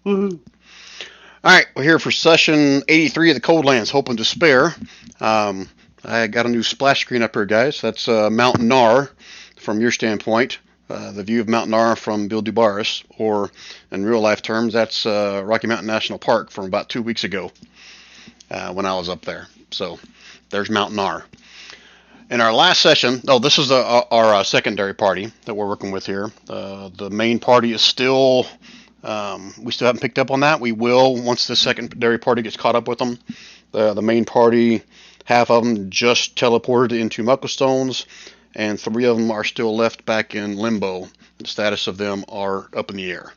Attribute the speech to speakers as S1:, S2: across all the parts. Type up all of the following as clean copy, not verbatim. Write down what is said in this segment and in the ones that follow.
S1: Woohoo. All right, we're here for session 83 of the Cold Lands, Hope and Despair. Um, I got a new splash screen up here, guys. That's Mount Nar from your standpoint. The view of Mount Nar from Bill Dubaris, or in real life terms, that's Rocky Mountain National Park from about 2 weeks ago when I was up there. So there's Mount Nar. In our last session, this is our secondary party that we're working with here. The main party is still, we still haven't picked up on that. We will once the secondary party gets caught up with them. The main party, half of them just teleported into Mucklestones, and 3 of them are still left back in Limbo. The status of them are up in the air.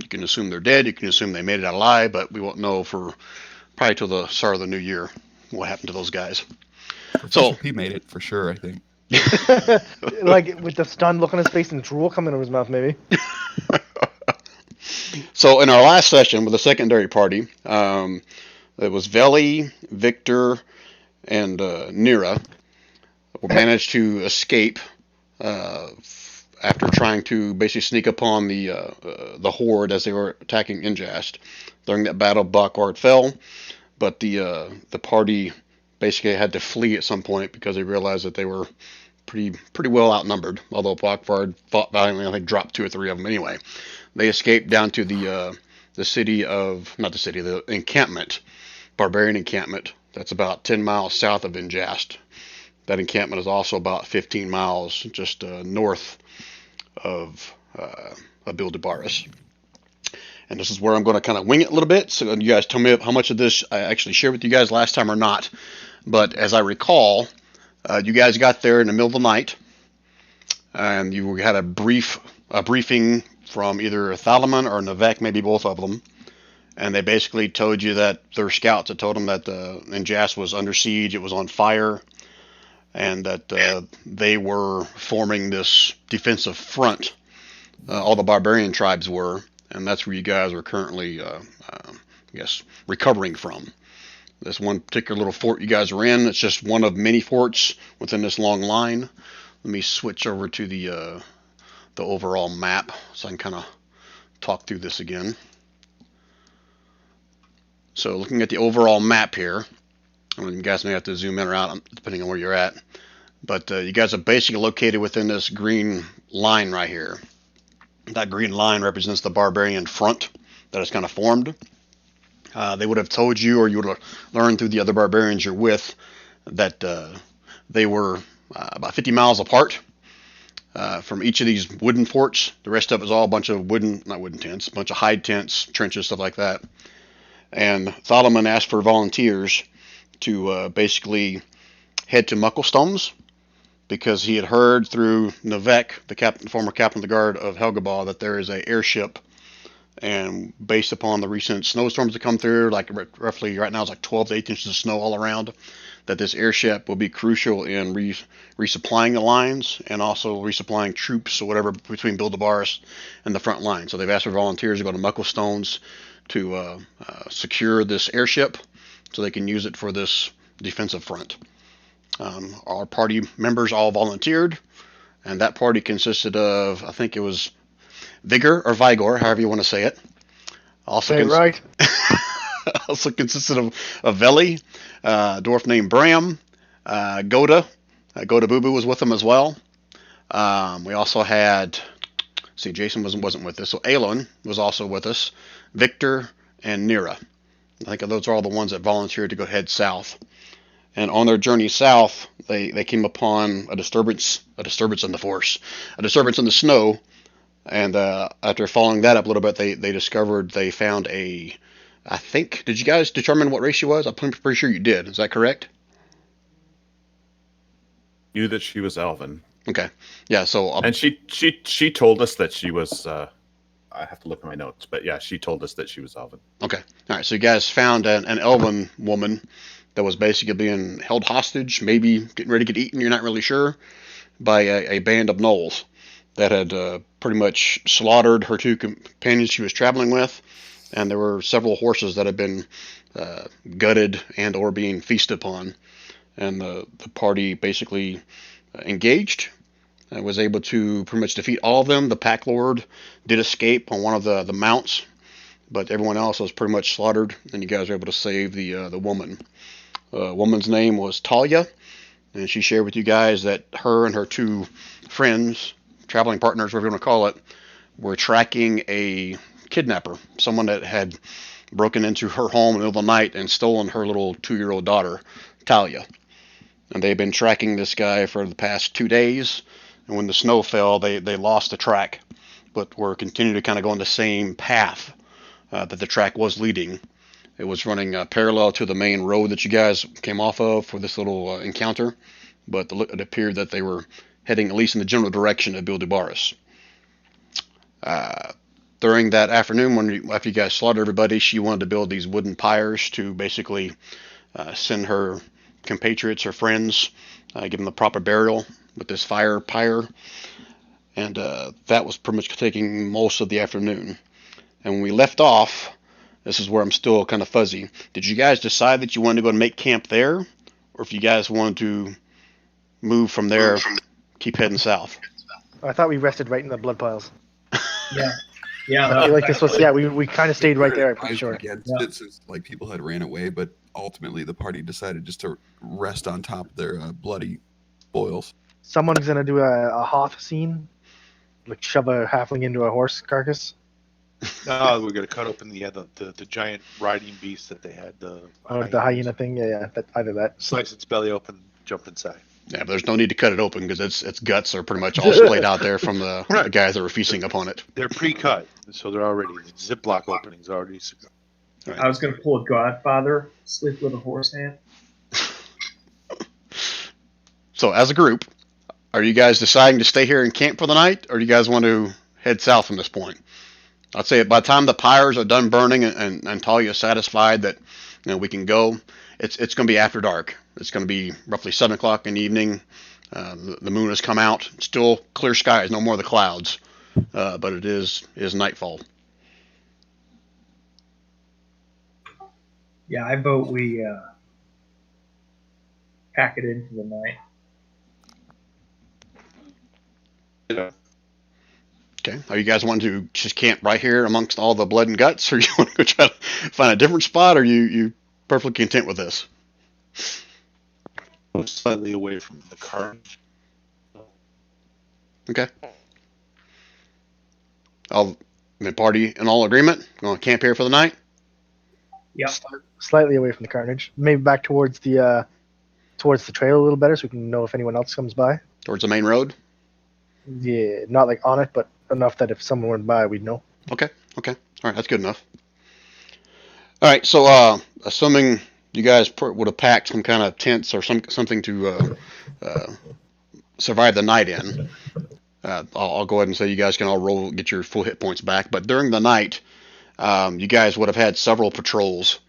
S1: You can assume they're dead. You can assume they made it out alive, but we won't know for probably till the start of the new year what happened to those guys.
S2: Professor
S1: So
S2: P made it for sure, I think.
S3: Like with the stunned look on his face and drool coming out of his mouth, maybe.
S1: So in our last session with the secondary party, it was Veli, Victor, and Nira managed to escape after trying to basically sneak upon the horde as they were attacking Injast. During that battle, Bakard fell, but the party basically had to flee at some point because they realized that they were pretty well outnumbered. Although Bakard fought valiantly, I think dropped 2 or 3 of them anyway. They escaped down to the city of not the city, the encampment, barbarian encampment. That's about 10 miles south of Injast. That encampment is also about 15 miles just north of Abildabaris. And this is where I'm going to kind of wing it a little bit. So you guys tell me how much of this I actually shared with you guys last time or not. But as I recall, you guys got there in the middle of the night, and you had a briefing from either Thalaman or Navek, maybe both of them. And they basically told you that their scouts had told them that Injast was under siege, it was on fire, and that they were forming this defensive front. All the barbarian tribes were, and that's where you guys are currently, I guess, recovering from. This one particular little fort you guys are in, it's just one of many forts within this long line. Let me switch over to the overall map so I can kind of talk through this again. So looking at the overall map here, you guys may have to zoom in or out depending on where you're at. But you guys are basically located within this green line right here. That green line represents the barbarian front that is kind of formed. They would have told you, or you would have learned through the other barbarians you're with, that they were about 50 miles apart from each of these wooden forts. The rest of it is all a bunch of not wooden tents, a bunch of hide tents, trenches, stuff like that. And Thalaman asked for volunteers to basically head to Mucklestones, because he had heard through Navek, the former captain of the guard of Helgabal, that there is an airship, and based upon the recent snowstorms that come through, like roughly right now it's like 12 to 18 inches of snow all around, that this airship will be crucial in resupplying the lines and also resupplying troops or whatever between Bildabaris and the front line. So they've asked for volunteers to go to Mucklestones to secure this airship so they can use it for this defensive front. Our party members all volunteered, and that party consisted of, I think it was Vigor or Vigor, however you want to say it. Also
S3: Say it right.
S1: also consisted of Veli, a dwarf named Bram, Goda. Goda Boo Boo was with them as well. We also had, Jason wasn't with us, so Aelon was also with us, Victor, and Nira. I think those are all the ones that volunteered to go head south. And on their journey south, they came upon a disturbance in the force, a disturbance in the snow. And after following that up a little bit, they found a, I think, did you guys determine what race she was? I'm pretty sure you did. Is that correct?
S4: Knew that she was Elven.
S1: Okay. Yeah, so...
S4: and she told us that she was... I have to look at my notes, but yeah, she told us that she was Elven.
S1: Okay. All right, so you guys found an Elven woman that was basically being held hostage, maybe getting ready to get eaten, you're not really sure, by a band of gnolls that had pretty much slaughtered her 2 companions she was traveling with, and there were several horses that had been gutted and or being feasted upon. And the party basically engaged and was able to pretty much defeat all of them. The Pack Lord did escape on one of the mounts, but everyone else was pretty much slaughtered, and you guys were able to save the woman. Woman's name was Talia, and she shared with you guys that her and her two friends, traveling partners, whatever you want to call it, were tracking a kidnapper, someone that had broken into her home in the middle of the night and stolen her little 2-year-old daughter, Talia. And they've been tracking this guy for the past 2 days, and when the snow fell, they lost the track, but were continuing to kind of go on the same path that the track was leading. It was running parallel to the main road that you guys came off of for this little encounter, but it appeared that they were heading at least in the general direction of Bildubaris. During that afternoon, after you guys slaughtered everybody, she wanted to build these wooden pyres to basically send her compatriots or friends, give them the proper burial with this fire pyre, and that was pretty much taking most of the afternoon. And when we left off, this is where I'm still kind of fuzzy. Did you guys decide that you wanted to go and make camp there, or if you guys wanted to move from there, keep heading south?
S3: I thought we rested right in the blood piles.
S5: Yeah.
S3: I
S5: Yeah.
S3: feel like this was, we kind of stayed right there, I'm pretty sure.
S2: Against it, since like people had ran away, but ultimately the party decided just to rest on top of their bloody boils.
S3: Someone's gonna do a Hoth scene, like shove a halfling into a horse carcass.
S6: No, we're gonna cut open the giant riding beast that they had. The
S3: hyena thing. Yeah. Either that.
S6: Slice its belly open, jump inside.
S1: Yeah, but there's no need to cut it open because its guts are pretty much all splayed out there from the
S6: Right.
S1: guys that were feasting upon it.
S6: They're pre-cut, so they're already Ziploc openings already.
S5: I was going to pull a Godfather, sleep with a horse hand.
S1: So as a group, are you guys deciding to stay here and camp for the night, or do you guys want to head south from this point? I'd say by the time the pyres are done burning and Talia's satisfied that we can go, it's going to be after dark. It's going to be roughly 7 o'clock in the evening. The moon has come out. Still clear skies, no more of the clouds, but it is nightfall.
S5: Yeah, I vote we pack it into the night.
S1: Okay. Are you guys wanting to just camp right here amongst all the blood and guts, or you want to go try to find a different spot, or you perfectly content with this?
S6: Slightly away from the carnage.
S1: Okay. The party in all agreement? Going to camp here for the night?
S5: Yep.
S3: Slightly away from the carnage. Maybe back towards the trail a little better, so we can know if anyone else comes by.
S1: Towards the main road?
S3: Yeah, not like on it, but enough that if someone went by, we'd know.
S1: Okay. All right, that's good enough. All right, so assuming you guys would have packed some kind of tents or something to survive the night in, I'll go ahead and say you guys can all get your full hit points back. But during the night, you guys would have had several patrols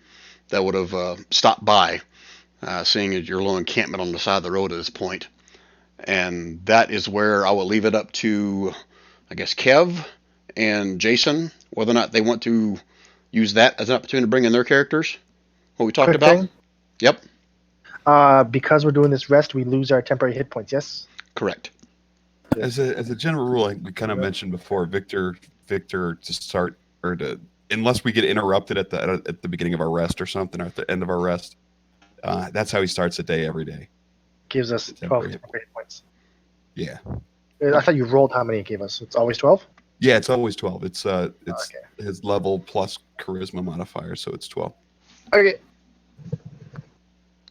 S1: that would have stopped by, seeing as your little encampment on the side of the road at this point. And that is where I will leave it up to, I guess, Kev and Jason, whether or not they want to use that as an opportunity to bring in their characters. What we talked
S3: Quick
S1: about?
S3: thing.
S1: Yep,
S3: Because we're doing this rest, we lose our temporary hit points. Yes.
S1: correct.
S2: As a general rule, like we kind of mentioned before, Victor to start or to unless we get interrupted at the beginning of our rest or something, or at the end of our rest, that's how he starts the day every day.
S3: Gives us 12 temporary hit points.
S2: Yeah.
S3: I thought you rolled how many it gave us. It's always 12.
S2: Yeah, it's always 12. It's
S3: Okay.
S2: his level plus charisma modifier, so it's 12.
S3: Okay.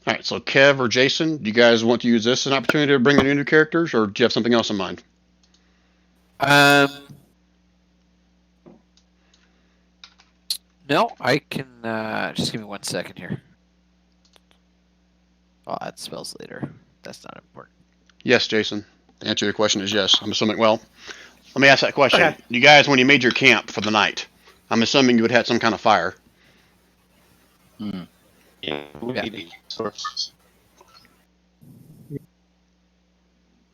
S1: All right, so Kev or Jason, do you guys want to use this as an opportunity to bring in new characters, or do you have something else in mind?
S7: No, I can. Just give me 1 second here. I'll add spells later. That's not important.
S1: Yes, Jason. The answer to your question is yes. I'm assuming. Well, let me ask that question.
S3: Okay.
S1: You guys, when you made your camp for the night, I'm assuming you would have had some kind of fire.
S6: Yeah, maybe sources.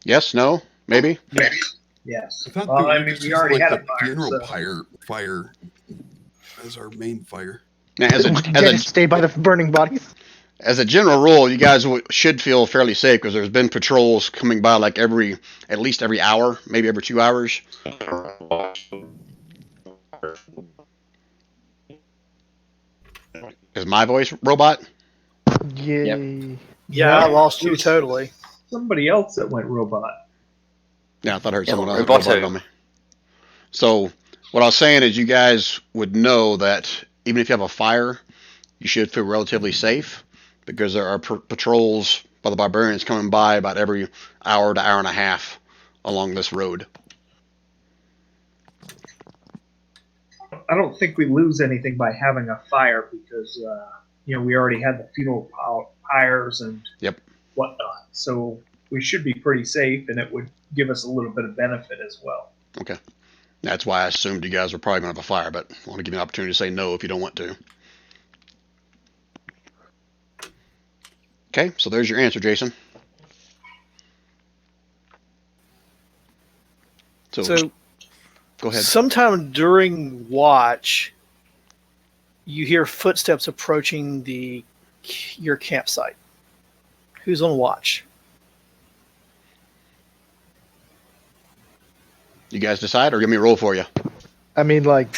S2: Yes, no, maybe.
S5: Yes.
S2: I thought
S5: Well,
S2: we
S5: I mean,
S2: just
S5: we
S2: used,
S5: already
S2: like,
S5: had a
S2: the
S5: fire.
S2: funeral
S5: So.
S2: fire as our main fire.
S1: Now,
S3: Stay by the burning bodies.
S1: as a general rule, you guys should feel fairly safe because there's been patrols coming by like at least every hour, maybe every 2 hours. Is my voice robot?
S3: Yay.
S8: Yeah, I
S5: No,
S8: lost
S5: it
S8: you
S5: was
S8: totally.
S5: Somebody else that went robot.
S1: Yeah, I thought I heard
S7: Yeah,
S1: someone else
S7: Roboto.
S1: roboted on me. So what I was saying is, you guys would know that even if you have a fire, you should feel relatively safe because there are patrols by the barbarians coming by about every hour to hour and a half along this road.
S5: I don't think we lose anything by having a fire because we already had the funeral pyres and
S1: Yep.
S5: whatnot. So we should be pretty safe, and it would give us a little bit of benefit as well.
S1: Okay. That's why I assumed you guys were probably going to have a fire, but I want to give you an opportunity to say no if you don't want to. Okay, so there's your answer, Jason.
S8: So
S1: Go ahead.
S8: sometime during watch, you hear footsteps approaching your campsite. Who's on watch?
S1: You guys decide, or give me a roll for you.
S3: I mean, like,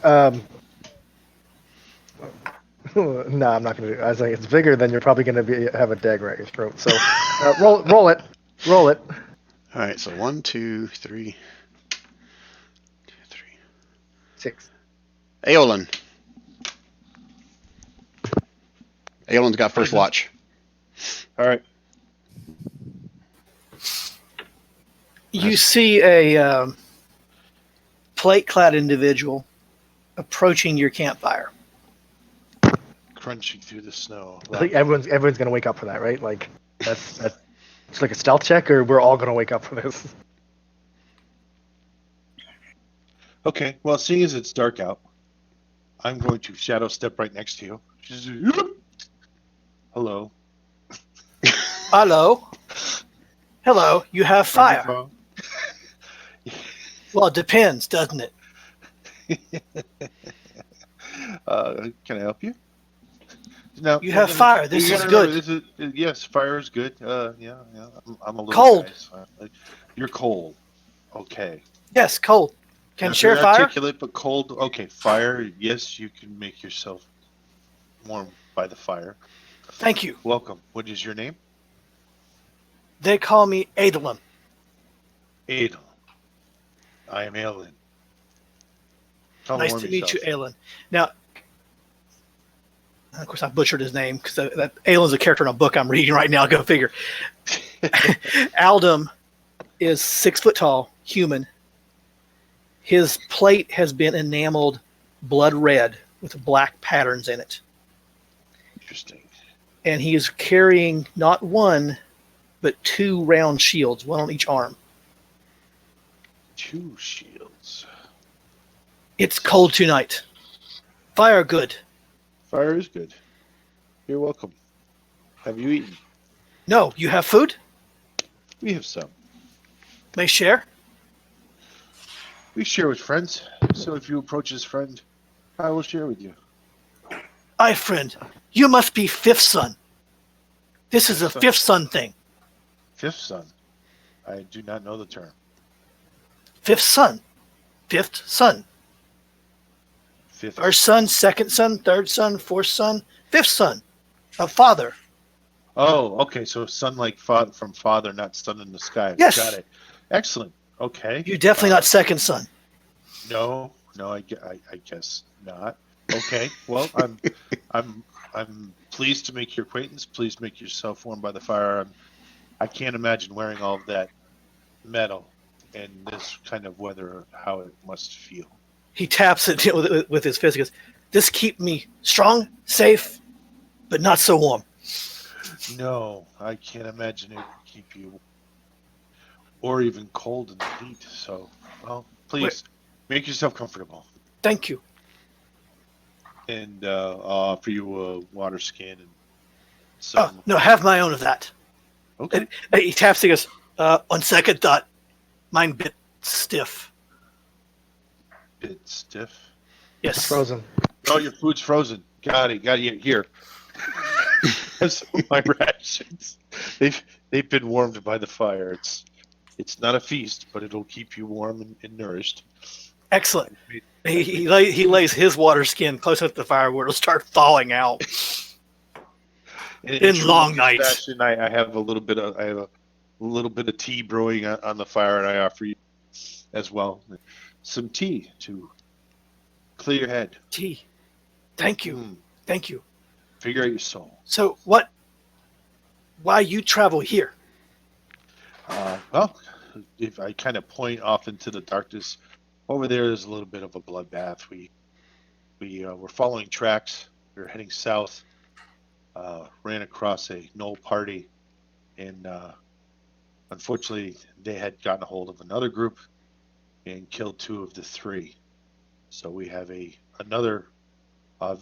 S3: no, I'm not gonna do it. I was like, it's bigger than you're probably gonna have a dagger at your throat. So, roll it.
S1: All right, so 1, 2, 3.
S3: 6.
S1: Aolin. Aolin's got first watch.
S6: All right.
S8: You see a plate-clad individual approaching your campfire.
S6: Crunching through the snow.
S3: I think everyone's gonna wake up for that, right? Like, that's it's like a stealth check, or we're all gonna wake up for this.
S6: Okay. Well, seeing as it's dark out, I'm going to shadow step right next to you. Hello.
S8: Hello. Hello. You have fire. Well, it depends, doesn't it?
S6: Can I help you? No.
S8: You have fire. This
S6: you
S8: is
S6: gotta
S8: good.
S6: remember, yes, fire is good. Yeah. I'm a little
S8: Cold.
S6: guy, so you're cold. Okay.
S8: Yes, cold. Can
S6: Not
S8: share
S6: very
S8: fire?
S6: articulate, but cold. Okay, fire. Yes, you can make yourself warm by the fire.
S8: Thank you.
S6: Welcome. What is your name?
S8: They call me Adolin.
S6: Adel. I am Aelin. Tell
S8: Nice
S6: warm
S8: to meet you,
S6: yourself.
S8: Aelin. Now, of course, I butchered his name because that Aelin's a character in a book I'm reading right now. Go figure. Aldum is 6 foot tall, human. His plate has been enameled blood red with black patterns in it.
S6: Interesting.
S8: And he is carrying not one, but 2 round shields, one on each arm.
S6: 2 shields.
S8: It's cold tonight. Fire good.
S6: Fire is good. You're welcome. Have you eaten?
S8: No, you have food?
S6: We have some.
S8: May share?
S6: We share with friends. So if you approach as friend, I will share with you.
S8: Aye, friend. You must be 5th son. This is a 5th son thing.
S6: 5th son. I do not know the term.
S8: 5th son. 5th son.
S6: 5th.
S8: First son, 2nd son, 3rd son, 4th son, 5th son. A father.
S6: Oh, okay. So son like from father, not son in the sky.
S8: Yes.
S6: Got it. Excellent. Okay.
S8: You're definitely not 2nd son.
S6: No, I guess not. Okay. Well, I'm pleased to make your acquaintance. Please make yourself warm by the fire. I can't imagine wearing all of that metal in this kind of weather. How it must feel.
S8: He taps it with his fist. He goes, this keep me strong, safe, but not so warm.
S6: No, I can't imagine it would keep you, or even cold in the heat. So, well, please make yourself comfortable.
S8: Thank you.
S6: And I'll offer you a water skin and
S8: Oh,
S6: some.
S8: no, have my own of that.
S6: Okay.
S8: He taps, he goes, on second thought, mine bit stiff.
S6: Bit stiff.
S8: Yes.
S3: Frozen.
S6: Oh, your food's frozen. Got it. Here. Some of my rations. They've been warmed by the fire. It's not a feast, but it'll keep you warm and nourished.
S8: Excellent. He lays his water skin close up to the fire where it'll start thawing out. In
S6: true
S8: long
S6: English
S8: nights.
S6: fashion, I have a little bit of tea brewing on the fire, and I offer you as well some tea to clear your head.
S8: Tea. Thank you.
S6: Mm,
S8: Thank you.
S6: figure out your soul.
S8: So why you travel here?
S6: Well, if I kind of point off into the darkness, over there is a little bit of a bloodbath. We were following tracks. We were heading south. Ran across a Knoll party, and unfortunately, they had gotten a hold of another group and killed 2 of the 3. So we have another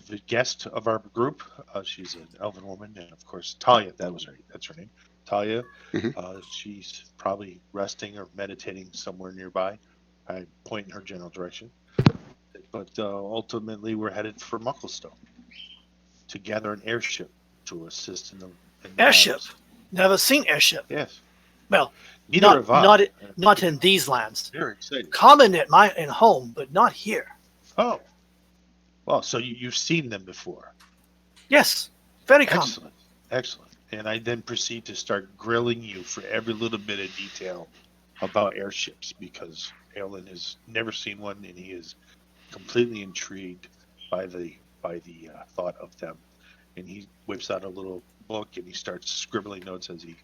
S6: the guest of our group. She's an elven woman, and of course Talia. That's her name, Talia.
S1: Mhm.
S6: She's probably resting or meditating somewhere nearby. I point in her general direction. But ultimately, we're headed for Mucklestone to gather an airship to assist in the
S8: Airship?
S6: battles.
S8: Never seen airship.
S6: Yes.
S8: Well,
S6: Neither
S8: not
S6: have I.
S8: not in these lands.
S6: Very excited.
S8: Common at my home, but not here.
S6: Oh. Well, so you've seen them before.
S8: Yes, very common.
S6: Excellent. Excellent. And I then proceed to start grilling you for every little bit of detail about airships, because Aelin has never seen one, and he is completely intrigued by the thought of them. And he whips out a little book and he starts scribbling notes as he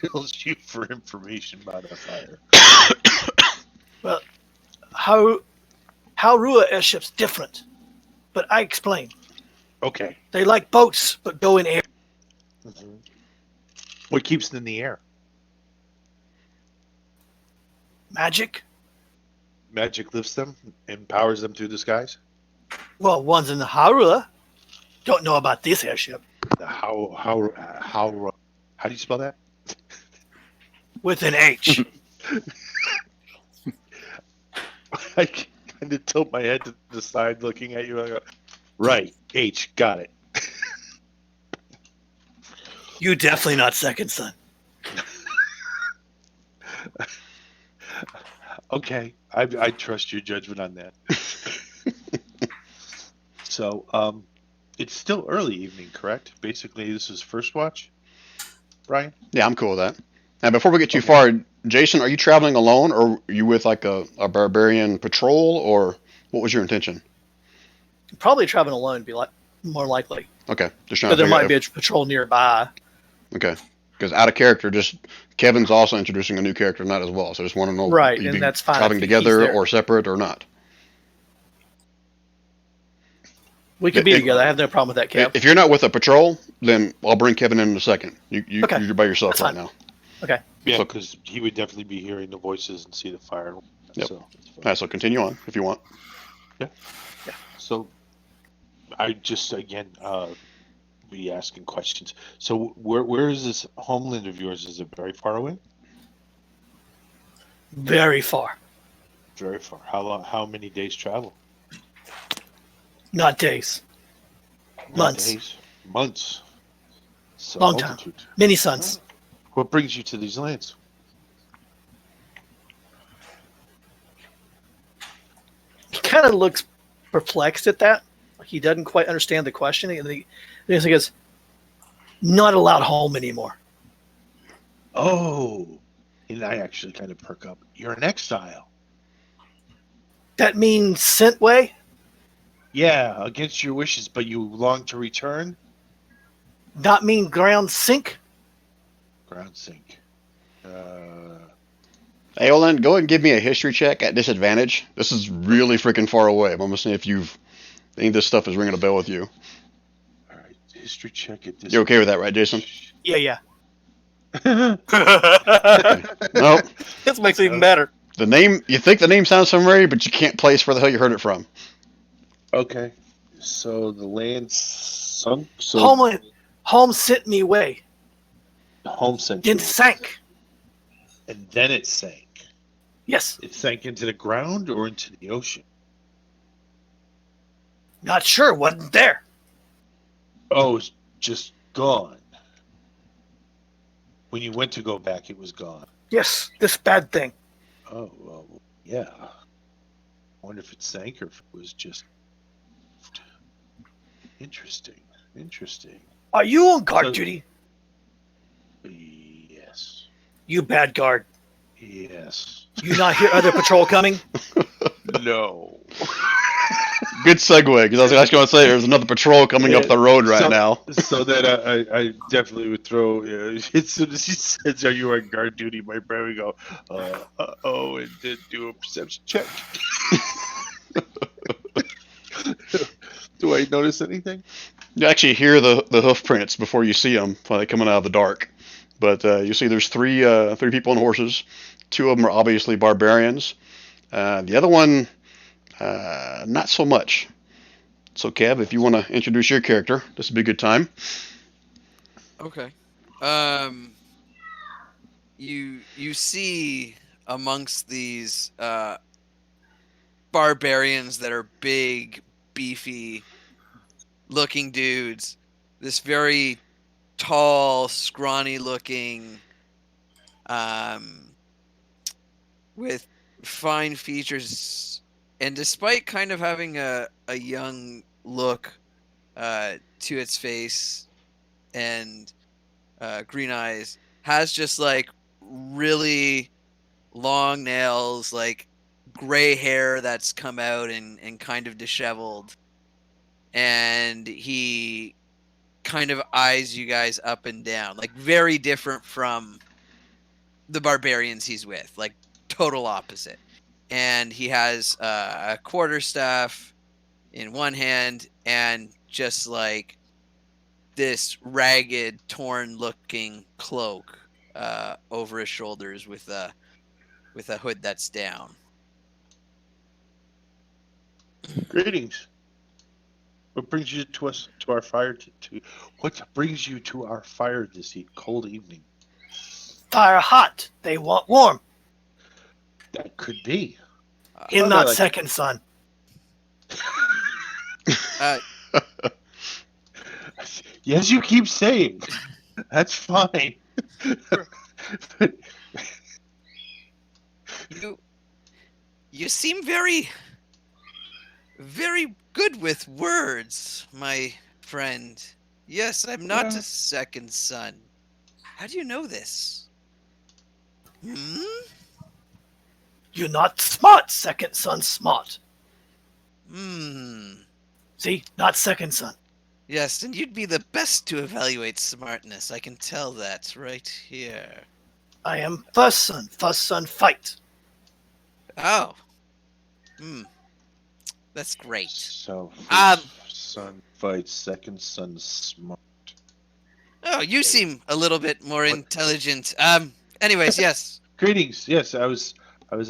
S6: grills you for information about the fire.
S8: Well, how Rua airships different, but I explain.
S6: Okay.
S8: They like boats, but go in air.
S6: Mm-hmm. What keeps them in the air?
S8: Magic.
S6: Magic lifts them and powers them through the skies?
S8: Well, one's in the Harua. Don't know about this airship.
S6: How do you spell that?
S8: With an H.
S6: I kind of tilt my head to the side looking at you. I go, right, H, got it.
S8: You definitely not second son.
S6: Okay, I trust your judgment on that. So, it's still early evening, correct? Basically, this is first watch, Brian?
S1: Yeah, I'm cool with that. And before we get too far, Jason, are you traveling alone, or are you with like a barbarian patrol, or what was your intention?
S8: Probably traveling alone would be more likely.
S1: Okay, just trying
S8: But
S1: to
S8: there
S1: figure
S8: might
S1: out
S8: be a patrol nearby.
S1: okay, because out of character, just Kevin's also introducing a new character tonight as well. So I just want to know,
S8: Right,
S1: will you
S8: and
S1: be
S8: that's fine
S1: traveling
S8: if he's
S1: together
S8: there.
S1: or separate or not?
S8: We could be
S1: If-
S8: together. I have no problem with that, Kev.
S1: If you're not with a patrol, then I'll bring Kevin in a second.
S8: Okay.
S1: You're by yourself
S8: That's
S1: right
S8: fine.
S1: now.
S8: Okay.
S6: Yeah,
S1: So-
S6: because he would definitely be hearing the voices and see the fire.
S1: Yep.
S6: So, it's fine.
S1: All right, so continue on if you want.
S6: So I just again be asking questions. So where is this homeland of yours? Is it very far away?
S8: Very far.
S6: Very far. How long? How many days travel?
S8: Not days.
S6: Not
S8: Months.
S6: days, months. So
S8: Long time.
S6: altitude.
S8: Many suns.
S6: What brings you to these lands?
S8: He kind of looks perplexed at that. Like he doesn't quite understand the question. And he goes, not allowed home anymore.
S6: Oh, and I actually kind of perk up. You're an exile.
S8: That means sent way?
S6: Yeah, against your wishes, but you long to return.
S8: Not mean ground sink?
S6: Ground sink.
S1: Hey, Olan, go ahead and give me a history check at disadvantage. This is really freaking far away. I'm almost saying if any of this stuff is ringing a bell with you.
S6: All right, history check at this.
S1: You're okay with that, right, Jason?
S8: Yeah.
S1: No.
S8: This makes it even better.
S1: The name, you think the name sounds familiar, but you can't place where the hell you heard it from.
S6: Okay, so the land sunk. So
S8: Home sent me away.
S6: home sent
S8: Then
S6: you,
S8: sank.
S6: and then it sank.
S8: Yes.
S6: It sank into the ground or into the ocean.
S8: Not sure. Wasn't there.
S6: Oh, it's just gone. When you went to go back, it was gone.
S8: Yes. This bad thing.
S6: Oh, well, yeah. wonder if it sank or if it was just interesting. Interesting.
S8: Are you on guard
S6: So-
S8: duty?
S6: Yes.
S8: You bad guard.
S6: Yes.
S8: You not hear other patrol coming?
S6: No.
S1: Good segue, because I was actually going to say there's another patrol coming up the road right
S6: So-
S1: now.
S6: So that I definitely would throw. As soon as he says, "Are you on guard duty?" My brain would go, "Oh," and then do a perception check. Do I notice anything?
S1: You actually hear the hoof prints before you see them coming out of the dark. But you see there's three people on horses. Two of them are obviously barbarians. The other one, not so much. So, Kev, if you want to introduce your character, this would be a good time.
S9: Okay. You see amongst these barbarians that are big, beefy looking dudes, this very tall, scrawny looking, with fine features, and despite kind of having a young look to its face and green eyes, has just like really long nails, like gray hair that's come out and kind of disheveled, and he kind of eyes you guys up and down, like very different from the barbarians he's with, like total opposite. And he has a quarterstaff in one hand and just like this ragged, torn-looking cloak over his shoulders with a hood that's down.
S6: Greetings. What brings you to our fire? What brings you to our fire this cold evening?
S8: Fire hot. They want warm.
S6: That could be.
S8: Him
S6: Oh,
S8: not
S6: like-
S8: second son.
S6: Yes, you keep saying. That's fine.
S9: You seem very, very good with words, my friend. Yes, I'm not
S6: Yeah.
S9: a second son. How do you know this? Hmm?
S8: You not smart, second son smart.
S9: Hmm.
S8: See, not second son.
S9: Yes, and you'd be the best to evaluate smartness. I can tell that right here.
S8: I am first son. First son fight.
S9: Oh. Hmm. That's great.
S6: So,
S9: Um,
S6: son fights second son smart.
S9: Oh, you seem a little bit more intelligent. Anyways, yes.
S6: Greetings. Yes, I was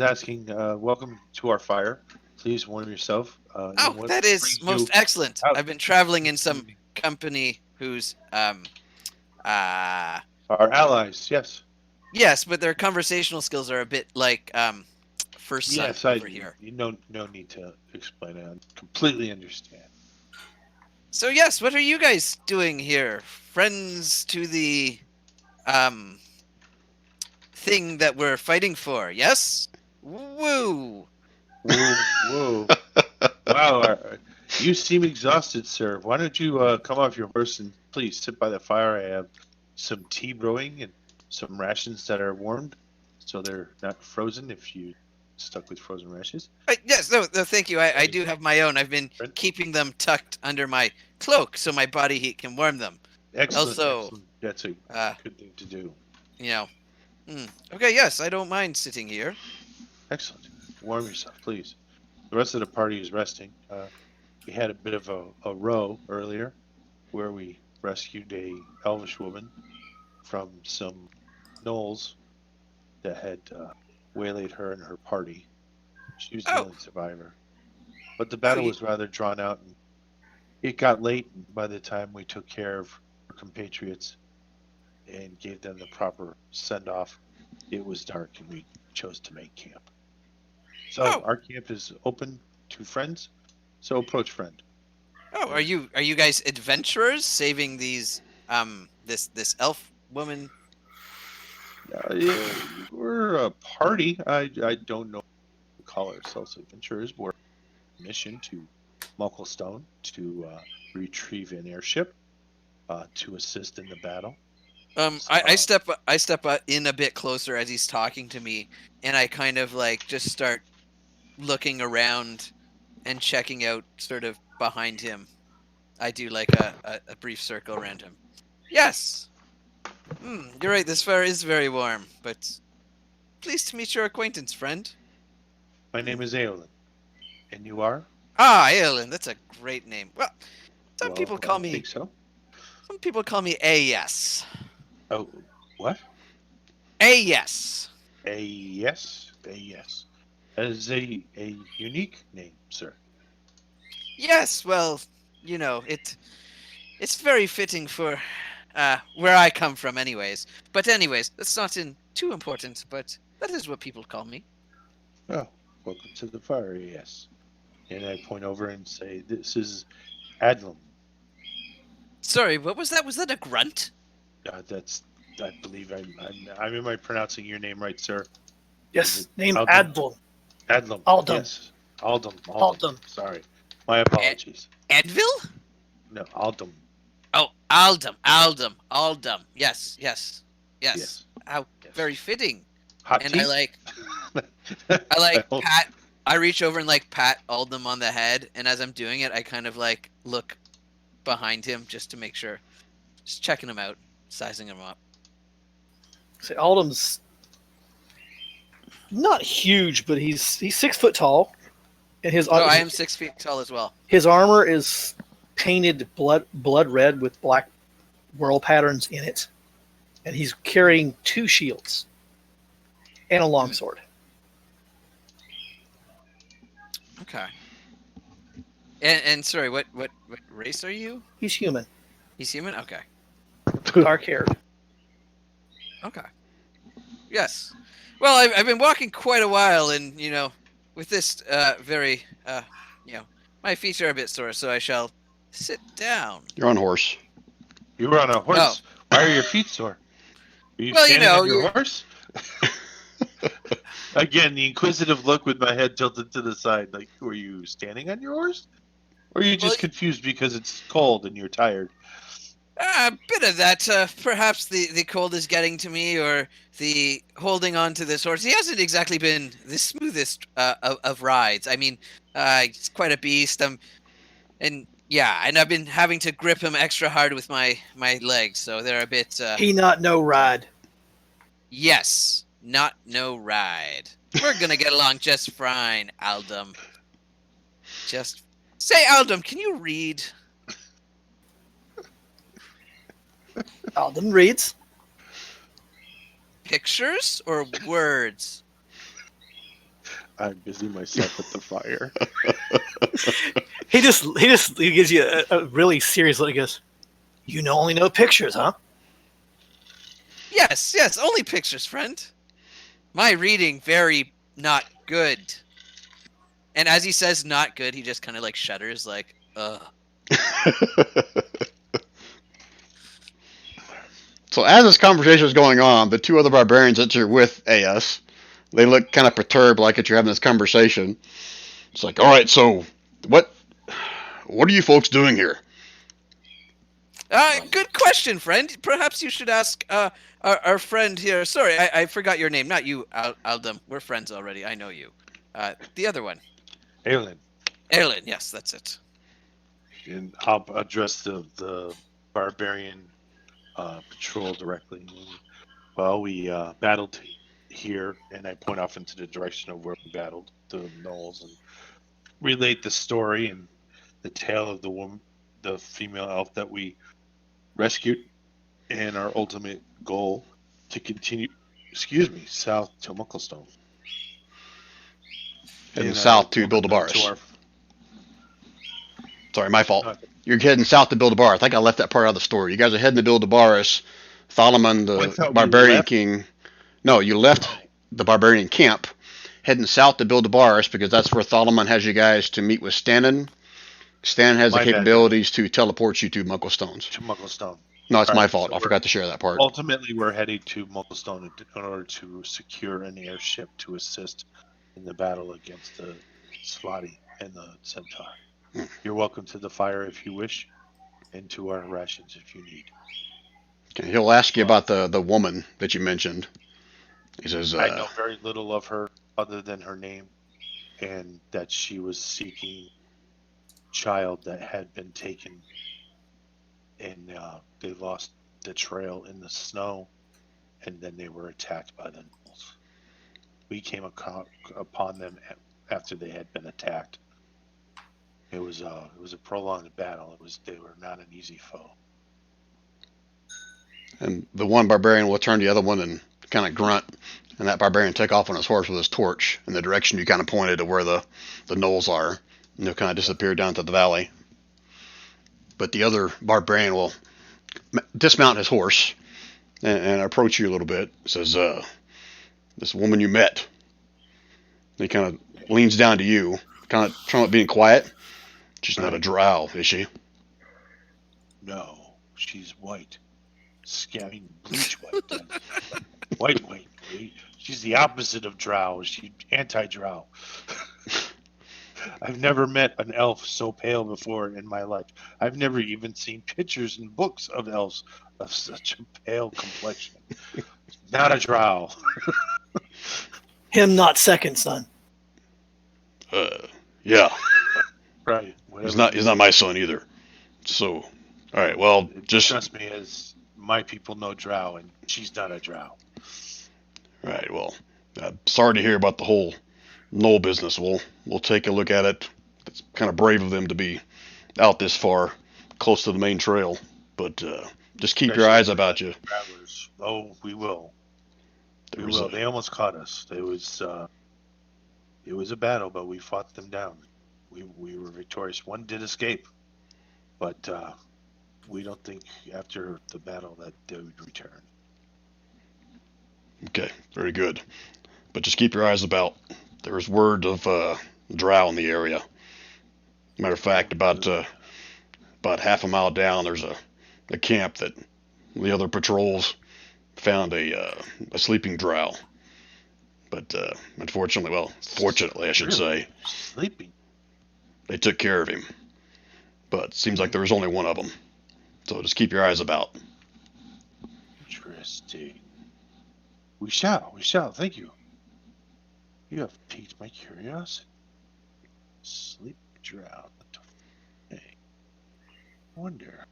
S6: asking. Welcome to our fire. Please warm yourself.
S9: Oh,
S6: what
S9: that is
S6: brings
S9: most
S6: you
S9: excellent.
S6: out?
S9: I've been traveling in some company who's
S6: Our allies. Yes.
S9: yes, but their conversational skills are a bit like first son
S6: Yes.
S9: over here.
S6: No need to explain it. I completely understand.
S9: So yes, what are you guys doing here? Friends to the thing that we're fighting for, yes? Woo!
S6: Whoa. Wow. You seem exhausted, sir. Why don't you come off your horse and please sit by the fire? I have some tea brewing and some rations that are warmed, so they're not frozen if you stuck with frozen rations.
S9: Yes, no, thank you. I do have my own. I've been keeping them tucked under my cloak so my body heat can warm them.
S6: Excellent.
S9: Also,
S6: excellent. That's a
S9: Uh,
S6: good thing to do.
S9: you know. Okay, yes, I don't mind sitting here.
S6: Excellent. Warm yourself, please. The rest of the party is resting. We had a bit of a row earlier where we rescued a elvish woman from some gnolls that had waylaid her and her party. She was the
S9: Oh.
S6: only survivor. But the battle
S9: you-
S6: was rather drawn out, and it got late by the time we took care of our compatriots and gave them the proper send-off. It was dark, and we chose to make camp. So
S9: Oh.
S6: our camp is open to friends. So approach friend.
S9: Oh, are you guys adventurers saving these this elf woman?
S6: Yeah, we're a party. I don't know if we call ourselves adventurers. We're mission to Mucklestone to retrieve an airship to assist in the battle.
S9: I step in a bit closer as he's talking to me, and I kind of like just start looking around and checking out sort of behind him. I do like a brief circle around him. Yes. You're right, this fire is very warm, but pleased to meet your acquaintance, friend.
S6: My name is Aolin. And you are?
S9: Ah, Aolin, that's a great name. Well, some
S6: Well,
S9: people call
S6: I
S9: me
S6: think so.
S9: some people call me AS.
S6: Oh, what?
S9: AS.
S6: Yes. Yes. That is a unique name, sir.
S9: Yes, well, you know, it's very fitting for where I come from anyways. But anyways, that's not too important, but that is what people call me.
S6: Oh, welcome to the fire, yes. And I point over and say, this is Adlam.
S9: Sorry, what was that? Was that a grunt?
S6: I believe am I pronouncing your name right, sir?
S8: Yes, name
S6: Aldum?
S8: Adlam.
S6: Adlam.
S8: Aldum.
S6: Yes. Aldum.
S8: Aldum.
S6: Sorry. My apologies.
S9: Edville?
S6: No, Aldum.
S9: Oh, Aldum. Yes. How
S6: Yes.
S9: very fitting.
S6: Hot
S9: And
S6: tea?
S9: I like pat. I reach over and like pat Aldum on the head, and as I'm doing it, I kind of like look behind him just to make sure, just checking him out, sizing him up.
S8: Say Aldum's not huge, but he's 6 foot tall, and his
S9: Oh, I am 6 feet tall as well.
S8: his armor is painted blood red with black whirl patterns in it, and he's carrying 2 shields and a longsword.
S9: Okay. And sorry, what race are you?
S8: He's human,
S9: He's human. Okay.
S8: dark haired.
S9: Okay. Yes. Well, I've been walking quite a while, and you know, with this very my feet are a bit sore, so I shall sit down.
S1: You're on horse.
S6: You were on a horse.
S9: Oh.
S6: Why are your feet sore? Are you
S9: Well, you
S6: standing
S9: know,
S6: on your horse? Again, the inquisitive look with my head tilted to the side. Like, were you standing on your horse? Or are you just
S9: Well,
S6: confused because it's cold and you're tired?
S9: A bit of that. Perhaps the cold is getting to me, or the holding on to this horse. He hasn't exactly been the smoothest of rides. I mean, he's quite a beast. And I've been having to grip him extra hard with my legs, so they're a bit.
S8: He not no ride.
S9: Yes, not no ride. We're gonna get along just fine, Aldum. Just say, Aldum, can you read?
S8: Aldum reads.
S9: Pictures or words?
S6: I'm busy myself with the fire.
S8: He gives you a really serious look. He goes, "You only know pictures, huh?"
S9: Yes, only pictures, friend. My reading very not good. And as he says not good, he just kind of like shudders, like, ugh.
S1: So as this conversation is going on, the 2 other barbarians that you're with, AS, they look kind of perturbed, like that you're having this conversation. It's like, all right, so what are you folks doing here?
S9: Good question, friend. Perhaps you should ask our friend here. Sorry, I forgot your name. Not you, Aldum. We're friends already. I know you. The other one.
S6: Aelin.
S9: Aelin, yes, that's it.
S6: And I'll address the barbarian patrol directly. Well, we battled here, and I point off into the direction of where we battled the gnolls and relate the story and the tale of the female elf that we rescued, and our ultimate goal to continue, south to Mucklestone.
S1: Heading south to Bildabaris. Sorry, my fault.
S6: No.
S1: You're heading south to Bildabar. I think I left that part out of the story. You guys are heading to Bildabaris. Thalaman,
S6: I thought
S1: the
S6: we
S1: barbarian
S6: left.
S1: king. No, you left the barbarian camp, heading south to Bildabaris because that's where Thalaman has you guys to meet with Stannon. Stannon has
S6: My
S1: the
S6: bad.
S1: capabilities to teleport you to Mucklestones.
S6: To Mucklestone.
S1: No, it's my
S6: Alright,
S1: fault.
S6: so
S1: I forgot to share that part.
S6: Ultimately, we're heading to Mucklestone in order to secure an airship to assist in the battle against the Slotty. and the centaur. You're welcome to the fire if you wish, and to our rations if you need.
S1: Okay, he'll ask you about the woman that you mentioned. He says,
S6: I know very little of her other than her name, and that she was seeking a child that had been taken, and they lost the trail in the snow, and then they were attacked by the gnolls. We came upon them after they had been attacked. It was a prolonged battle. They were not an easy foe.
S1: and the one barbarian will turn to the other one and kind of grunt, and that barbarian take off on his horse with his torch in the direction you kind of pointed to where the gnolls are, and he'll kind of disappear down to the valley. But the other barbarian will dismount his horse and approach you a little bit. Says, "This woman you met." He kind of leans down to you, kind of trying to being quiet. She's not a drow, is she?
S6: No, she's white. Scamming bleach white. Then. white. She's the opposite of drow. She's anti-drow. I've never met an elf so pale before in my life. I've never even seen pictures in books of elves of such a pale complexion. Not a drow.
S8: Him not second, son.
S1: Yeah.
S6: Right.
S1: He's not my son either. So, all right. Well, just
S6: trust me, as my people know drow, and she's not a drow.
S1: right. Well, sorry to hear about the whole Knoll business. We'll take a look at it. It's kind of brave of them to be out this far, close to the main trail. But just keep your eyes about you.
S6: Travelers. Oh, we will.
S1: There
S6: We
S1: was
S6: will.
S1: a-
S6: They almost caught us. It was a battle, but we fought them down. We were victorious. One did escape, but we don't think after the battle that they would return.
S1: Okay, very good. But just keep your eyes about. There's word of drow in the area. Matter of fact, about half a mile down, there's a camp that the other patrols found a sleeping drow. But fortunately, I should say,
S6: Sleeping.
S1: they took care of him. But it seems like there was only one of them. So just keep your eyes about.
S6: Interesting. We shall. Thank you. You have piqued my curiosity. Sleep drow. Hey. Wonder.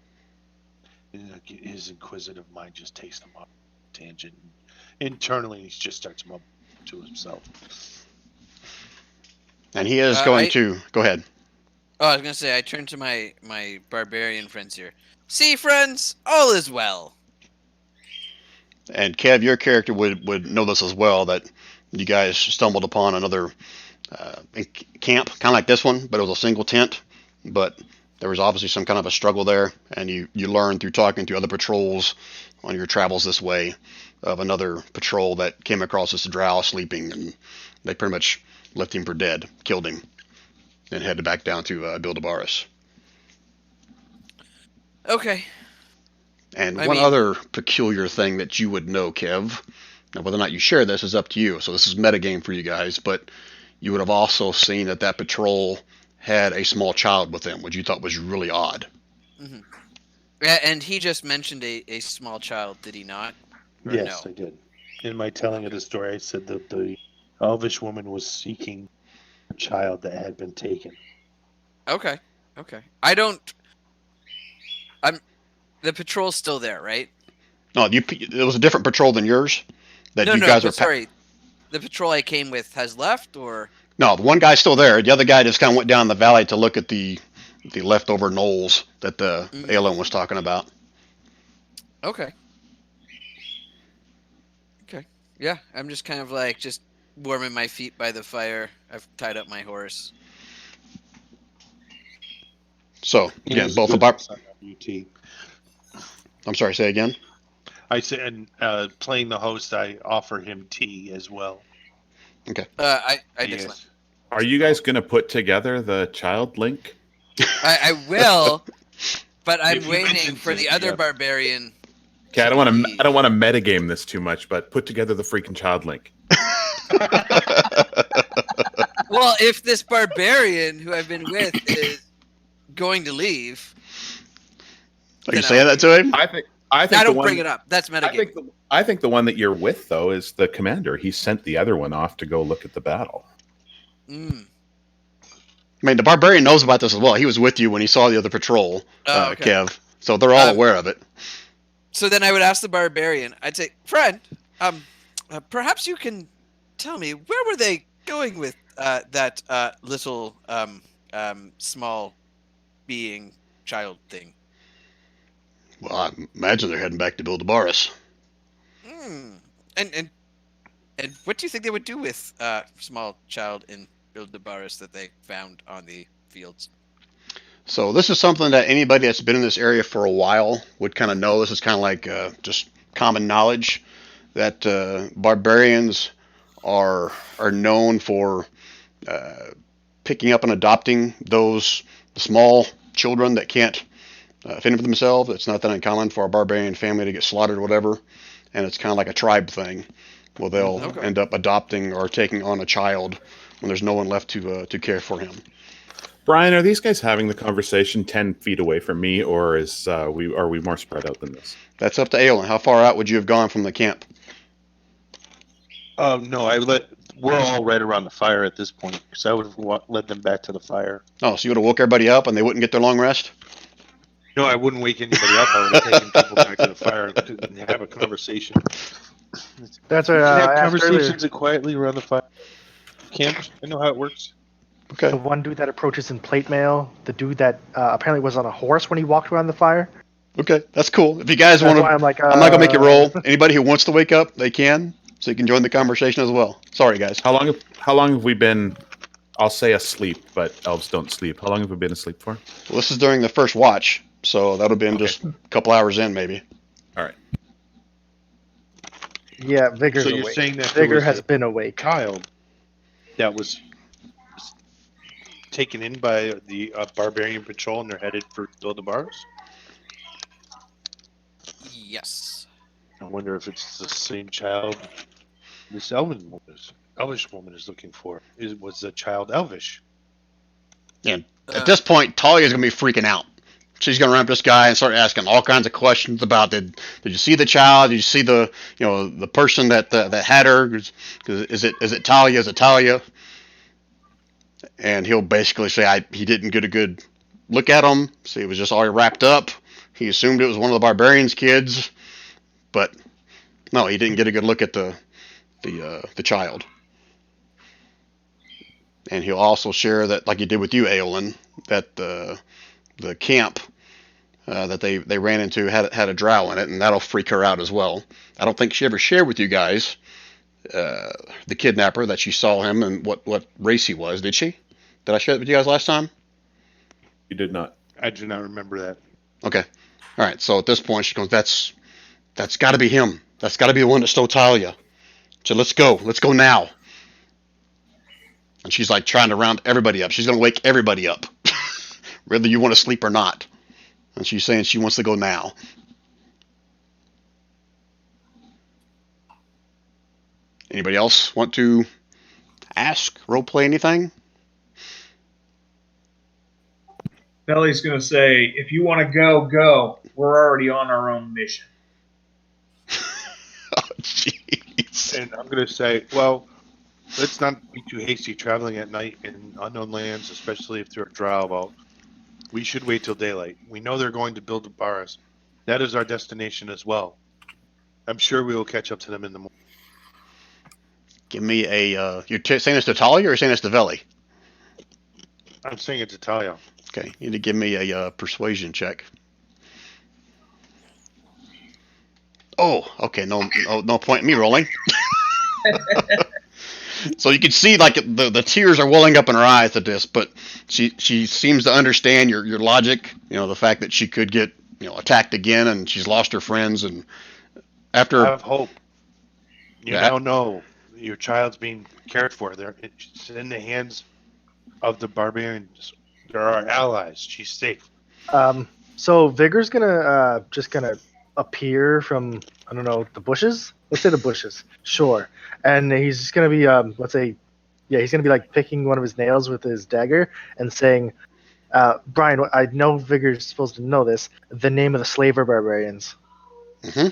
S6: His inquisitive mind just takes him off tangent. Internally, he just starts mumbling to himself.
S1: And he is to go ahead.
S9: Oh, I was gonna say I turned to my barbarian friends here. See, friends, all is well.
S1: And Kev, your character would know this as well, that you guys stumbled upon another camp, kind of like this one, but it was a single tent. But there was obviously some kind of a struggle there, and you learned through talking to other patrols on your travels this way of another patrol that came across this drow sleeping, and they pretty much left him for dead, killed him, and headed back down to Bildabaris.
S9: Okay.
S1: And
S9: I
S1: one
S9: mean-
S1: other peculiar thing that you would know, Kev, now whether or not you share this is up to you, so this is metagame for you guys, but you would have also seen that patrol had a small child with them, which you thought was really odd.
S9: Yeah, and he just mentioned a small child, did he not? Or
S6: Yes,
S9: no?
S6: I did. In my telling of the story, I said that the elvish woman was seeking a child that had been taken.
S9: Okay. The patrol's still there, right?
S1: No, it was a different patrol than yours. That
S9: No,
S1: you guys
S9: but
S1: were.
S9: sorry. The patrol I came with has left, or
S1: No, the one guy's still there. The other guy just kind of went down the valley to look at the leftover knolls that the Aelin was talking about.
S9: okay. Yeah, I'm just kind of like just warming my feet by the fire. I've tied up my horse.
S1: So
S6: He
S1: again,
S6: was
S1: both
S6: good
S1: the bar.
S6: son of UT.
S1: I'm sorry. Say again.
S6: I said, and playing the host, I offer him tea as well.
S9: I did.
S6: Yes.
S4: Are you guys going to put together the child link?
S9: I will, but I'm
S6: If he
S9: waiting
S6: mentions
S9: for
S6: it,
S9: the other
S6: yeah.
S9: barbarian.
S4: Okay, I don't want to metagame this too much, but put together the freaking child link.
S9: Well, if this barbarian who I've been with is going to leave,
S1: Are you
S9: Then
S1: saying that to him?
S4: I think
S9: I
S4: the
S9: don't
S4: one,
S9: bring it up. That's metagame.
S4: I think the one that you're with though is the commander. He sent the other one off to go look at the battle.
S9: Mm.
S1: I mean, the barbarian knows about this as well. He was with you when he saw the other patrol,
S9: Oh, okay.
S1: Kev. So they're all aware of it.
S9: So then I would ask the barbarian. I'd say, friend, perhaps you can tell me where were they going with that little small being child thing?
S1: Well, I imagine they're heading back to Bildabaris.
S9: Hmm. And what do you think they would do with small child in Bildabaris that they found on the fields?
S1: So this is something that anybody that's been in this area for a while would kind of know. This is kind of like just common knowledge that barbarians are known for picking up and adopting those small children that can't fend for themselves. It's not that uncommon for a barbarian family to get slaughtered or whatever, and it's kind of like a tribe thing. Well, they'll end up adopting or taking on a child when there's no one left to care for him.
S4: Brian, are these guys having the conversation 10 feet away from me, or are we more spread out than this?
S1: That's up to Aelin. How far out would you have gone from the camp?
S6: No, we're all right around the fire at this point, because I would have led them back to the fire.
S1: Oh, so you would have woke everybody up and they wouldn't get their long rest?
S6: No, I wouldn't wake anybody up. I would have taken people back to the fire and have a conversation.
S3: That's what
S6: have
S3: I asked earlier.
S6: conversations quietly around the fire camp. I know how it works.
S1: Okay.
S3: The one dude that approaches in plate mail, the dude that apparently was on a horse when he walked around the fire.
S1: Okay, that's cool. If you guys
S3: That's
S1: want to,
S3: why I'm like,
S1: I'm not gonna make you roll. Anybody who wants to wake up, they can, so you can join the conversation as well. Sorry, guys.
S4: How long have we been? I'll say asleep, but elves don't sleep. How long have we been asleep for?
S1: Well, this is during the first watch, so that would have been just a couple hours in, maybe.
S4: All right.
S3: Yeah, Vigor's
S6: So you're
S3: awake.
S6: saying that there
S3: Vigor
S6: was
S3: has
S6: a
S3: been awake.
S6: child that was taken in by the barbarian patrol and they're headed for Bildabaris?
S9: Yes.
S6: I wonder if it's the same child this elvish woman is looking for. Was the child elvish?
S1: And at this point, Talia's gonna be freaking out. She's gonna run up to this guy and start asking all kinds of questions about did you see the child? Did you see the person that had her? Is it Talia? Is it Talia? And he'll basically say he didn't get a good look at him. So he was just already wrapped up. He assumed it was one of the barbarians' kids, but no, he didn't get a good look at the child. And he'll also share that, like he did with you, Aelin, that the camp that they ran into had a drow in it, and that'll freak her out as well. I don't think she ever shared with you guys the kidnapper, that she saw him and what race he was. Did she? Did I share it with you guys last time?
S4: You did not.
S6: I do not remember that.
S1: Okay. All right. So at this point, she goes, that's got to be him. That's got to be the one that stole Talia. So let's go. Let's go now. And she's like trying to round everybody up. She's going to wake everybody up, whether you want to sleep or not. And she's saying she wants to go now. Anybody else want to ask, role play anything?
S5: Belly's going to say, if you want to go, go. We're already on our own mission.
S1: Oh, jeez.
S6: And I'm going to say, well, let's not be too hasty traveling at night in unknown lands, especially if they're drow about. We should wait till daylight. We know they're going to build a Baras. That is our destination as well. I'm sure we will catch up to them in the morning.
S1: Give me a. You're saying this to Talia or you're saying this to Veli?
S6: I'm saying it to Talia.
S1: Okay, you need to give me a persuasion check. Oh, okay. No point in me rolling. So you can see like the tears are welling up in her eyes at this, but she seems to understand your logic. You know, the fact that she could get attacked again, and she's lost her friends, and after
S6: Have hope. You now know your child's being cared for. It's in the hands of the barbarians. They're our allies. She's safe.
S3: So Vigor's just gonna appear from, I don't know, the bushes. Let's say the bushes. Sure. And he's just gonna be let's say, Yeah, he's gonna be like picking one of his nails with his dagger and saying, "Brian, I know Vigor's supposed to know this. The name of the slaver barbarians."
S1: Hmm.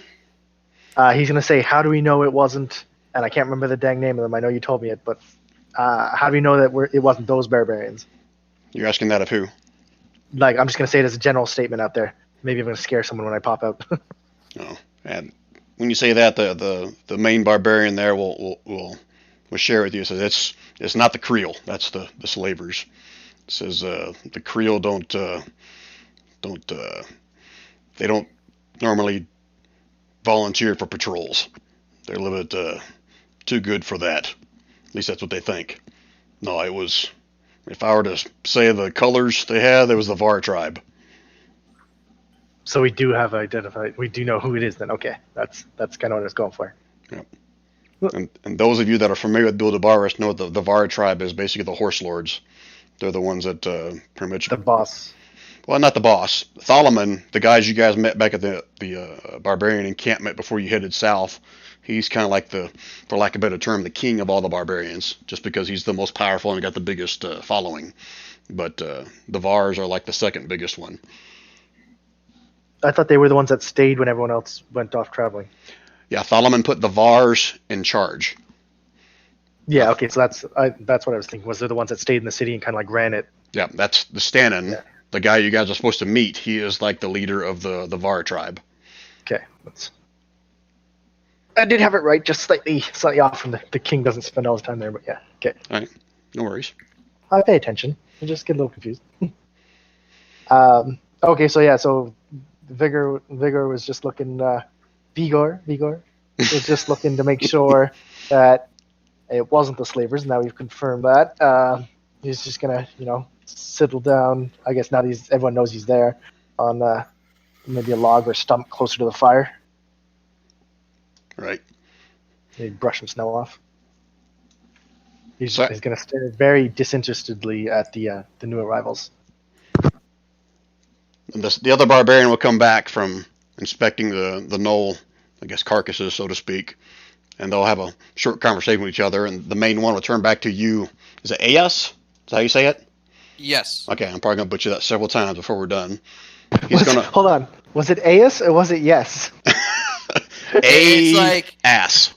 S3: He's gonna say, "How do we know it wasn't?" And I can't remember the dang name of them. I know you told me it, but how do we know that it wasn't those barbarians?
S1: You're asking that of who?
S3: Like, I'm just gonna say it as a general statement out there. Maybe I'm gonna scare someone when I pop out.
S1: Oh, and when you say that, the main barbarian there will share with you. Says it's not the Creel. That's the slavers. It says the Creel don't they don't normally volunteer for patrols. They're a little bit too good for that. At least that's what they think. No, it was. If I were to say the colors they had, it was the Var tribe.
S3: So we do have identified. We do know who it is. Then okay, that's kind of what I was going for.
S1: And those of you that are familiar with Buildabaris know the Var tribe is basically the horse lords. They're the ones that pretty much.
S3: The boss.
S1: Well, not the boss. Thalaman, the guys you guys met back at the barbarian encampment before you headed south, he's kind of like for lack of a better term, the king of all the barbarians, just because he's the most powerful and got the biggest following. But the Vars are like the second biggest one.
S3: I thought they were the ones that stayed when everyone else went off traveling.
S1: Yeah, Thalaman put the Vars in charge.
S3: Yeah, okay, so that's what I was thinking. Was they're the ones that stayed in the city and kind of like ran it?
S1: Yeah, that's the Stannon.
S3: Yeah.
S1: The guy you guys are supposed to meet, he is like the leader of the Var tribe.
S3: Okay, I did have it right, just slightly off from the king doesn't spend all his time there, but yeah, okay.
S1: All right, no worries.
S3: I pay attention. I just get a little confused. Okay, so yeah, so Vigor was just looking. Vigor was just looking to make sure that it wasn't the slavers. Now we've confirmed that. He's just gonna, settle down. I guess now that everyone knows he's there, on maybe a log or stump closer to the fire.
S1: Right.
S3: Maybe brush some snow off. He's
S1: So-
S3: going to stare very disinterestedly at the new arrivals.
S1: And the other barbarian will come back from inspecting the knoll, I guess carcasses, so to speak, and they'll have a short conversation with each other. And the main one will turn back to you. Is it Ayas? Is that how you say it?
S9: Yes.
S1: Okay, I'm probably gonna butcher that several times before we're done.
S3: Hold on. Was it Ayas or was it yes?
S9: It's like
S1: ass.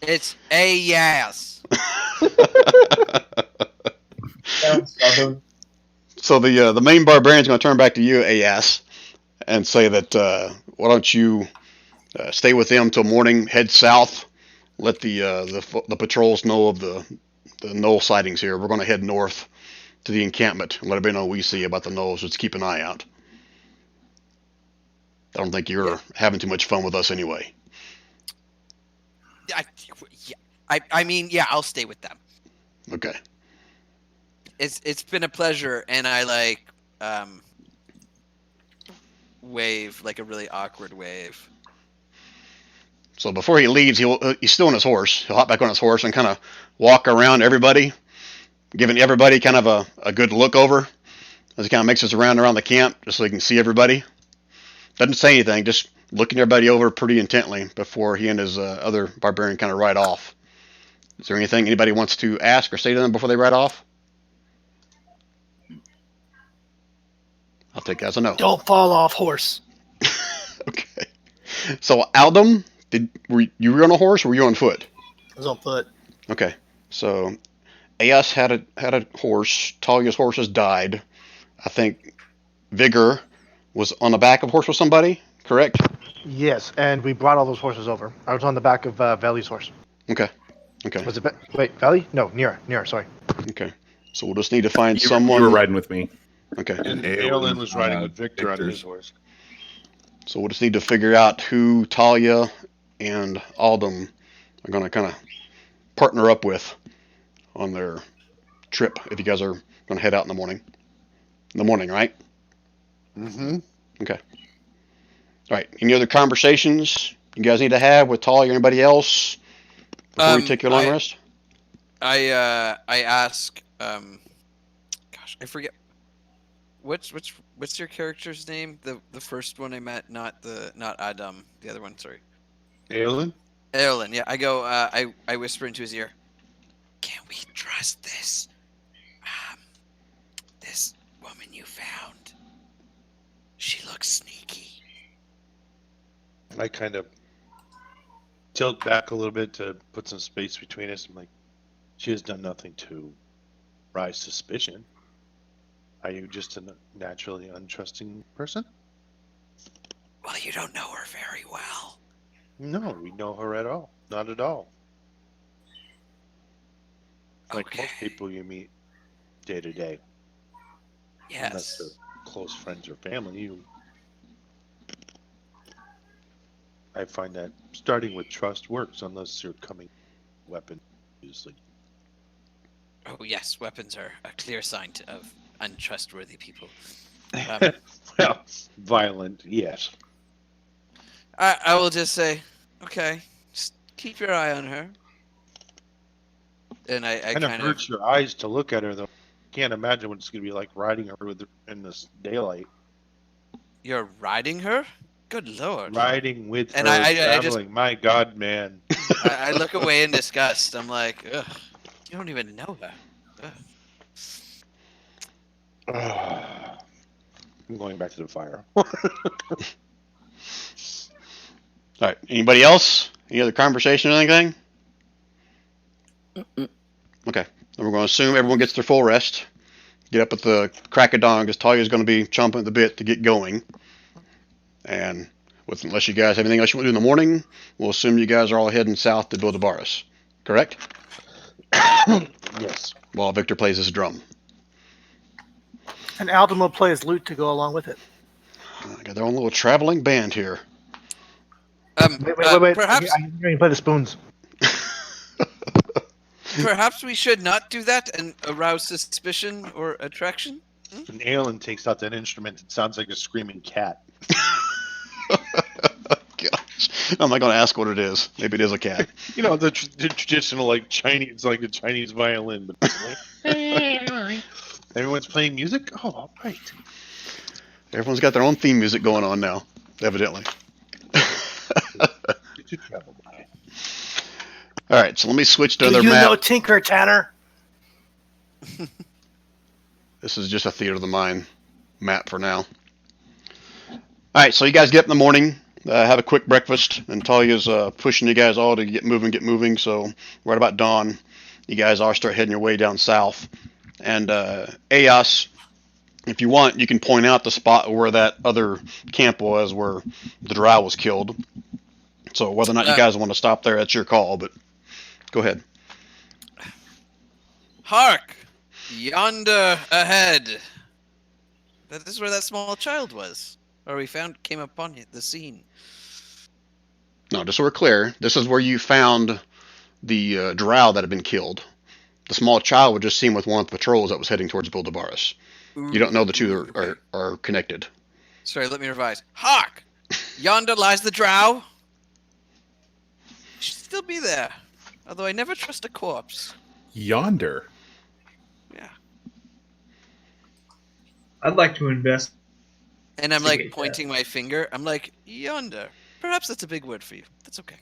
S9: it's a yes.
S5: Sounds southern.
S1: So the main barbarian's going to turn back to you, Ayas, and say that why don't you stay with them till morning, head south, let the patrols know of the knoll sightings here. We're going to head north to the encampment and let everybody know what we see about the knoll, so just keep an eye out. I don't think you're having too much fun with us anyway.
S9: I mean, yeah, I'll stay with them.
S1: Okay.
S9: It's been a pleasure, and I wave like a really awkward wave.
S1: So before he leaves, he's still on his horse. He'll hop back on his horse and kind of walk around everybody, giving everybody kind of a good look over as he kind of makes his round around the camp, just so he can see everybody. Doesn't say anything, just looking everybody over pretty intently before he and his other barbarian kind of ride off. Is there anything anybody wants to ask or say to them before they ride off? I'll take that as a no.
S8: Don't fall off horse.
S1: Okay. So Aldum, were you on a horse or were you on foot?
S8: I was on foot.
S1: Okay. So Ayas had a horse. Talia's horse has died. I think Vigor was on the back of a horse with somebody, correct?
S3: Yes, and we brought all those horses over. I was on the back of Valley's horse.
S1: Okay.
S3: Was it Valley? No, Nira, sorry.
S1: Okay. So we'll just need to find
S4: You
S1: someone.
S4: were riding with me.
S1: Okay.
S6: And
S2: Aelin,
S6: Aelin was riding
S2: uh,
S6: with Victor on
S2: Victor's.
S6: his horse.
S1: So we'll just need to figure out who Talia and Aldum are going to kind of partner up with on their trip if you guys are going to head out in the morning. In the morning, right?
S6: Mm-hmm.
S1: Okay. All right. Any other conversations you guys need to have with Talia or anybody else before you take your long rest?
S9: I ask gosh, I forget what's your character's name? The first one I met, not Adam, the other one, sorry.
S6: Aelin?
S9: Erlen, yeah. I go I whisper into his ear. can we trust this this woman you found? She looks sneaky.
S6: I kind of tilt back a little bit to put some space between us. I'm like, she has done nothing to rise suspicion. Are you just a naturally untrusting person?
S9: Well, you don't know her very well.
S6: No, we know her at all. Not at all. Like
S9: Okay.
S6: most people you meet day to day. Unless
S9: Yes.
S6: they're close friends or family, I find that starting with trust works unless you're coming weapon usually.
S9: Oh, yes. Weapons are a clear sign of untrustworthy people. Um,
S6: Well, violent, yes.
S9: I will just say, okay, just keep your eye on her. And I
S6: Kind of
S9: kind of
S6: hurts your eyes to look at her though. Can't imagine what it's gonna be like riding her in this daylight.
S9: You're riding her? Good lord.
S6: Riding with
S9: And
S6: her,
S9: I just-
S6: traveling. My God, man.
S9: I look away in disgust. I'm like, ugh, you don't even know her. Ugh.
S6: I'm going back to the fire.
S1: All right. Anybody else? Any other conversation or anything? Okay. Then we're going to assume everyone gets their full rest. Get up at the crack of dawn because Talia's going to be chomping at the bit to get going. And unless you guys have anything else you want to do in the morning, we'll assume you guys are all heading south to Bildabaris. Correct?
S6: Yes.
S1: While Victor plays his drum.
S8: And Alden will play his lute to go along with it.
S1: Got their own little traveling band here.
S3: Wait.
S9: Perhaps
S3: I can play the spoons.
S9: perhaps we should not do that and arouse suspicion or attraction.
S6: When Aelin takes out that instrument, it sounds like a screaming cat.
S1: Gosh. I'm not going to ask what it is. Maybe it is a cat.
S6: You know, the traditional, like, Chinese, like a Chinese violin. But it's like, everyone's playing music? Oh, all right.
S1: Everyone's got their own theme music going on now, evidently.
S6: Did you travel by?
S1: All right, so let me switch to
S8: Do
S1: other
S8: you
S1: map.
S8: know Tinker, Tanner?
S1: This is just a theater of the mind map for now. All right, so you guys get up in the morning, have a quick breakfast, and Talia's pushing you guys all to get moving. So right about dawn, you guys all start heading your way down south. And Eos, if you want, you can point out the spot where that other camp was, where the drow was killed. So whether or not you guys want to stop there, that's your call. But go ahead.
S9: Hark! Yonder ahead. That is where that small child was. Or we came upon the scene.
S1: No, just so we're clear, this is where you found the drow that had been killed. The small child was just seen with one of the patrols that was heading towards Bildabaris. You don't know the two are connected.
S9: Sorry, let me revise. Hark! Yonder lies the drow. Should still be there. Although I never trust a corpse.
S4: Yonder.
S9: Yeah.
S5: I'd like to invest.
S9: And I'm like
S5: Investigate
S9: pointing my finger. I'm like, yonder. Perhaps that's a big word for you. That's okay.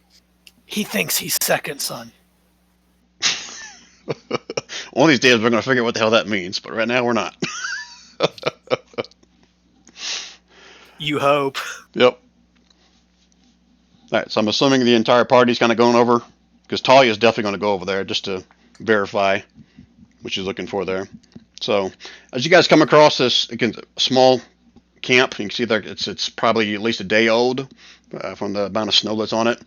S8: He thinks he's second son.
S1: One of these days we're going to figure out what the hell that means, but right now we're not.
S8: You hope.
S1: Yep. All right, so I'm assuming the entire party's kind of going over, because Talia's definitely going to go over there just to verify what she's looking for there. So as you guys come across this, again, small camp, you can see there it's probably at least a day old from the amount of snow that's on it.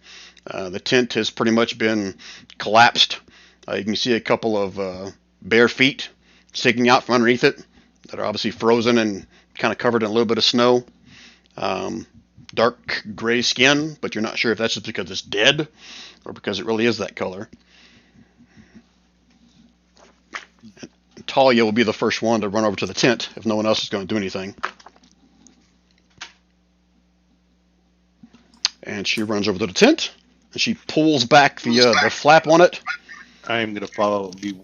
S1: The tent has pretty much been collapsed. You can see a couple of bare feet sticking out from underneath it that are obviously frozen and kind of covered in a little bit of snow. Dark gray skin, but you're not sure if that's just because it's dead or because it really is that color. Talia will be the first one to run over to the tent if no one else is going to do anything. And she runs over to the tent and she pulls back the flap on it.
S6: I am going to be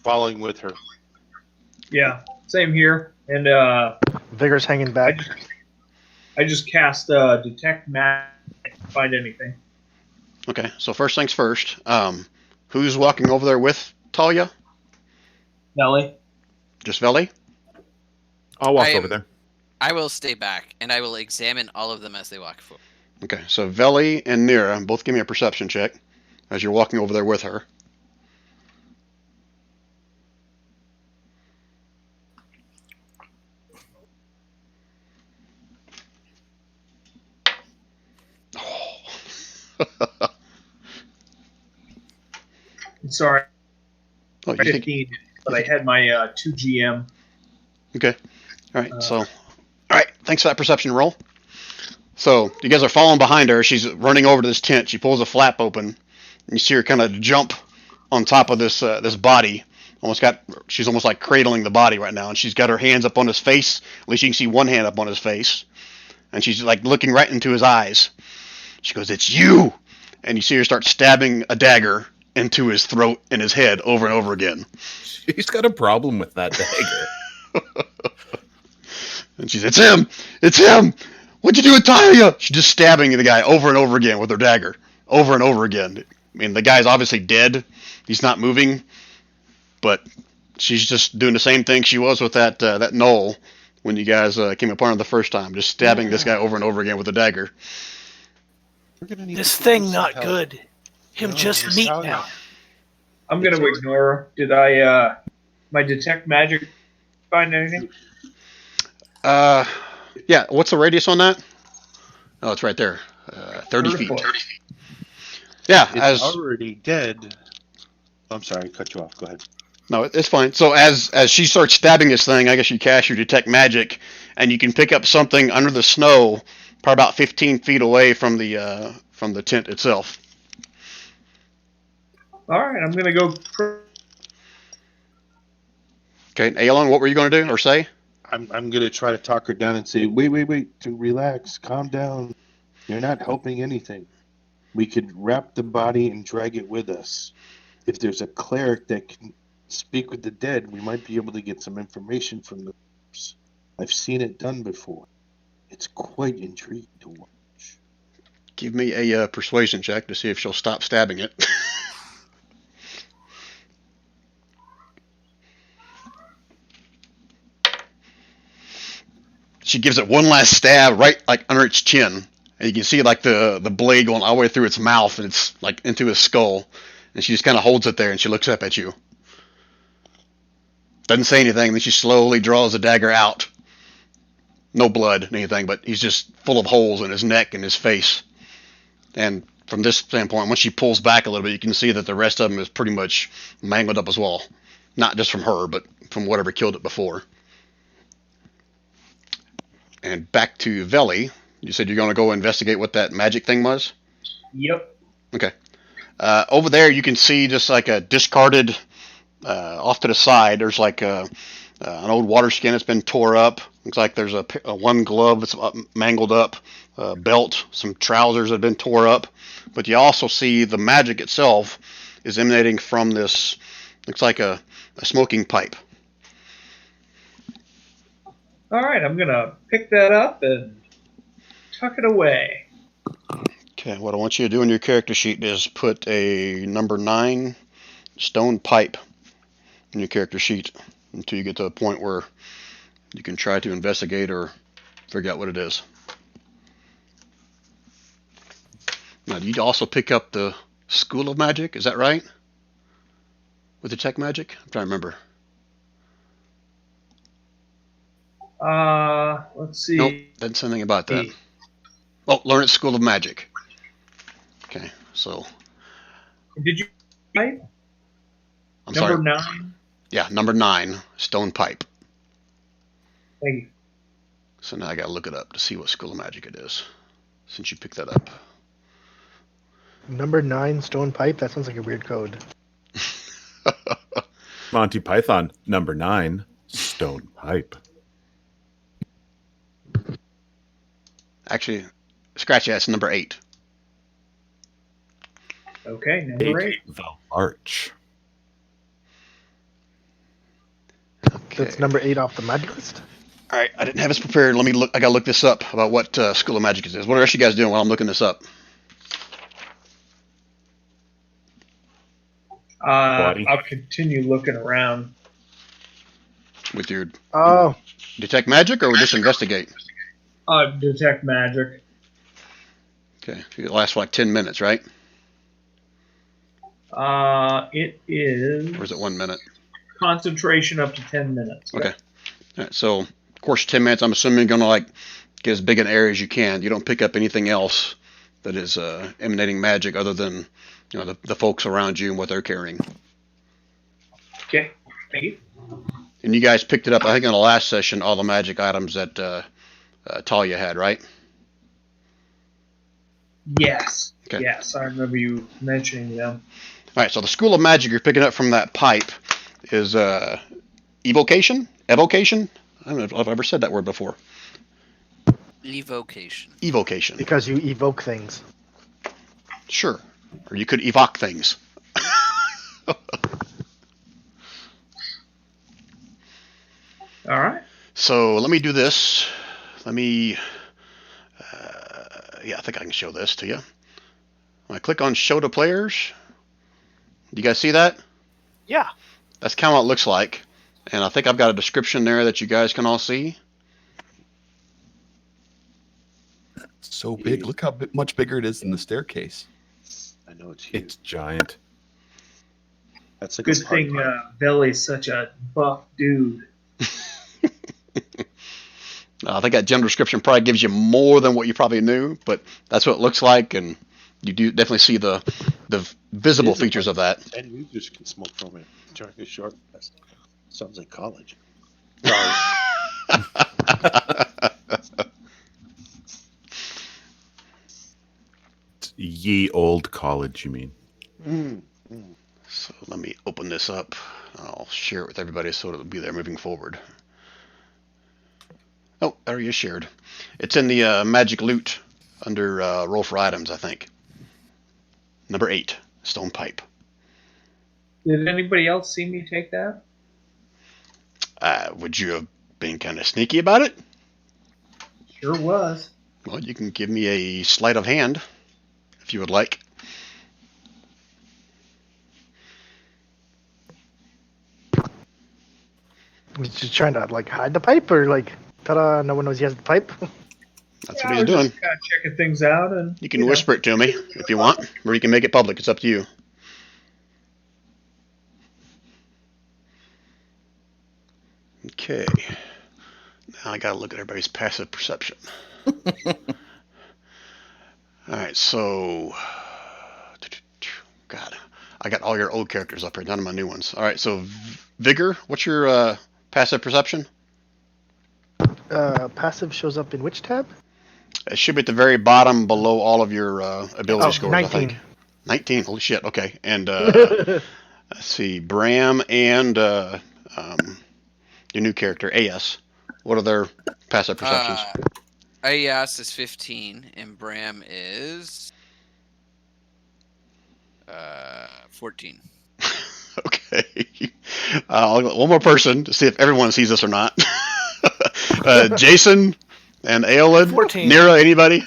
S6: following with her.
S5: Yeah, same here. And
S3: Vigor's hanging back.
S5: I just cast detect magic to find anything.
S1: Okay, so first things first. Who's walking over there with Talia?
S5: Nelly.
S1: Just Veli?
S4: I'll walk
S9: I
S4: over
S9: am-
S4: there.
S9: I will stay back, and I will examine all of them as they walk forward.
S1: Okay, so Veli and Nira, both give me a perception check as you're walking over there with her.
S5: Sorry,
S1: Oh, you think,
S5: 15, but I had my 2 GM.
S1: okay. All right, all right, thanks for that perception roll. So you guys are following behind her. She's running over to this tent. She pulls a flap open, and you see her kind of jump on top of this this body. She's almost like cradling the body right now, and she's got her hands up on his face. At least you can see one hand up on his face, and she's like looking right into his eyes. She goes, "It's you!" And you see her start stabbing a dagger into his throat and his head over and over again.
S4: He's got a problem with that dagger.
S1: And she says, "It's him! It's him! What'd you do with Talia?" She's just stabbing the guy over and over again with her dagger. Over and over again. I mean, the guy's obviously dead. He's not moving. But she's just doing the same thing she was with that knoll when you guys came upon her the first time. Just stabbing this guy over and over again with a dagger.
S6: We're gonna need
S8: This
S6: to
S8: thing
S6: some
S8: not
S6: help.
S8: good. Him
S6: No,
S8: just
S6: it's
S8: meat
S6: not.
S8: now.
S5: I'm going to ignore her. Did I, my detect magic find anything?
S1: Yeah, what's the radius on that? Oh, it's right there. 30 feet.
S5: 30
S1: Yeah,
S6: It's already dead. I'm sorry, I cut you off. Go ahead.
S1: No, it's fine. So as she starts stabbing this thing, I guess you cast your detect magic, and you can pick up something under the snow, probably about 15 feet away from the tent itself.
S5: All right, I'm going to go.
S1: Okay, Aelon, what were you going to do or say?
S6: I'm gonna try to talk her down and say, wait, to relax, calm down. You're not helping anything. We could wrap the body and drag it with us. If there's a cleric that can speak with the dead, we might be able to get some information from the corpse. I've seen it done before. It's quite intriguing to watch.
S1: Give me a persuasion check to see if she'll stop stabbing it. She gives it one last stab right like under its chin, and you can see like the blade going all the way through its mouth, and it's like into his skull. And she just kind of holds it there, and she looks up at you. Doesn't say anything. Then she slowly draws the dagger out. No blood, or anything, but he's just full of holes in his neck and his face. And from this standpoint, once she pulls back a little bit, you can see that the rest of him is pretty much mangled up as well. Not just from her, but from whatever killed it before. And back to Veli. You said you're going to go investigate what that magic thing was?
S5: Yep.
S1: Okay. Over there, you can see just like a discarded, off to the side, there's like an old water skin that's been tore up. Looks like there's a one glove that's mangled up, belt, some trousers that have been tore up. But you also see the magic itself is emanating from this, looks like a smoking pipe.
S5: All right, I'm going to pick that up and tuck it away.
S1: Okay, what I want you to do in your character sheet is put a number 9 stone pipe in your character sheet until you get to a point where you can try to investigate or figure out what it is. Now, you also pick up the School of Magic, is that right? With the Detect Magic? I'm trying to remember.
S5: Let's see.
S1: Nope, doesn't say anything about that. Oh, learn at School of Magic. Okay, so
S5: Did you right?
S1: I'm
S5: Number
S1: sorry.
S5: 9?
S1: Yeah, number 9, stone pipe.
S5: Thank you.
S1: So now I gotta look it up to see what School of Magic it is, since you picked that up.
S3: Number 9 stone pipe. That sounds like a weird code.
S4: Monty Python, number 9, stone pipe.
S1: Actually, scratch that. It's number 8.
S5: Okay, number 8.
S4: The Arch.
S1: Okay.
S3: That's number 8 off the magic list.
S1: All right, I didn't have this prepared. Let me look. I gotta look this up about what School of Magic is. What are you guys doing while I'm looking this up?
S4: Body.
S5: I'll continue looking around.
S1: With your
S3: Oh,
S1: detect magic or just investigate?
S5: Detect magic.
S1: Okay. It lasts for like 10 minutes, right?
S5: It is.
S1: Or is it 1 minute?
S5: Concentration up to 10 minutes.
S1: Okay. All right. So, of course, 10 minutes, I'm assuming you're going to like get as big an area as you can. You don't pick up anything else that is emanating magic other than, you know, the folks around you and what they're carrying.
S5: Okay. Thank you.
S1: And you guys picked it up, I think, in the last session, all the magic items that Talia had, right?
S5: Yes.
S1: Okay.
S5: Yes, I remember you mentioning them.
S1: All right, so the school of magic you're picking up from that pipe is evocation? Evocation? I don't know if I've ever said that word before.
S9: Evocation.
S1: Evocation.
S3: because you evoke things.
S1: Sure. Or you could evoke things.
S5: All right.
S1: So let me do this. Let me, yeah, I think I can show this to you. When I click on show to players, do you guys see that?
S8: Yeah.
S1: That's kind of what it looks like. And I think I've got a description there that you guys can all see.
S2: So big. Look how much bigger it is than the staircase.
S6: I know it's huge.
S4: It's giant.
S6: That's a
S5: Good thing Veli's such a buff dude.
S1: I think that general description probably gives you more than what you probably knew, but that's what it looks like, and you do definitely see the visible features of that.
S6: 10 users can smoke from it during a short rest. Sounds like college.
S4: Ye old college, you mean?
S1: So let me open this up. I'll share it with everybody so it'll be there moving forward. Oh, there you shared. It's in the magic loot under roll for items, I think. Number 8, stone pipe.
S5: Did anybody else see me take that?
S1: Would you have been kind of sneaky about it?
S5: Sure was.
S1: Well, you can give me a sleight of hand if you would like.
S3: Was just trying to like hide the pipe, or like, ta-da! No one knows he has the pipe.
S1: That's
S5: Yeah,
S1: what
S5: I
S1: he's
S5: was
S1: doing.
S5: just kind of checking things out, and
S1: You can whisper it to me if you want, or you can make it public. It's up to you. Okay. Now I gotta look at everybody's passive perception. Alright, so... God, I got all your old characters up here, none of my new ones. Alright, so Vigor, what's your passive perception?
S3: Passive shows up in which tab?
S1: It should be at the very bottom below all of your ability
S3: Oh,
S1: scores,
S3: 19.
S1: I think. 19, holy shit, okay. And let's see, Bram and your new character, AS. What are their passive perceptions?
S9: Ayas is 15, and Bram is 14.
S1: Okay. One more person to see if everyone sees this or not. Jason and Aelin.
S8: 14.
S1: Nira, anybody?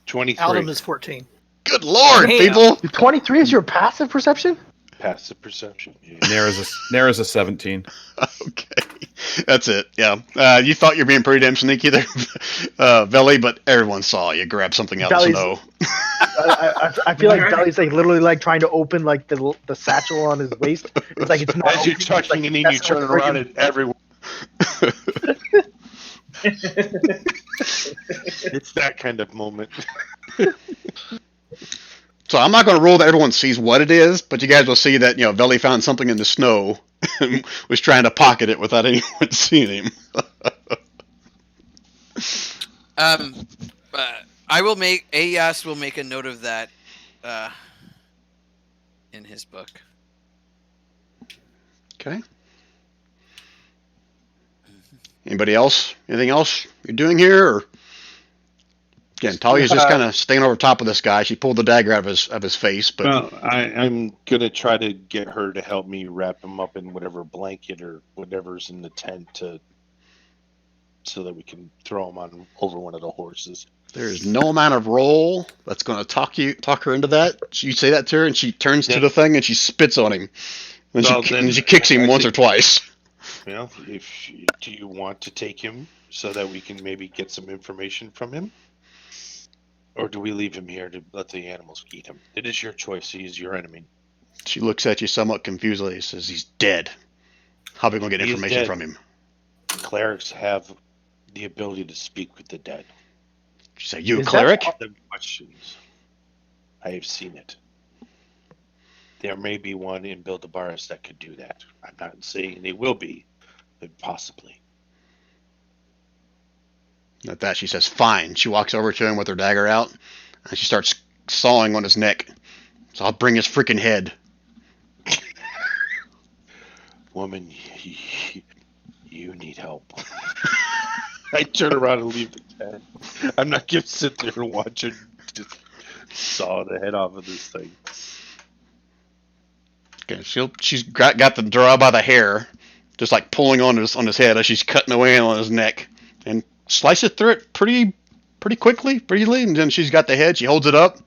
S6: 23.
S8: Alden is 14.
S1: Good lord,
S8: Damn.
S1: people!
S3: 23 is your passive perception?
S6: Passive perception. Yeah.
S4: Nara's a 17.
S1: Okay. That's it, yeah. You thought you were being pretty damn sneaky there, Veli, but everyone saw you grab something out of the
S3: Veli's-
S1: snow.
S3: I feel like Veli's like literally like trying to open like the satchel on his waist. It's like it's not.
S6: As you're
S3: open, it's
S6: touching
S3: like,
S6: and then you
S3: that's
S6: turn
S3: what's
S6: around
S3: breaking.
S6: and everyone. It's that kind of moment.
S1: So I'm not going to rule that everyone sees what it is, but you guys will see that, Veli found something in the snow and was trying to pocket it without anyone seeing him.
S9: Ayas will make a note of that in his book.
S1: Okay. Anybody else? Anything else you're doing here? Or... Again, Talia's just kind of staying over top of this guy. She pulled the dagger out of his face, but
S6: Well, I'm gonna try to get her to help me wrap him up in whatever blanket or whatever's in the tent to so that we can throw him on over one of the horses.
S1: There's no amount of roll that's going to talk her into that. You say that to her, and she turns to
S6: Yeah.
S1: the thing and she spits on him. And,
S6: Well,
S1: and she kicks him once or twice.
S6: You know, do you want to take him so that we can maybe get some information from him? Or do we leave him here to let the animals eat him? It is your choice. He is your enemy.
S1: She looks at you somewhat confusedly and says, he's dead. How are we going to get
S6: He is
S1: information
S6: dead.
S1: from him?
S6: Clerics have the ability to speak with the dead.
S1: She said, you a
S3: Is that
S1: cleric?
S6: Ask them questions. I have seen it. There may be one in Bildabaris that could do that. I'm not saying they will be, but possibly.
S1: At that, she says, fine. She walks over to him with her dagger out, and she starts sawing on his neck. So I'll bring his freaking head.
S6: Woman, you need help. I turn around and leave the tent. I'm not going to sit there and watch her just saw the head off of this thing.
S1: Okay, she's got the drow by the hair, just like pulling on his head as she's cutting away on his neck, and slices through it pretty quickly, and then she's got the head. She holds it up,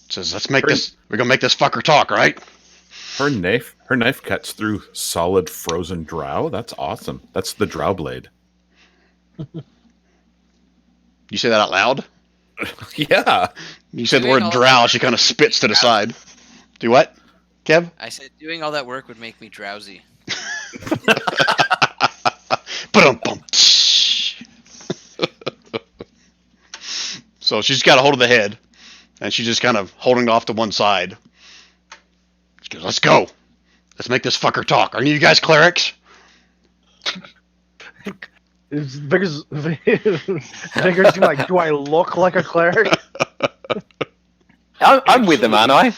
S1: says, "Let's make this. We're gonna make this fucker talk, right?"
S4: Her knife cuts through solid frozen drow. That's awesome. That's the drow blade.
S1: You say that out loud.
S4: Yeah.
S1: You said the
S9: Doing
S1: word
S9: all
S1: drow.
S9: that
S1: She kind of spits to the side. Do what, Kev?
S9: I said doing all that work would make me drowsy.
S1: Ba-dum-bum. So she's got a hold of the head, and she's just kind of holding it off to one side. She goes, "Let's go. Let's make this fucker talk. Aren't you guys clerics?"
S3: Vigor's like, do I look like a cleric?
S10: I'm with them, aren't I?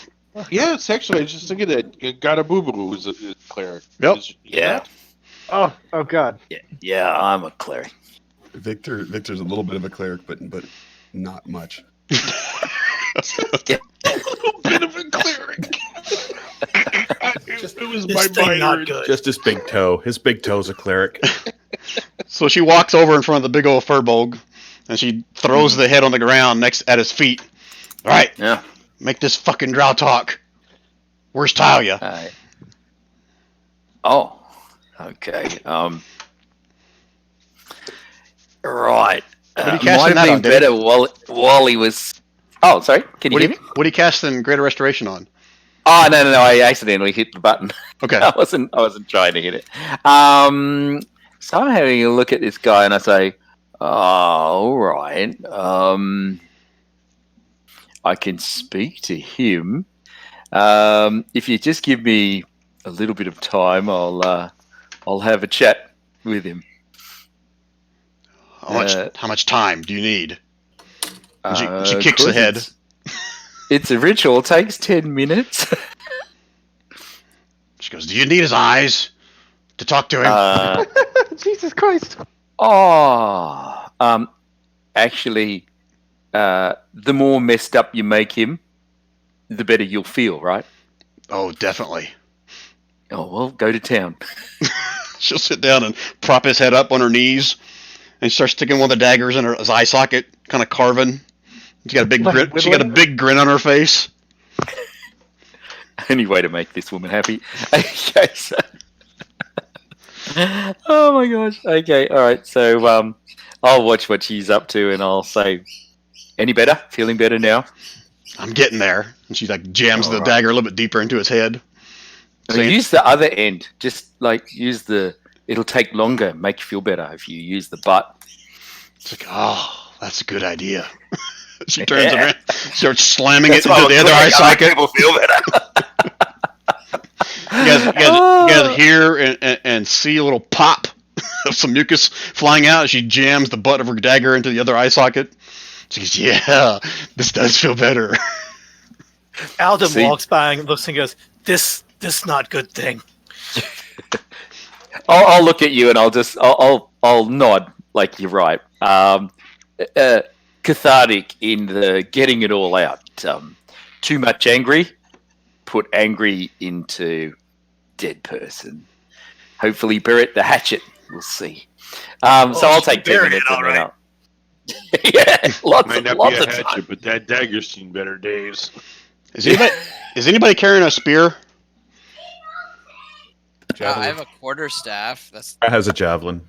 S6: Yes, actually, I was just thinking that Gadabubu is a cleric.
S1: Yep.
S10: Yeah.
S3: Oh God.
S10: Yeah, I'm a cleric.
S2: Victor's a little bit of a cleric, but not much.
S6: Bit of a cleric. It was
S8: This
S6: my
S8: thing not
S6: mind.
S8: good.
S4: Just his big toe. His big toe's a cleric.
S1: So she walks over in front of the big old furbolg, and she throws the head on the ground next at his feet. All right,
S10: Yeah.
S1: make this fucking drow talk. Where's Talia?
S10: Oh. Okay. Right.
S1: What are you
S10: Might
S1: casting that
S10: have
S1: on,
S10: been
S1: dude?
S10: better while he was. Oh, sorry. Can you
S1: What
S10: hear
S1: are
S10: me?
S1: you casting Greater Restoration on?
S10: Oh no! I accidentally hit the button.
S1: Okay.
S10: I wasn't trying to hit it. So I'm having a look at this guy and I say, oh, all right. I can speak to him. If you just give me a little bit of time, I'll have a chat with him.
S1: How much time do you need? And she kicks
S10: 'cause
S1: the head.
S10: It's a ritual. It takes 10 minutes.
S1: She goes, "Do you need his eyes to talk to him?"
S3: Jesus Christ.
S10: Actually, the more messed up you make him, the better you'll feel, right?
S1: Oh, definitely.
S10: Oh, well, go to town.
S1: She'll sit down and prop his head up on her knees, and she starts sticking one of the daggers in his eye socket, kind of carving. She got a big
S3: Like
S1: grin. She got a big grin on her face.
S10: Any way to make this woman happy. Okay, so... Oh my gosh. Okay, all right. So I'll watch what she's up to, and I'll say, "Any better? Feeling better now?"
S1: I'm getting there. And she like jams the
S10: Alright.
S1: dagger a little bit deeper into his head. Saying,
S10: Use the other end. Just like use the. It'll take longer. Make you feel better if you use the butt.
S1: it's like, oh, that's a good idea. She turns
S10: Yeah.
S1: around, starts slamming
S10: That's
S1: it
S10: why
S1: into the
S10: I'm
S1: other eye
S10: quick. I make
S1: socket.
S10: people feel better.
S1: You guys hear and see a little pop of some mucus flying out as she jams the butt of her dagger into the other eye socket. She goes, "Yeah, this does feel better."
S8: Alden
S10: See?
S8: walks by and looks and goes, "This not good thing."
S10: I'll look at you and I'll nod like you're right. Cathartic in the getting it all out. Too much angry, put angry into dead person. Hopefully bury the hatchet. We'll see. So I'll take 10
S8: buried
S10: minutes.
S8: it,
S10: And
S8: all
S10: then I'll... yeah, lots
S6: Might not
S10: lots
S6: be a
S10: of time.
S6: hatchet, but that dagger's seen better days.
S1: Is anybody carrying a spear?
S9: I have a quarterstaff. That's
S4: That has a javelin.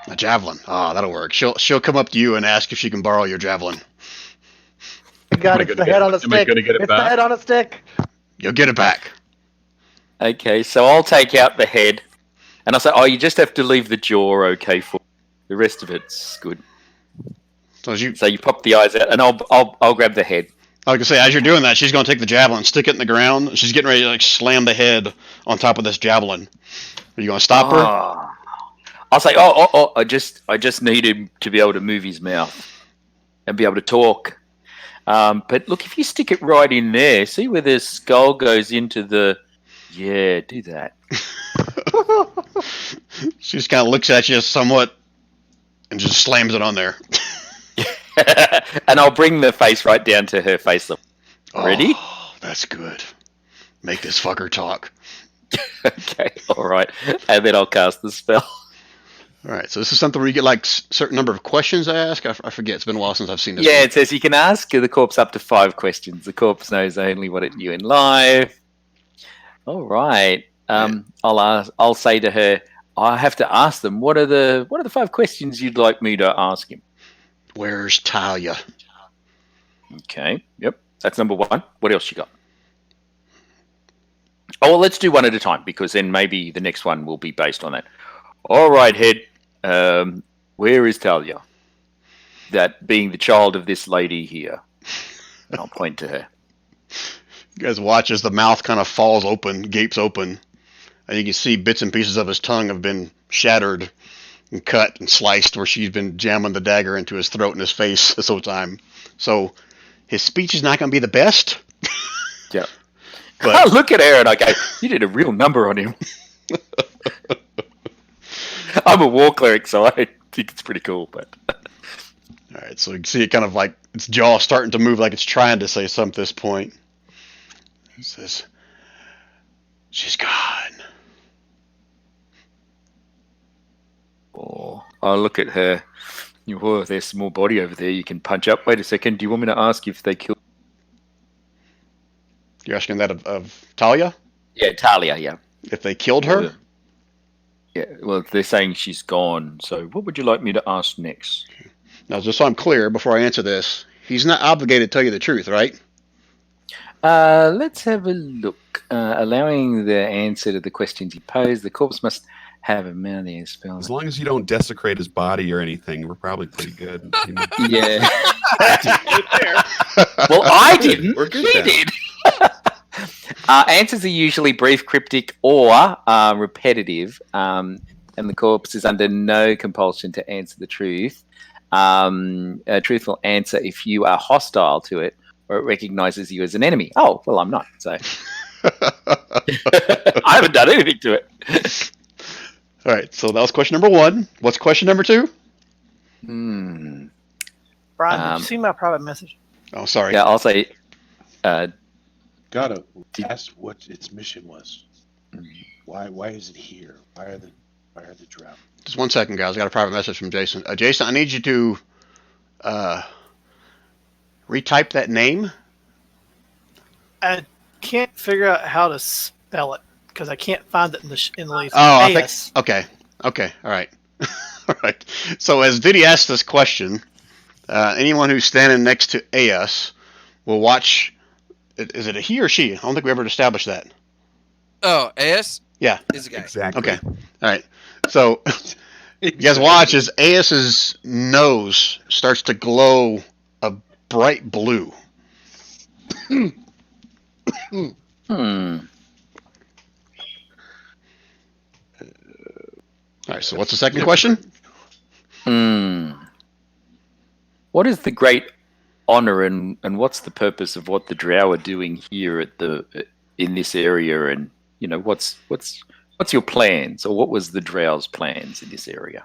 S1: A javelin. Ah, that'll work. She'll come up to you and ask if she can borrow your javelin.
S3: You got
S4: Am I
S3: it. It's
S4: gonna
S3: the head
S4: get-
S3: on a
S4: am I
S3: stick.
S4: gonna get it
S3: It's the
S4: back?
S3: head on a stick.
S1: You'll get it back.
S10: Okay, so I'll take out the head, and I'll say, "Oh, you just have to leave the jaw okay for the rest of it's good."
S1: So as you,
S10: So you pop the eyes out, and I'll grab the head.
S1: like I say, as you're doing that, she's going to take the javelin, stick it in the ground. She's getting ready to like slam the head on top of this javelin. Are you going to stop her?
S10: Ah. I'll say, "Oh, I just need him to be able to move his mouth and be able to talk." But look, if you stick it right in there, see where the skull goes into the... Yeah, do that.
S1: She just kind of looks at you somewhat and just slams it on there.
S10: And I'll bring the face right down to her face level. Ready?
S1: Oh, that's good. Make this fucker talk.
S10: Okay, all right. And then I'll cast the spell.
S1: All right, so this is something where you get like certain number of questions to ask. I forget. It's been a while since I've seen this.
S10: Yeah,
S1: one.
S10: it says you can ask the corpse up to 5 questions. The corpse knows only what it knew in life. All right. I'll say to her, I have to ask them. What are the 5 questions you'd like me to ask him?
S1: Where's Talia?
S10: Okay. Yep. That's number 1. What else you got? Oh, well, let's do one at a time because then maybe the next one will be based on that. All right, head. Where is Talia? That being the child of this lady here. And I'll point to her.
S1: You guys watch as the mouth kind of falls open, gapes open, and you can see bits and pieces of his tongue have been shattered and cut and sliced where she's been jamming the dagger into his throat and his face this whole time. So his speech is not going to be the best.
S10: Yeah.
S1: But
S10: I look at her and I go, you did a real number on him. I'm a war cleric, so I think it's pretty cool. But
S1: all right, so you can see it kind of like its jaw starting to move like it's trying to say something at this point. It says, she's gone.
S10: oh, I look at her. Oh, there's a small body over there you can punch up. Wait a second. Do you want me to ask if they killed?
S1: You're asking that of Talia?
S10: Yeah, Talia. Yeah.
S1: If they killed her?
S10: Yeah. Well, they're saying she's gone. So, what would you like me to ask next?
S1: Now, just so I'm clear, before I answer this, he's not obligated to tell you the truth, right?
S10: Let's have a look. Allowing the answer to the questions he posed, the corpse must have a mouthing spell.
S2: As long as you don't desecrate his body or anything, we're probably pretty good. You know?
S10: Yeah. Well, I didn't.
S2: We're good
S10: She
S2: then.
S10: did. Answers are usually brief, cryptic, or repetitive, and the corpse is under no compulsion to answer the truth. A truthful answer if you are hostile to it or it recognizes you as an enemy. Oh, well, I'm not, so I haven't done anything to it.
S1: All right, so that was question number 1. What's question number 2?
S10: Hmm.
S8: Brian, did
S10: Um,
S8: you see my private message?
S1: Oh, sorry.
S10: Yeah, I'll say.
S6: Gotta ask what its mission was. Why is it here? Why are the drow?
S1: Just 1 second, guys. I got a private message from Jason. Jason, I need you to retype that name.
S8: I can't figure out how to spell it because I can't find it in the list.
S1: Oh, I think.
S8: AS.
S1: Okay. All right. All right. So as Diddy asked this question, anyone who's standing next to AS will watch. Is it a he or she? I don't think we ever established that.
S9: Oh, AS
S1: Yeah.
S9: is a guy.
S2: Exactly.
S1: Okay. All right. So you guys watch as AS's nose starts to glow a bright blue.
S10: Hmm.
S1: All right. So what's the second question?
S10: What is the great honor and what's the purpose of what the drow are doing here at in this area? And you know, what's your plans, or what was the drow's plans in this area?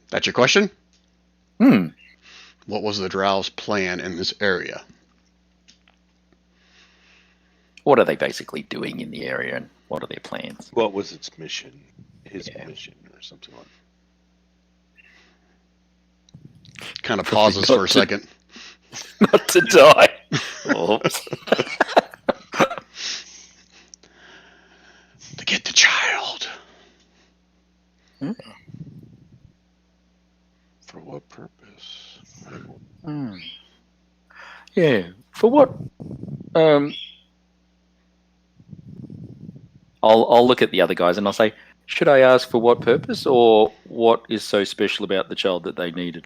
S1: That's your question?
S10: Hmm.
S1: What was the Drow's plan in this area?
S10: What are they basically doing in the area, and what are their plans?
S6: What was its mission? His
S10: Yeah.
S6: mission or something like
S1: kind of pauses for a second.
S10: Not to die. Oops.
S1: To get the child.
S6: For what purpose?
S10: Yeah. For what? I'll look at the other guys and I'll say, should I ask for what purpose, or what is so special about the child that they needed?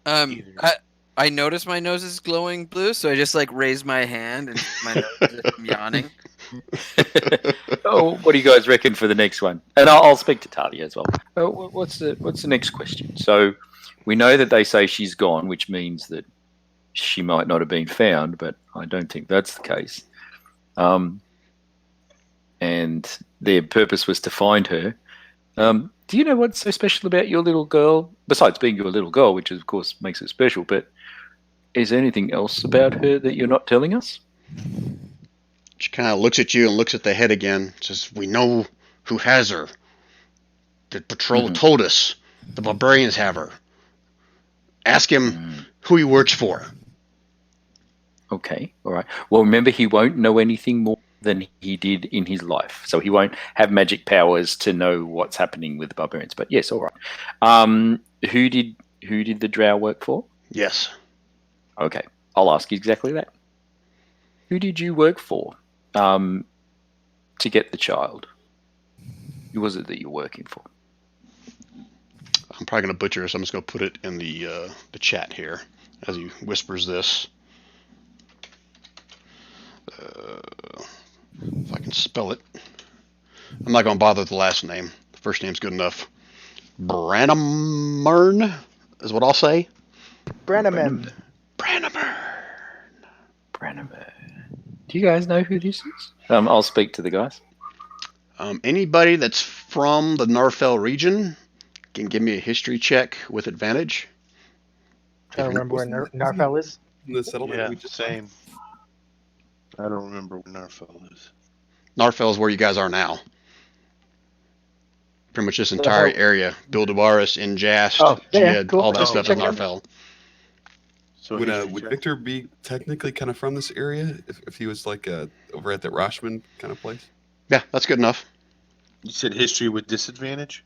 S9: I notice my nose is glowing blue, so I just like raise my hand and my nose is yawning.
S10: Oh, what do you guys reckon for the next one? And I'll speak to Talia as well. What's the next question? So we know that they say she's gone, which means that she might not have been found, but I don't think that's the case. And their purpose was to find her. Do you know what's so special about your little girl? Besides being your little girl, which of course makes it special, but is there anything else about her that you're not telling us?
S1: She kind of looks at you and looks at the head again. Says, "We know who has her. The patrol told us. The barbarians have her. Ask him who he works for."
S10: Okay, all right. Well, remember, he won't know anything more than he did in his life, so he won't have magic powers to know what's happening with the barbarians. But yes, all right. Who did the drow work for?
S1: Yes.
S10: Okay, I'll ask you exactly that. Who did you work for to get the child? Who was it that you're working for?
S1: I'm probably going to butcher this. I'm just going to put it in the chat here as he whispers this. If I can spell it. I'm not going to bother with the last name. The first name's good enough. Branimern is what I'll say.
S3: Branimern.
S10: Branimern. Do you guys know who this is? I'll speak to the guys.
S1: Anybody that's from the Narfell region can give me a history check with advantage.
S3: Trying to remember where Narfell is.
S2: The settlement
S6: Yeah,
S2: we just
S6: same. I don't remember where Narfell is.
S1: Narfell is where you guys are now. Pretty much this entire area. Bildabaris, Injast, Jed,
S3: cool.
S1: all that stuff is
S3: Check in.
S1: Narfell.
S6: So
S2: would Victor be technically kind of from this area if he was like over at that Roshman kind of place?
S1: Yeah, that's good enough.
S6: You said history with disadvantage?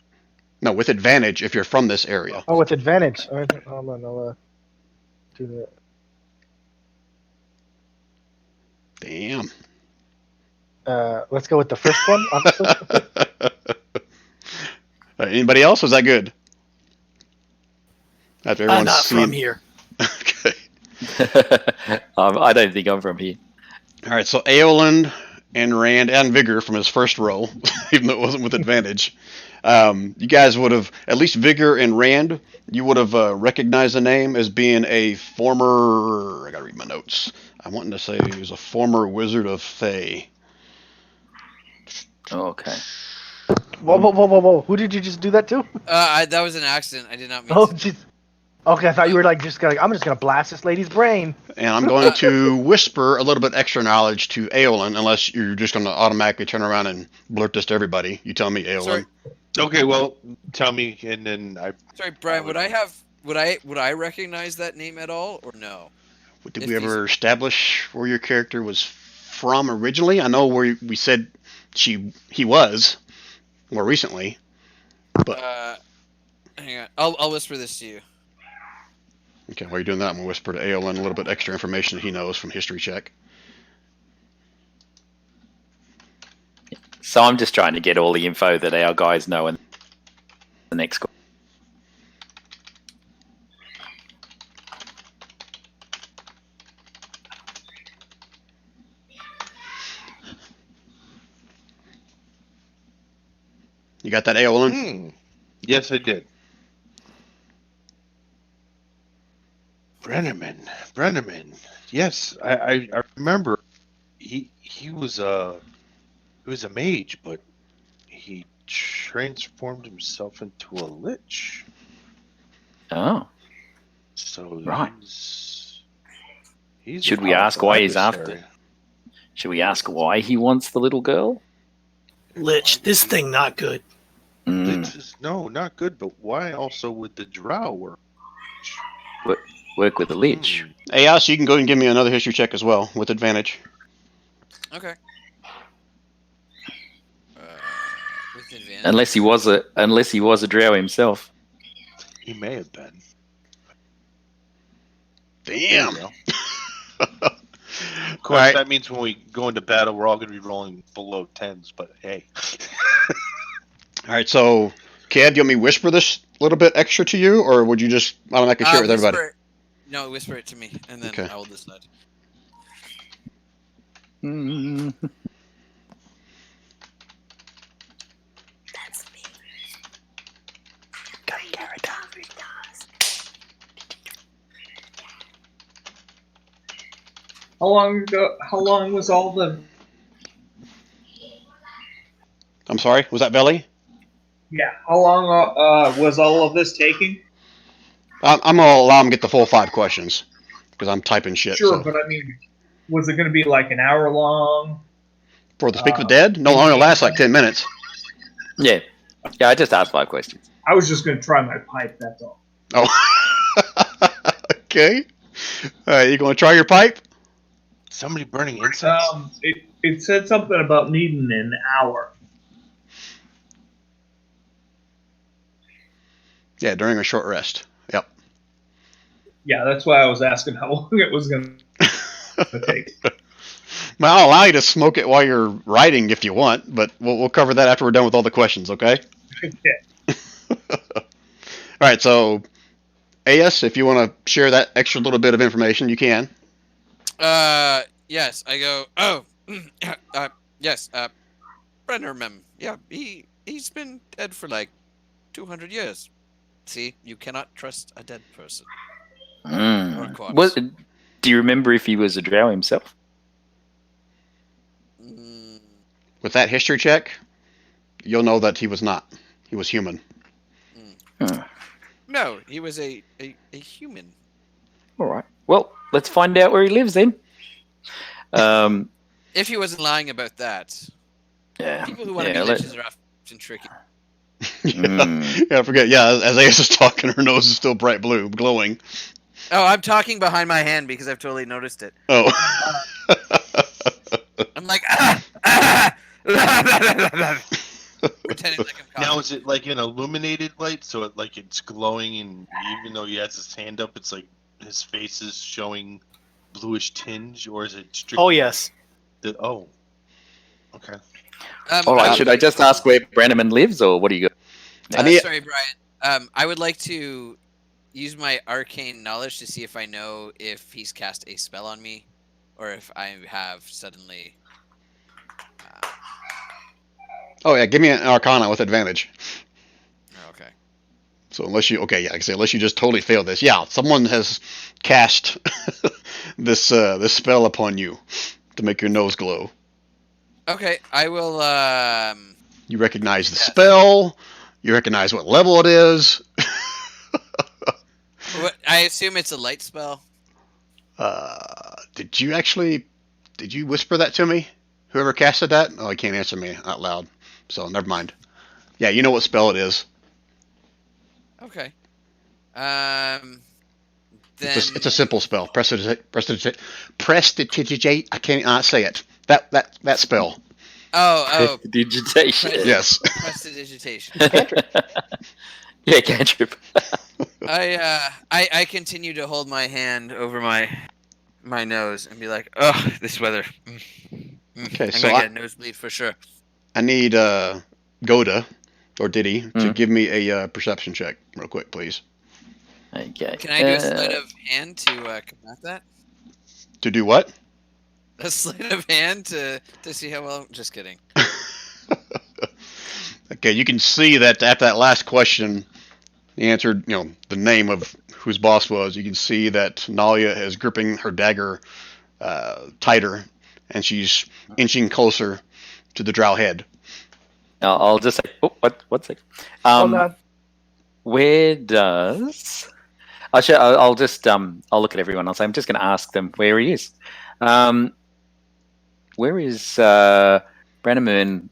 S1: No, with advantage if you're from this area.
S3: Oh, with advantage. All right, hold on, I'll do that.
S1: Damn.
S3: Let's go with the first one. Obviously.
S1: Anybody else? Was that good? After everyone's
S8: Not
S1: seen...
S8: from here.
S1: Okay.
S10: I don't think I'm from here.
S1: All right, so Aoland and Rand and Vigor from his first roll, even though it wasn't with advantage. You guys would have, at least Vigor and Rand, you would have recognized the name as being a former, I gotta read my notes. I wanted to say he was a former Wizard of Thay.
S10: Okay.
S3: Whoa. Who did you just do that to?
S9: That was an accident. I did not mean
S3: Oh,
S9: to.
S3: jeez. Okay, I thought you were like I'm just gonna blast this lady's brain.
S1: And I'm going to whisper a little bit extra knowledge to Aoland, unless you're just going to automatically turn around and blurt this to everybody. You tell me, Aoland.
S9: Sorry.
S6: Okay, well, tell me, and then
S9: Sorry, Brian. Would I recognize that name at all, or no?
S1: Did we ever establish where your character was from originally? I know where we said he was more recently, but
S9: hang on. I'll whisper this to you.
S1: Okay, while you're doing that, I'm gonna whisper to Aoland a little bit extra information that he knows from history check.
S10: So I'm just trying to get all the info that our guys know and the next call.
S1: You got that, Aoland?
S6: Yes, I did. Brenneman. Yes, I remember. He was a mage, but he transformed himself into a lich.
S10: Oh,
S6: so
S10: right.
S6: He's
S10: Should we ask why he's after? Should we ask why he wants the little girl?
S8: Lich, this thing not good.
S6: This is, no, not good. But why also would the drow work?
S10: Work with the lich.
S1: Aos, you can go and give me another history check as well with advantage.
S9: Okay. With advantage.
S10: Unless he was a drow himself.
S6: He may have been.
S1: Damn.
S6: There you go. Of course,
S1: Right.
S6: that means when we go into battle, we're all going to be rolling below 10s. But hey,
S1: All right, so Cad, do you want me to whisper this little bit extra to you, or would you just automatically share it with everybody?
S9: Whisper it- No, whisper it to me, and then
S1: Okay.
S9: I will decide.
S10: Mm.
S5: How long was all the?
S1: I'm sorry, was that Belly?
S5: Yeah. How long was all of this taking?
S1: I'm gonna allow him to get the full 5 questions because I'm typing shit.
S5: Sure,
S1: so.
S5: but I mean, was it going to be like an hour long?
S1: For the Speak of the Dead? No, it only lasts like 10 minutes.
S10: Yeah. I just asked 5 questions.
S5: I was just going to try my pipe. That's all.
S1: Oh. Okay. All right, you gonna try your pipe?
S6: somebody burning incense.
S5: It said something about needing an hour.
S1: Yeah, during a short rest. Yep.
S5: Yeah, that's why I was asking how long it was going to take.
S1: Well, I'll allow you to smoke it while you're writing if you want, but we'll cover that after we're done with all the questions, okay?
S5: Okay.
S1: All right, so AS, if you want to share that extra little bit of information, you can.
S9: Yes, I go, oh, yes, Brennerman. Yeah, he's been dead for like 200 years. See, you cannot trust a dead person. Or a corpse.
S10: Do you remember if he was a drow himself?
S1: With that history check, you'll know that he was not. He was human.
S9: No, he was a human.
S10: All right. Well, let's find out where he lives then.
S9: If he wasn't lying about that.
S10: Yeah.
S9: People who want to be liches are often tricky.
S1: Yeah, I forget. Yeah, as AS is talking, her nose is still bright blue, glowing.
S9: Oh, I'm talking behind my hand because I've totally noticed it.
S1: Oh.
S9: I'm like, pretending like I'm coughing.
S6: Now is it like an illuminated light, so it's glowing, and even though he has his hand up, it's like his face is showing bluish tinge, or is it strictly?
S8: Oh yes.
S6: Okay.
S10: All right. Should I just ask where Brannaman lives, or what do you got?
S9: Sorry, Brian. I would like to use my arcane knowledge to see if I know if he's cast a spell on me, or if I have suddenly.
S1: Oh yeah, give me an Arcana with advantage.
S9: Okay.
S1: So unless you, like I say, unless you just totally fail this, yeah, someone has cast this spell upon you to make your nose glow.
S9: Okay, I will.
S1: You recognize the spell. You recognize what level it is.
S9: I assume it's a light spell.
S1: Did you whisper that to me? Whoever casted that? Oh, he can't answer me out loud. So never mind. Yeah, you know what spell it is.
S9: Okay. Then
S1: It's a simple spell. Prestidigitate. I can't say it. That spell.
S9: Oh.
S10: Prestidigitation.
S1: Yes.
S9: Prestidigitation.
S10: Yeah, cantrip.
S9: I continue to hold my hand over my nose and be like, oh, this weather.
S1: Okay,
S9: I'm
S1: so
S9: gonna get a nosebleed for sure.
S1: I need Goda or Diddy to give me a perception check real quick, please.
S10: Okay.
S9: Can I do a sleight of hand to combat that?
S1: To do what?
S9: A sleight of hand to see how well. Just kidding.
S1: Okay, you can see that after that last question, he answered, the name of whose boss was. You can see that Nalia is gripping her dagger tighter, and she's inching closer to the drow head.
S10: I'll just say, what's it?
S3: Hold on.
S10: Where does? I'll just I'll look at everyone else. I'm just going to ask them where he is. Where is Brannaman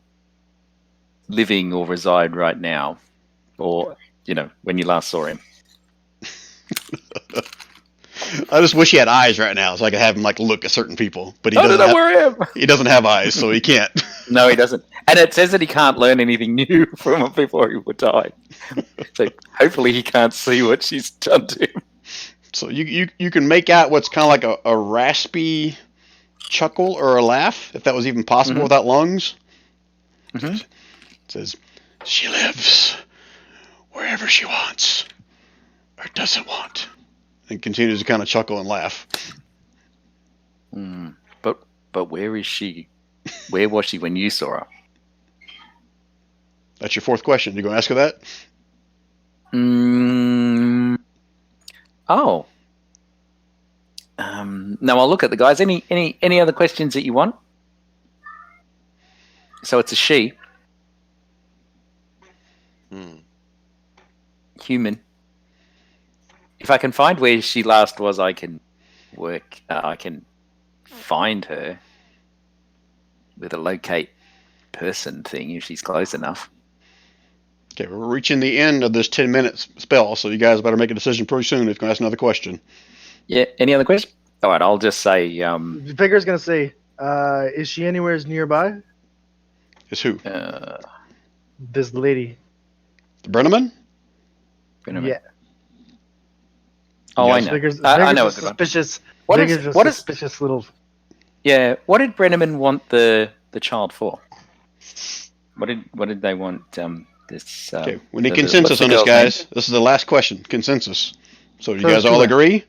S10: living or reside right now, or when you last saw him?
S1: I just wish he had eyes right now, so I could have him look at certain people. But he
S10: How did
S1: doesn't.
S10: I where I am?
S1: He doesn't have eyes, so he can't.
S10: No, he doesn't. And it says that he can't learn anything new from before he would die. So hopefully he can't see what she's done to him.
S1: So you can make out what's kind of like a raspy chuckle or a laugh, if that was even possible without lungs.
S10: Mm-hmm.
S1: It says, "She lives wherever she wants or doesn't want," and continues to kind of chuckle and laugh.
S10: But where is she? Where was she when you saw her?
S1: That's your fourth question. You gonna ask her that?
S10: Oh. No, I'll look at the guys. Any other questions that you want? So it's a she. Human. If I can find where she last was, I can work. I can find her with a locate person thing if she's close enough.
S1: Okay, we're reaching the end of this 10-minute spell, so you guys better make a decision pretty soon if you're going to ask another question.
S10: Yeah, any other questions? All right, I'll just say...
S3: Vigor's going to say, is she anywhere nearby?
S1: Is who?
S3: This lady.
S1: The Brenneman?
S3: Yeah.
S10: Oh,
S1: Yes.
S10: I know.
S3: Vigor's
S10: I know
S3: a
S10: it's a good one.
S3: suspicious.
S10: What
S3: Vigor's
S10: is-
S3: a
S10: what is-
S3: suspicious little.
S10: Yeah, what did Brenneman want the child for? What did they want this...
S1: Okay, we need
S10: what's
S1: consensus
S10: the
S1: on this,
S10: girl's
S1: guys. This is the last question. Consensus. So you
S3: So
S1: guys
S3: it's
S1: all
S3: two
S1: agree?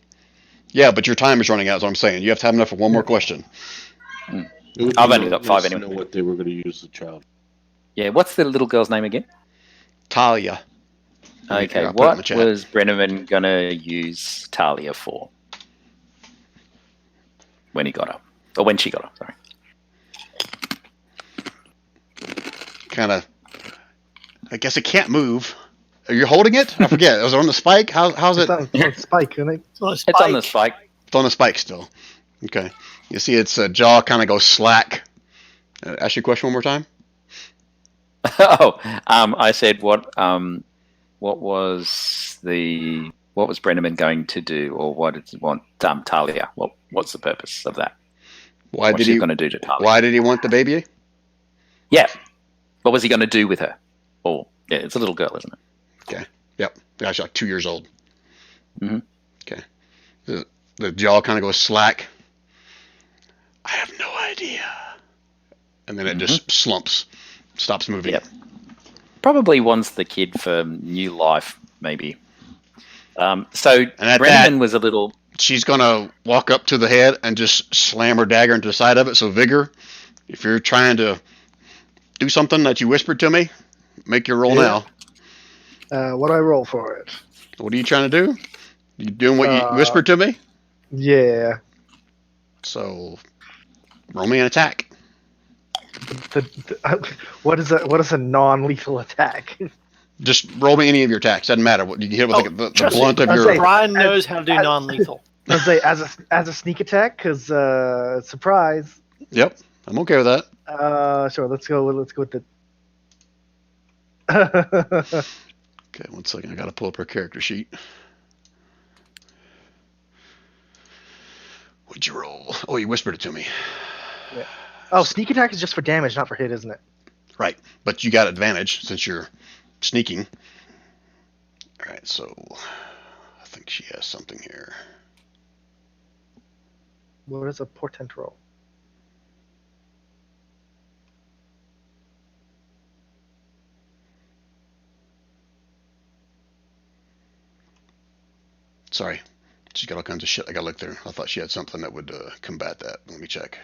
S1: Yeah, but your time is running out, is what I'm saying. You have to have enough for one more question.
S6: It would
S10: I've
S6: be
S10: only got 5
S6: nice to
S10: anyway.
S6: know what they were going to use the child.
S10: Yeah, what's the little girl's name again?
S1: Talia.
S10: Okay,
S1: I'll put it in
S10: what
S1: the chat.
S10: was Brenneman going to use Talia for? When he got her. Or when she got her, sorry.
S1: Kind of. I guess it can't move. Are you holding it? I forget. Was it on the spike? How's it?
S3: It's on spike, isn't it?
S8: It's on a
S10: It's on the
S8: spike.
S10: spike.
S1: It's on the spike still. Okay. You see its jaw kind of goes slack. Ask your question one more time.
S10: I said what was Brenneman going to do, or what did he want Talia? What's the purpose of that?
S1: Why
S10: What's
S1: did
S10: he
S1: he?
S10: going to do to Talia?
S1: Why did he want the baby?
S10: Yeah. What was he going to do with her? Oh, yeah, it's a little girl, isn't it?
S1: Yep. Yeah, she's like 2 years old.
S10: Mhm.
S1: Okay. The jaw kind of goes slack. I have no idea. And then it just slumps, stops moving.
S10: Yep. Probably wants the kid for new life, maybe. So
S1: at
S10: Brenneman was a little...
S1: She's gonna walk up to the head and just slam her dagger into the side of it. So Vigor, if you're trying to do something that you whispered to me, make your roll
S3: Yeah.
S1: now.
S3: What do I roll for it?
S1: What are you trying to do? You doing what you whispered to me?
S3: Yeah.
S1: So roll me an attack.
S3: What is a non-lethal attack?
S1: Just roll me any of your attacks. Doesn't matter. What you hit with the
S8: trust
S1: blunt
S8: me,
S1: of
S3: I'll
S1: your.
S3: say-
S8: Brian knows how to do non-lethal.
S3: I'd say as a sneak attack, because surprise.
S1: Yep, I'm okay with that.
S3: Sure. Let's go with the.
S1: Okay, 1 second. I gotta pull up her character sheet. What'd you roll? Oh, you whispered it to me.
S3: Oh, sneak attack is just for damage, not for hit, isn't it?
S1: Right, but you got advantage since you're sneaking. All right, so I think she has something here.
S3: What is a portent roll?
S1: Sorry, she's got all kinds of shit. I gotta look there. I thought she had something that would combat that. Let me check.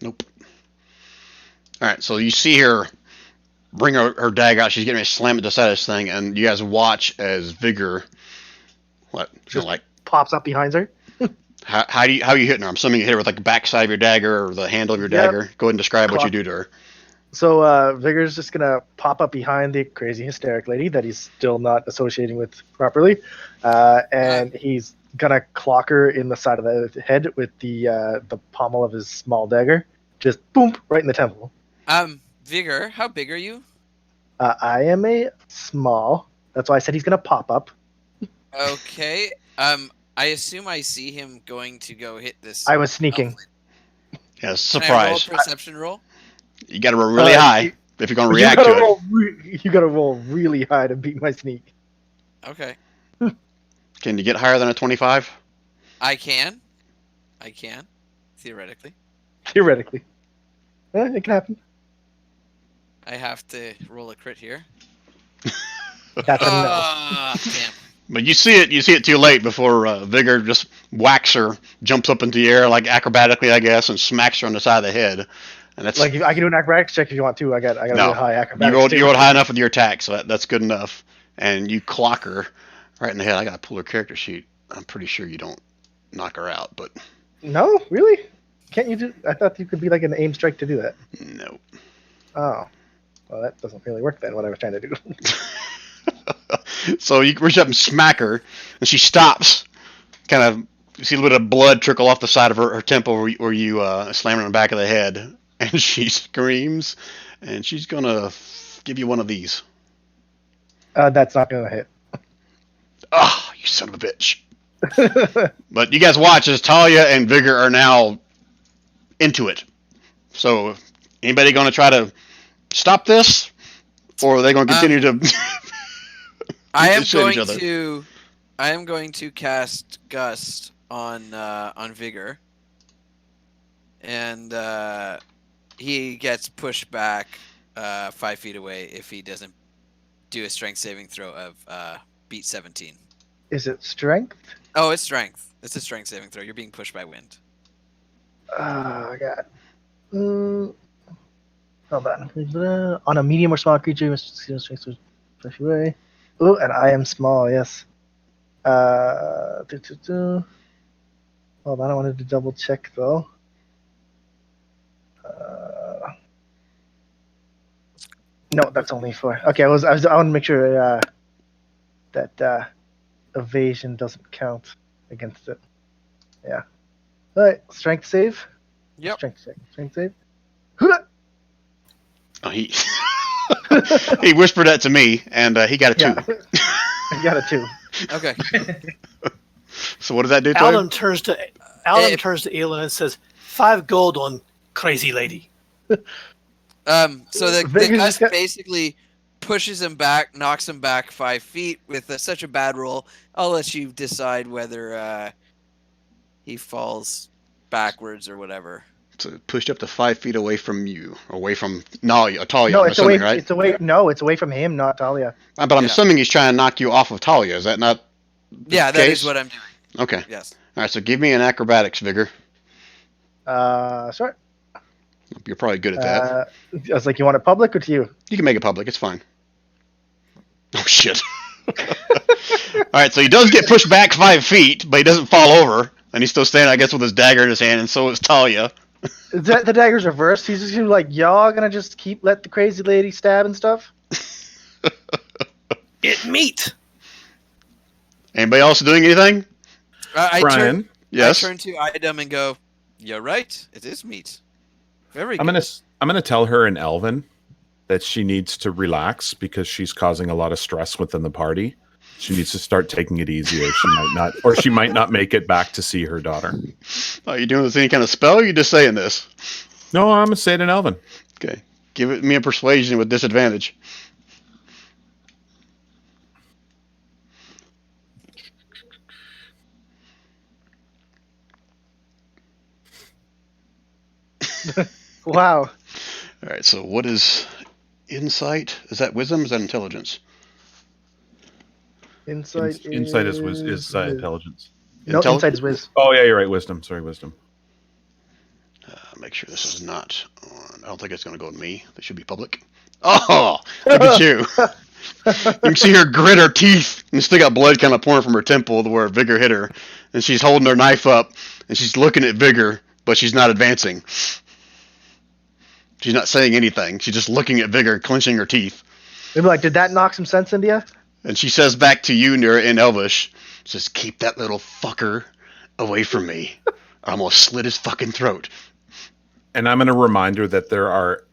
S1: Nope. All right, so you see her bring her dagger out. She's getting ready to slam it to the side of this thing, and you guys watch as Vigor. What?
S3: Just
S1: like
S3: pops up behind her.
S1: how are you hitting her? I'm assuming you hit her with like the backside of your dagger or the handle of your
S3: Yep.
S1: dagger. Go ahead and describe what you do to her.
S3: So Vigor's just gonna pop up behind the crazy hysteric lady that he's still not associating with properly, and he's gonna clock her in the side of the head with the pommel of his small dagger, just boom, right in the temple.
S9: Vigor, how big are you?
S3: I am a small. That's why I said he's gonna pop up.
S9: Okay. I assume I see him going to go hit this.
S3: I was sneaking.
S1: Yeah,
S9: Can I roll a
S1: surprise.
S9: perception roll?
S1: You got to roll really high if you're going to
S3: You
S1: react
S3: gotta
S1: to it.
S3: roll you gotta roll really high to beat my sneak.
S9: Okay.
S1: Can you get higher than a 25?
S9: I can. Theoretically.
S3: Theoretically. It can happen.
S9: I have to roll a crit here.
S3: That's a no.
S9: Damn.
S1: But you see it too late before Vigor just whacks her, jumps up into the air like acrobatically, I guess, and smacks her on the side of the head. And that's
S3: Like I can do an acrobatics check if you want to. I got a
S1: No.
S3: really high acrobatics.
S1: you
S3: too.
S1: rolled high enough with your attack, so that's good enough. And you clock her right in the head. I got to pull her character sheet. I'm pretty sure you don't knock her out, but
S3: No, really? Can't you do? I thought you could be like an aim strike to do that.
S1: no.
S3: Oh, well, that doesn't really work then. What I was trying to do.
S1: So you reach up and smack her, and she stops. Kind of, you see a little bit of blood trickle off the side of her temple where you slam her on the back of the head, and she screams, and she's gonna give you one of these.
S3: That's not gonna hit.
S1: Oh, you son of a bitch! But you guys watch as Talia and Vigor are now into it. So, anybody gonna try to stop this, or are they gonna continue to?
S9: I am
S1: shit each
S9: going
S1: other?
S9: to. I am going to cast Gust on Vigor, and he gets pushed back 5 feet away if he doesn't do a strength saving throw of beat 17.
S3: Is it strength?
S9: Oh, it's strength. It's a strength saving throw. You're being pushed by wind.
S3: Oh god. Hold on. On a medium or small creature, you must see strength to push away. Oh, and I am small. Yes. Hold on. I wanted to double check though. No, that's only for. Okay, I want to make sure that evasion doesn't count against it. Yeah. All right, strength save.
S9: Yep.
S3: Strength save.
S1: Oh, he he whispered that to me, and he got a 2.
S3: Yeah. I got a 2.
S9: Okay.
S1: So what does that do to him?
S8: Alan turns to Aelin and says, 5 gold on crazy lady.
S9: So the
S3: Vegas
S9: gust
S3: just got-
S9: basically pushes him back, knocks him back 5 feet with such a bad roll. I'll let you decide whether he falls backwards or whatever.
S1: So it pushed up to 5 feet away from you, away from Talia.
S3: No,
S1: I'm
S3: it's away.
S1: assuming, right?
S3: It's away. No, it's away from him, not Talia.
S1: But I'm
S9: Yeah.
S1: assuming he's trying to knock you off of Talia. Is that not?
S9: Yeah, that
S1: case?
S9: is what I'm doing.
S1: Okay.
S9: Yes.
S1: All right. So give me an acrobatics, Vigor.
S3: Sorry.
S1: You're probably good at that.
S3: I was like, you want it public or to you?
S1: You can make it public. It's fine. Oh shit. All right. So he does get pushed back 5 feet, but he doesn't fall over, and he's still standing, I guess, with his dagger in his hand, and so is Talia.
S3: The dagger's reversed. He's just like, y'all gonna just let the crazy lady stab and stuff?
S8: It meat.
S1: Anybody else doing anything?
S9: I
S4: Brian,
S1: Yes.
S9: turn to Idem and go, "You're right. It is meat. Very good."
S4: I'm gonna tell her in Elven that she needs to relax because she's causing a lot of stress within the party. She needs to start taking it easy, or she might not make it back to see her daughter.
S1: Are you doing this any kind of spell? Or are you just saying this?
S4: No, I'm gonna say it in Elven.
S1: Okay. Give it me a persuasion with disadvantage.
S3: Wow.
S1: All right. So what is insight? Is that wisdom? Or is that intelligence?
S3: Insight.
S4: Insight is intelligence.
S3: No,
S1: Intelli-
S3: insight is whiz.
S4: Oh yeah, you're right. Wisdom. Sorry, wisdom.
S1: Make sure this is not on. I don't think it's going to go to me. This should be public. Oh, look at you. You can see her grit her teeth, and still got blood kind of pouring from her temple to where Vigor hit her. And she's holding her knife up, and she's looking at Vigor, but she's not advancing. She's not saying anything. She's just looking at Vigor, clenching her teeth.
S3: They'd be like, did that knock some sense into you?
S1: And she says back to you in Elvish, says, keep that little fucker away from me. Or I'm going to slit his fucking throat.
S4: And I'm going to remind her that there are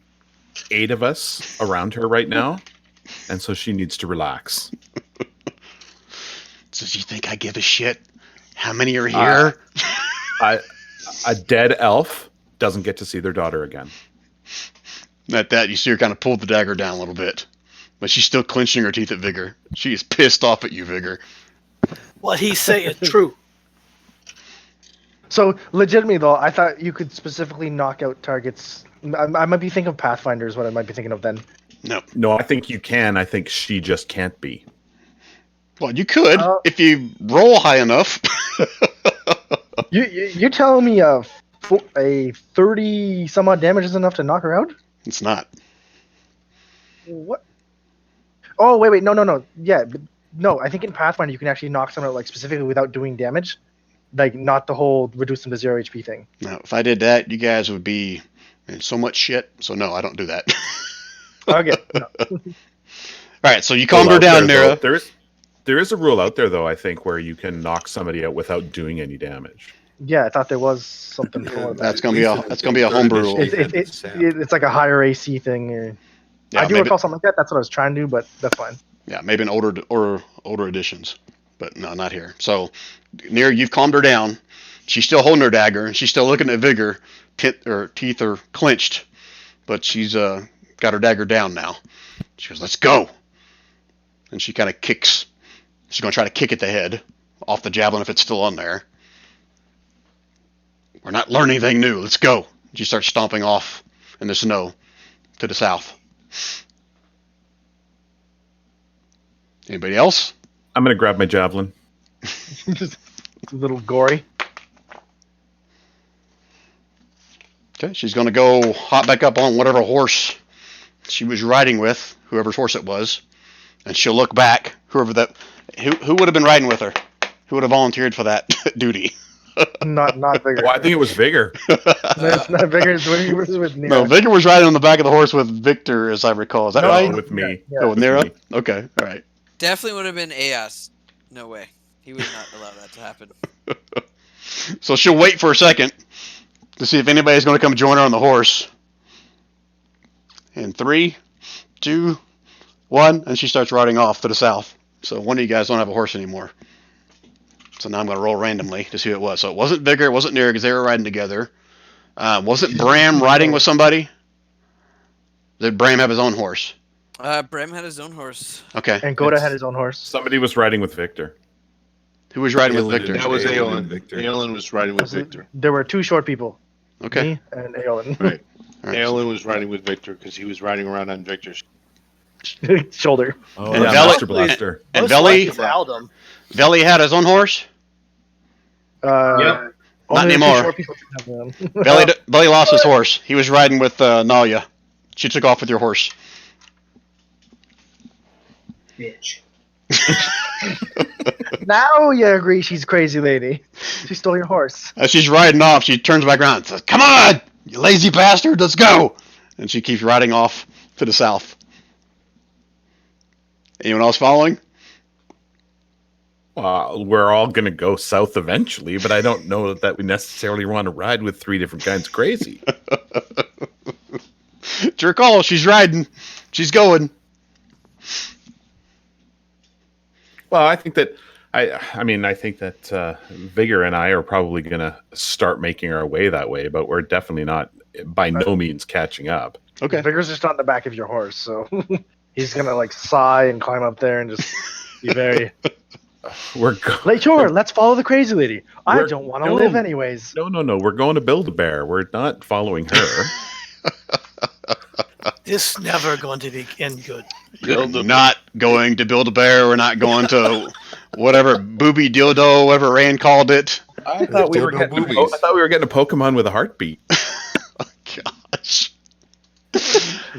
S4: 8 of us around her right now, and so she needs to relax.
S1: Does you think I give a shit? How many are here?
S4: A dead elf doesn't get to see their daughter again.
S1: At that, you see her kind of pull the dagger down a little bit. But she's still clenching her teeth at Vigor. She is pissed off at you, Vigor.
S8: What he say is true.
S3: So, legitimately, though, I thought you could specifically knock out targets. I might be thinking of Pathfinder is what I might be thinking of then.
S4: No, I think you can. I think she just can't be.
S1: Well, you could if you roll high enough.
S3: You're telling me a 30 some odd damage is enough to knock her out?
S1: It's not.
S3: What? Oh, wait. No. Yeah, but no, I think in Pathfinder you can actually knock someone out, like, specifically without doing damage. Like, not the whole reduce them to 0 HP thing.
S1: No, if I did that, you guys would be in so much shit. So, no, I don't do that.
S3: Okay. No.
S1: All right, so you calmed her down, Nira.
S4: There is a rule out there, though, I think, where you can knock somebody out without doing any damage.
S3: Yeah, I thought there was something for that.
S1: That's gonna be a homebrew rule.
S3: It's like a higher AC thing.
S1: Yeah,
S3: I do
S1: maybe-
S3: recall something like that. That's what I was trying to do, but that's fine.
S1: Yeah, maybe in older editions, but no, not here. So, Nira, you've calmed her down. She's still holding her dagger. She's still looking at Vigor. Teeth are clenched, but she's got her dagger down now. She goes, "Let's go!" And she kind of kicks. She's going to try to kick at the head off the javelin if it's still on there. We're not learning anything new. Let's go. She starts stomping off in the snow to the south. Anybody else?
S4: I'm going to grab my javelin.
S3: Just a little gory.
S1: Okay, she's going to go hop back up on whatever horse she was riding with, whoever's horse it was, and she'll look back. Who would have been riding with her? Who would have volunteered for that duty?
S3: Not Vigor.
S4: Well, I think it was Vigor.
S3: It's not Vigor. It's with Nira.
S1: No, Vigor was riding on the back of the horse with Victor, as I recall. Is that right?
S4: With me.
S3: Yeah.
S1: Oh, with
S4: With
S1: Nira?
S4: me.
S1: Okay, all right.
S9: Definitely would have been Aeos. No way. He would not allow that to happen.
S1: So she'll wait for a second to see if anybody's going to come join her on the horse. In 3, 2, 1, and she starts riding off to the south. So one of you guys don't have a horse anymore. So now I'm going to roll randomly to see who it was. So it wasn't Vigor, it wasn't Nira, because they were riding together. Wasn't Bram riding with somebody? Did Bram have his own horse?
S9: Bram had his own horse.
S1: Okay.
S3: And Goda had his own horse.
S4: Somebody was riding with Victor.
S1: Who was riding with
S2: Aelin
S1: Victor?
S2: did.
S6: That was
S2: Aelin and
S6: Aelin.
S2: Victor.
S6: Aelin was riding with Victor.
S3: There were 2 short people.
S1: Okay.
S3: Me and Aelin.
S6: Right.
S1: All right.
S6: Aelin was riding with Victor because he was riding around on Victor's.
S3: Shoulder.
S4: Oh,
S1: And
S4: yeah,
S1: Veli-
S4: Master Blaster.
S1: And
S8: Most
S1: Veli,
S8: likely it's Aldum.
S1: Veli had his own horse?
S5: Yep.
S3: Only
S1: Not
S3: the 2
S1: anymore.
S3: short people can have them.
S1: Veli lost his horse. He was riding with Nalia. She took off with your horse.
S5: Bitch.
S3: Now you agree she's a crazy lady. She stole your horse.
S1: As she's riding off, she turns back around and says, "Come on, you lazy bastard, let's go!" And she keeps riding off to the south. Anyone else following?
S4: We're all going to go south eventually, but I don't know that we necessarily want to ride with 3 different kinds of crazy.
S1: It's your call. She's riding. She's going.
S4: Well, I think that I think that Vigor and I are probably going to start making our way that way, but we're definitely not by no means catching up.
S1: Okay.
S3: Vigor's just on the back of your horse, so he's gonna like sigh and climb up there and just be very.
S4: We're
S3: Sure, let's follow the crazy lady. I
S4: We're-
S3: don't want to
S4: no.
S3: live anyways.
S4: No. We're going to Build-A-Bear. We're not following her.
S8: This never going to be end good.
S1: Not going to Build-A-Bear. We're not going to whatever booby dildo, whatever Rand called it.
S4: I thought we were getting a Pokemon with a heartbeat.
S1: Gosh.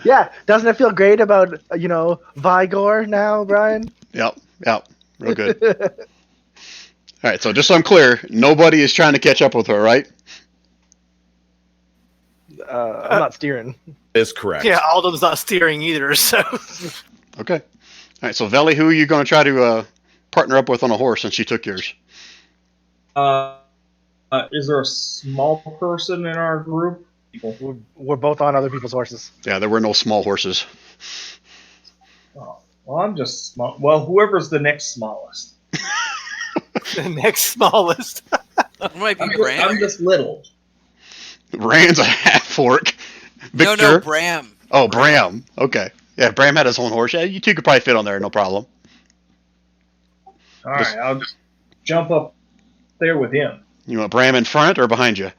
S3: Yeah, doesn't it feel great about Vigor now, Brian?
S1: Yep. Real good. All right, so just so I'm clear, nobody is trying to catch up with her, right?
S3: I'm not steering.
S4: Is correct.
S8: Yeah, Aldum's not steering either, so.
S1: Okay. All right, so Veli, who are you going to try to partner up with on a horse since she took yours?
S5: Is there a small person in our group? people.
S3: We're both on other people's horses.
S1: Yeah, there were no small horses.
S5: Oh, well, I'm just small. Well, whoever's the next smallest.
S8: The next smallest.
S9: It might be
S5: I'm
S9: Bram.
S5: just little.
S1: Rand's a half orc. Victor.
S9: No, Bram.
S1: Oh, Bram. Okay. Yeah, Bram had his own horse. Yeah, you two could probably fit on there, no problem.
S5: All right, I'll just jump up there with him.
S1: You want Bram in front or behind you?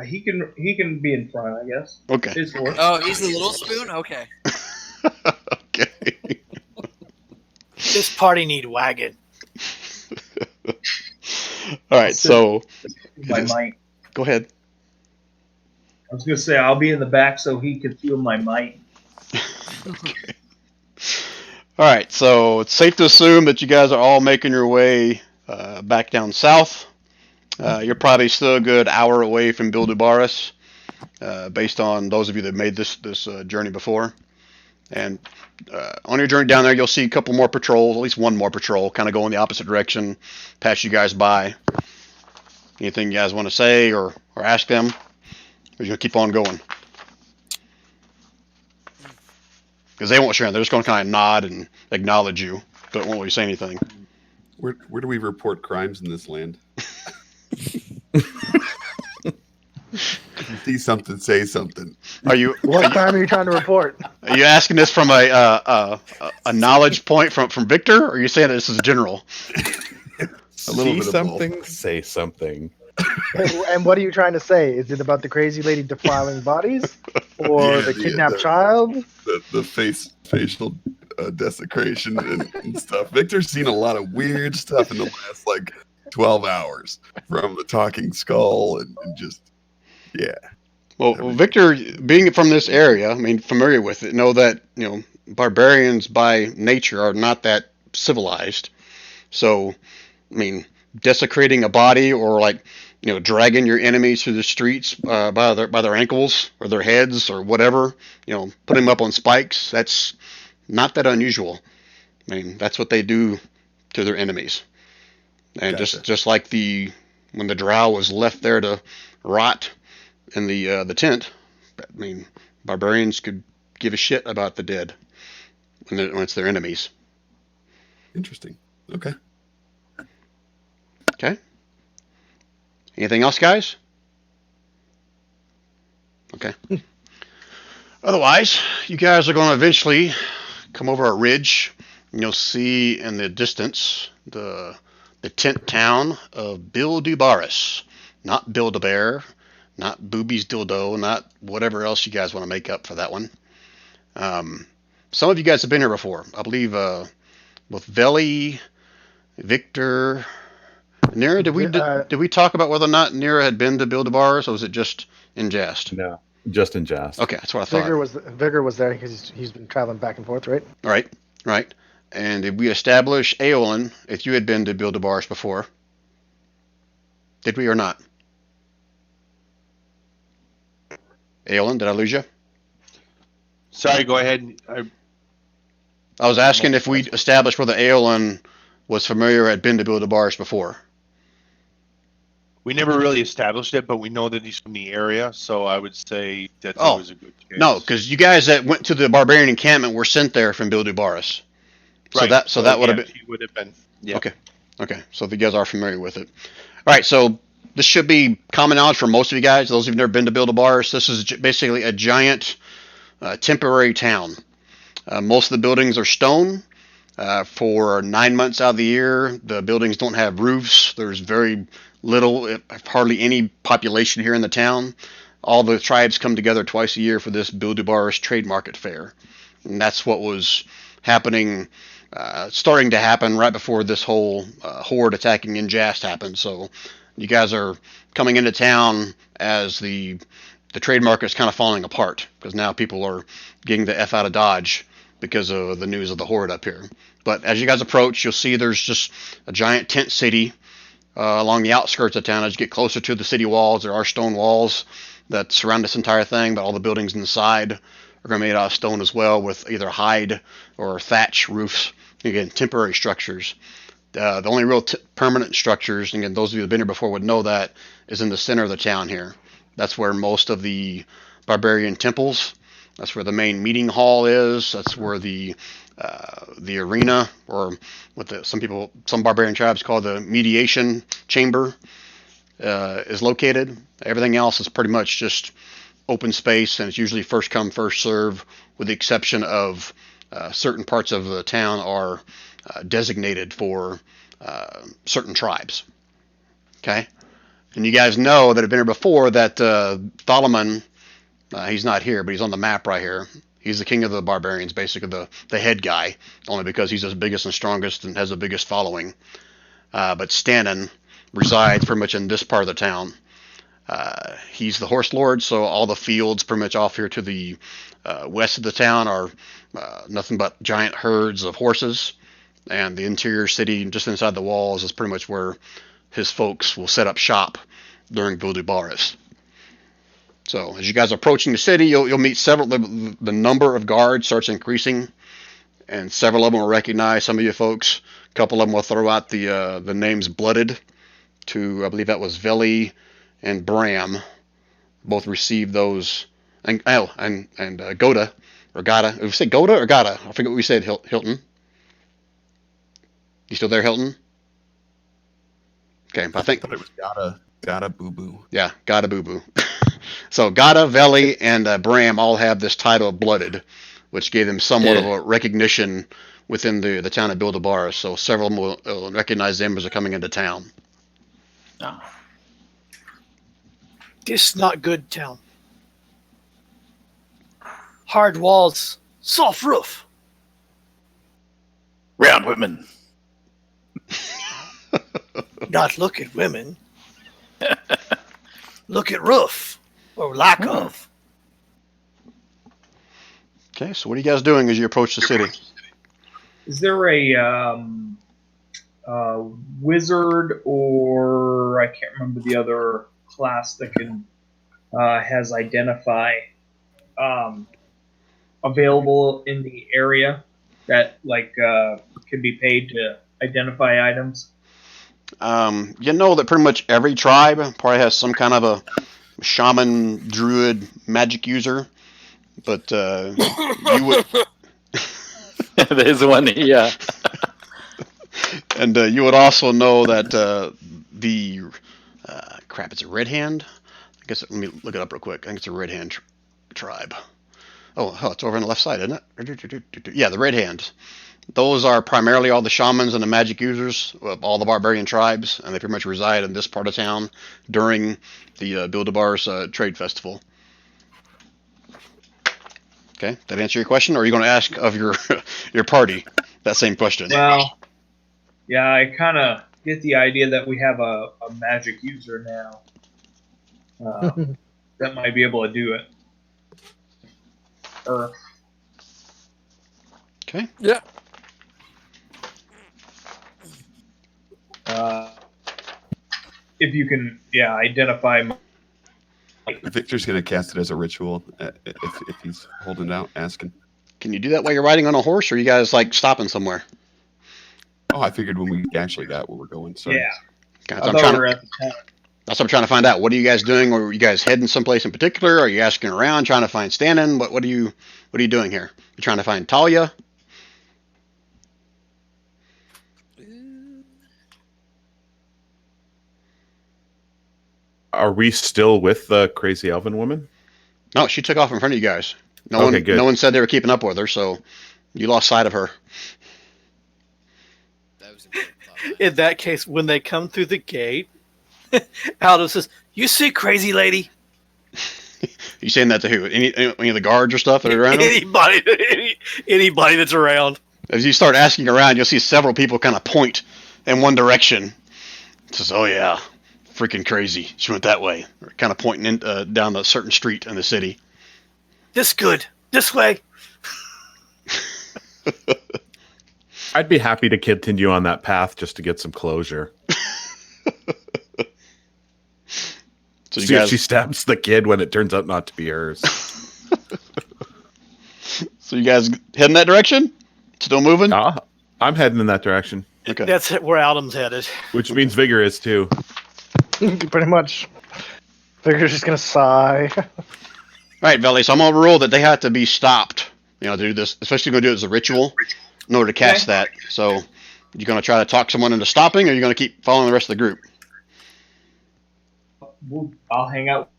S5: He can be in front, I guess.
S1: Okay.
S5: His horse.
S9: Oh, he's the little spoon. Okay.
S1: Okay.
S8: This party need wagon.
S1: All right, so
S5: My might.
S1: go ahead.
S5: I was gonna say I'll be in the back so he can feel my might.
S1: Okay. All right, so it's safe to assume that you guys are all making your way back down south. You're probably still a good hour away from Bildubaris, based on those of you that made this journey before. And on your journey down there, you'll see a couple more patrols, at least one more patrol, kind of go in the opposite direction, pass you guys by. Anything you guys want to say or ask them? Or you gonna keep on going? Because they won't share. They're just going to kind of nod and acknowledge you, but won't really say anything.
S2: Where do we report crimes in this land? If you see something, say something.
S3: What crime are you trying to report?
S1: Are you asking this from a knowledge point from Victor, or are you saying this is a general?
S2: A little
S4: See
S2: bit of
S4: something, say something.
S3: And what are you trying to say? Is it about the crazy lady defiling bodies, or
S2: Yeah,
S3: the kidnapped child?
S2: The facial desecration and stuff. Victor's seen a lot of weird stuff in the last 12 hours, from the talking skull and just
S1: Well, Victor, being from this area, I mean, familiar with it, know that barbarians by nature are not that civilized. So, I mean, desecrating a body or dragging your enemies through the streets by their ankles or their heads or whatever, putting them up on spikes, that's not that unusual. I mean, that's what they do to their enemies. And
S2: Gotcha.
S1: just like when the drow was left there to rot in the tent, I mean, barbarians could give a shit about the dead when it's their enemies.
S2: interesting. Okay.
S1: Okay. Anything else, guys? Okay. Otherwise, you guys are going to eventually come over a ridge, and you'll see in the distance the tent town of Bildubaris. Not Build-A-Bear, not Booby's Dildo, not whatever else you guys want to make up for that one. Some of you guys have been here before. I believe with Veli, Victor, Nira. Did we talk about whether or not Nira had been to Bildubaris, or was it just in Jest?
S4: No, just in Jest.
S1: Okay, that's what I thought.
S3: Vigor was there because he's been traveling back and forth, right?
S1: Right. And did we establish, Aeolin, if you had been to Bildubaris before? Did we or not? Aeolin, did I lose you?
S6: Sorry, go ahead.
S1: I was asking if we established whether Aeolin was familiar or had been to Bildubaris before.
S6: We never really established it, but we know that he's from the area, so I would say that's always a good case.
S1: No, because you guys that went to the barbarian encampment were sent there from Bildubaris.
S6: Right.
S1: So that would have been.
S6: He would have been. Yeah.
S1: Okay. So if you guys are familiar with it. All right. So this should be common knowledge for most of you guys. Those who've never been to Bildubaris, this is basically a giant temporary town. Most of the buildings are stone. For 9 months out of the year, the buildings don't have roofs. There's very little, if hardly any population here in the town. All the tribes come together twice a year for this Bildubaris trade market fair. And that's what was happening, starting to happen right before this whole horde attacking Injast happened. So you guys are coming into town as the trade market is kind of falling apart, because now people are getting the F out of Dodge because of the news of the horde up here. But as you guys approach, you'll see there's just a giant tent city along the outskirts of town. As you get closer to the city walls, there are stone walls that surround this entire thing, but all the buildings inside are going to be made out of stone as well, with either hide or thatch roofs. Again, temporary structures. The only real permanent structures, and again, those of you who have been here before would know that, is in the center of the town here. That's where most of the barbarian temples. That's where the main meeting hall is. That's where the arena, or what some barbarian tribes call the mediation chamber, is located. Everything else is pretty much just open space, and it's usually first come, first serve, with the exception of certain parts of the town are designated for certain tribes. Okay? And you guys know that have been here before that Thalamun, he's not here, but he's on the map right here. He's the king of the barbarians, basically the head guy, only because he's the biggest and strongest and has the biggest following. But Stannon resides pretty much in this part of the town. He's the horse lord, so all the fields pretty much off here to the west of the town are nothing but giant herds of horses. And the interior city, just inside the walls, is pretty much where his folks will set up shop during Vildubaris. So as you guys are approaching the city, you'll meet several. The number of guards starts increasing, and several of them will recognize some of you folks. A couple of them will throw out the names Blooded to, I believe that was Veli and Bram. Both received those, and Goda or Gada. Did we say Goda or Gada? I forget what we said. Hilton. You still there, Hilton? Okay, I think
S2: it was Gada Boo Boo.
S1: Yeah, Gada Boo Boo. So Gada, Veli, and Bram all have this title of Blooded, which gave them somewhat of a recognition within the town of Vildubaris. So several of them will recognize them as they're coming into town.
S10: Oh.
S8: This not good town. Hard walls, soft roof.
S10: Round women.
S8: Not look at women. Look at roof, or lack of.
S1: Okay, so what are you guys doing as you approach the city?
S5: Is there a wizard, or I can't remember the other class that can has identify available in the area that can be paid to identify items?
S1: You know that pretty much every tribe probably has some kind of a shaman, druid, magic user, but you would.
S10: There's one here.
S1: And you would also know that it's a Red Hand. I guess let me look it up real quick. I think it's a Red Hand tribe. Oh, it's over on the left side, isn't it? Yeah, the Red Hand. Those are primarily all the shamans and the magic users of all the barbarian tribes, and they pretty much reside in this part of town during the Vildubaris trade festival. Okay, that answer your question, or are you going to ask of your your party that same question?
S5: Well, yeah, I kind of get the idea that we have a magic user now that might be able to do it.
S1: Okay.
S9: Yeah.
S5: If you can, identify.
S2: Victor's going to cast it as a ritual if he's holding out, asking.
S1: Can you do that while you're riding on a horse, or are you guys stopping somewhere?
S2: Oh, I figured when we actually got where we're going. So
S5: Yeah.
S1: Okay,
S5: I thought we were at the town.
S1: that's what I'm trying to find out. What are you guys doing? Or are you guys heading someplace in particular? Are you asking around, trying to find Stannon? What are you doing here? You trying to find Talia?
S4: Are we still with the crazy elven woman?
S1: No, she took off in front of you guys.
S4: Good.
S1: No one said they were keeping up with her, so you lost sight of her.
S9: That was a good thought.
S8: In that case, when they come through the gate, Aldo says, "You see, crazy lady."
S1: You saying that to who? Any of the guards or stuff that are around?
S8: Anybody that's around.
S1: As you start asking around, you'll see several people kind of point in one direction. It says, "Oh yeah, freaking crazy. She went that way." Or kind of pointing in, down a certain street in the city.
S8: This good. This way.
S4: I'd be happy to continue on that path just to get some closure.
S1: So you
S4: See
S1: guys,
S4: if she stabs the kid when it turns out not to be hers.
S1: so you guys heading that direction? Still moving?
S4: I'm heading in that direction,
S1: Okay.
S8: That's where Adam's headed.
S4: which means Vigor is too.
S3: Pretty much. Vigor's just gonna sigh.
S1: All right, Veli. So I'm gonna rule that they have to be stopped. To do this, especially gonna do it as a ritual in order to cast that. So you're gonna try to talk someone into stopping, or you're gonna keep following the rest of the group.
S5: I'll hang out.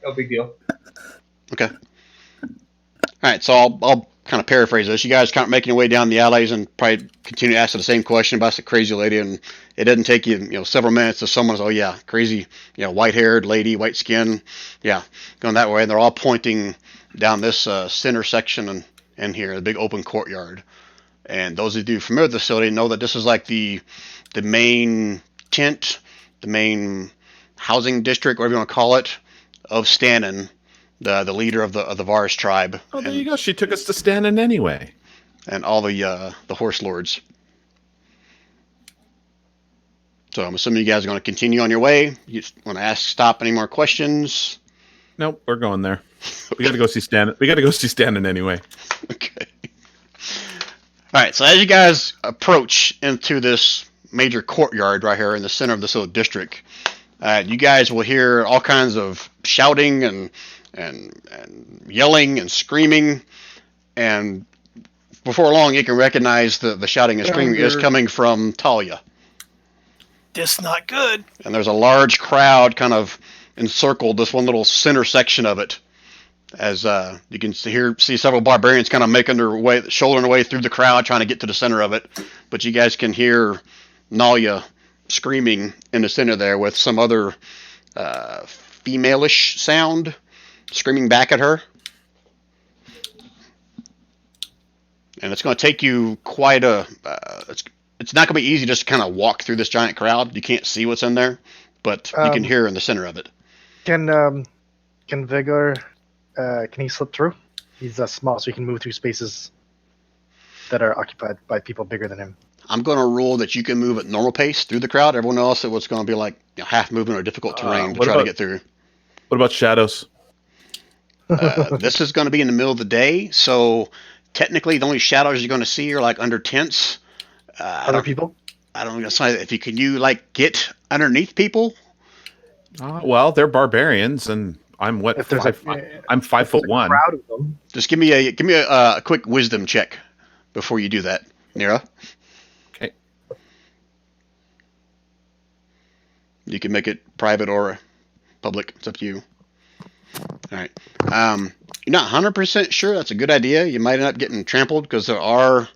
S5: No big deal.
S1: Okay. All right. So I'll kind of paraphrase this. You guys kind of making your way down the alleys and probably continue to ask the same question about the crazy lady, and it doesn't take you several minutes to someone's, oh yeah, crazy, white-haired lady, white skin, yeah, going that way. And they're all pointing down this center section and here, the big open courtyard. And those of you familiar with the facility know that this is like the main tent, the main housing district, whatever you want to call it, of Stannon, the leader of the Vars tribe.
S4: Oh, there you go. She took us to Stannon anyway.
S1: And all the horse lords. So I'm assuming you guys are going to continue on your way. You want to stop any more questions?
S4: Nope, we're going there. We got to go see Stannon. We got to go see Stannon anyway.
S1: Okay. All right. So as you guys approach into this major courtyard right here in the center of this little district, you guys will hear all kinds of shouting and yelling and screaming, and before long you can recognize the shouting and screaming is coming from Talia.
S8: This not good.
S1: And there's a large crowd kind of encircled this one little center section of it, as you can see several barbarians kind of making their way, shouldering their way through the crowd, trying to get to the center of it. But you guys can hear Nalia screaming in the center there with some other female-ish sound screaming back at her. And it's going to take you quite it's not going to be easy just to kind of walk through this giant crowd. You can't see what's in there, but you can hear in the center of it.
S3: Can Vigor, can he slip through? He's small, so he can move through spaces that are occupied by people bigger than him.
S1: I'm going to rule that you can move at normal pace through the crowd. Everyone else, it was going to be like half movement or difficult terrain to try to get through.
S4: What about shadows?
S1: This is going to be in the middle of the day, so technically the only shadows you're going to see are like under tents.
S3: Other people?
S1: I don't know if you can get underneath people.
S4: Well, they're barbarians, and I'm what? I'm 5'1".
S3: Crowd of them.
S1: Just give me a quick wisdom check before you do that, Nira.
S4: Okay.
S1: You can make it private or public. It's up to you. All right. You're not 100% sure that's a good idea. You might end up getting trampled because there are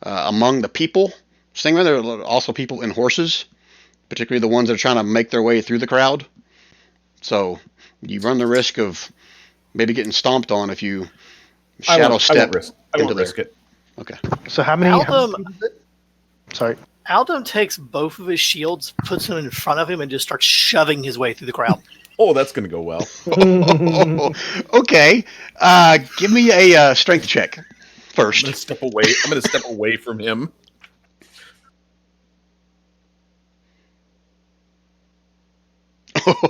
S1: among the people. Stingray, there are also people in horses, particularly the ones that are trying to make their way through the crowd. So you run the risk of maybe getting stomped on if you shadow step into
S4: risk it.
S1: Okay.
S3: So how many? Sorry.
S8: Aldum takes both of his shields, puts them in front of him, and just starts shoving his way through the crowd.
S4: Oh, that's going to go well.
S1: Okay. Give me a strength check first.
S4: I'm going to step away from him.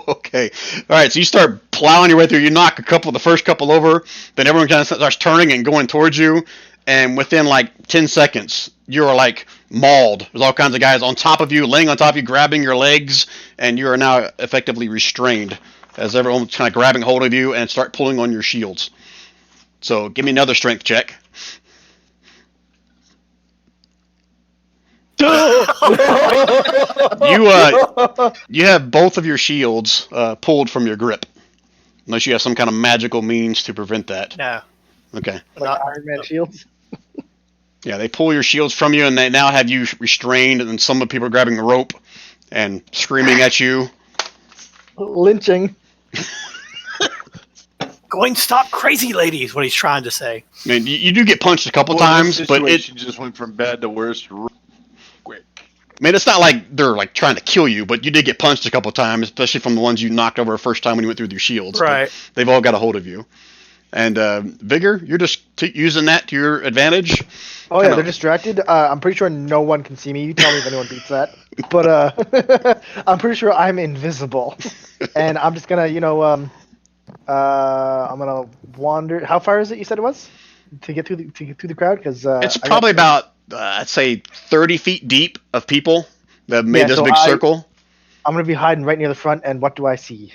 S1: Okay. All right. So you start plowing your way through. You knock the first couple over. Then everyone kind of starts turning and going towards you. And within like 10 seconds, you're like mauled. There's all kinds of guys on top of you, laying on top of you, grabbing your legs, and you are now effectively restrained as everyone's kind of grabbing hold of you and start pulling on your shields. So give me another strength check. You have both of your shields pulled from your grip, unless you have some kind of magical means to prevent that.
S8: No.
S1: Okay.
S3: Like Iron Man shields?
S1: Yeah, they pull your shields from you, and they now have you restrained, and some of the people are grabbing the rope and screaming at you.
S3: Lynching.
S6: Going to stop crazy lady is what he's trying to say.
S1: I mean, you do get punched a couple times, but it
S6: just went from bad to worse quick.
S1: I mean, it's not like they're like trying to kill you, but you did get punched a couple times, especially from the ones you knocked over the first time when you went through with your shields.
S8: Right.
S1: But they've all got a hold of you. And Vigor, you're just using that to your advantage.
S3: Oh yeah, they're distracted. I'm pretty sure no one can see me. You tell me if anyone beats that. But I'm pretty sure I'm invisible, and I'm just gonna, I'm gonna wander. How far is it? You said it was to get through the crowd? Because
S1: it's probably about I'd say 30 feet deep of people that made this big circle.
S3: I'm gonna be hiding right near the front. And what do I see?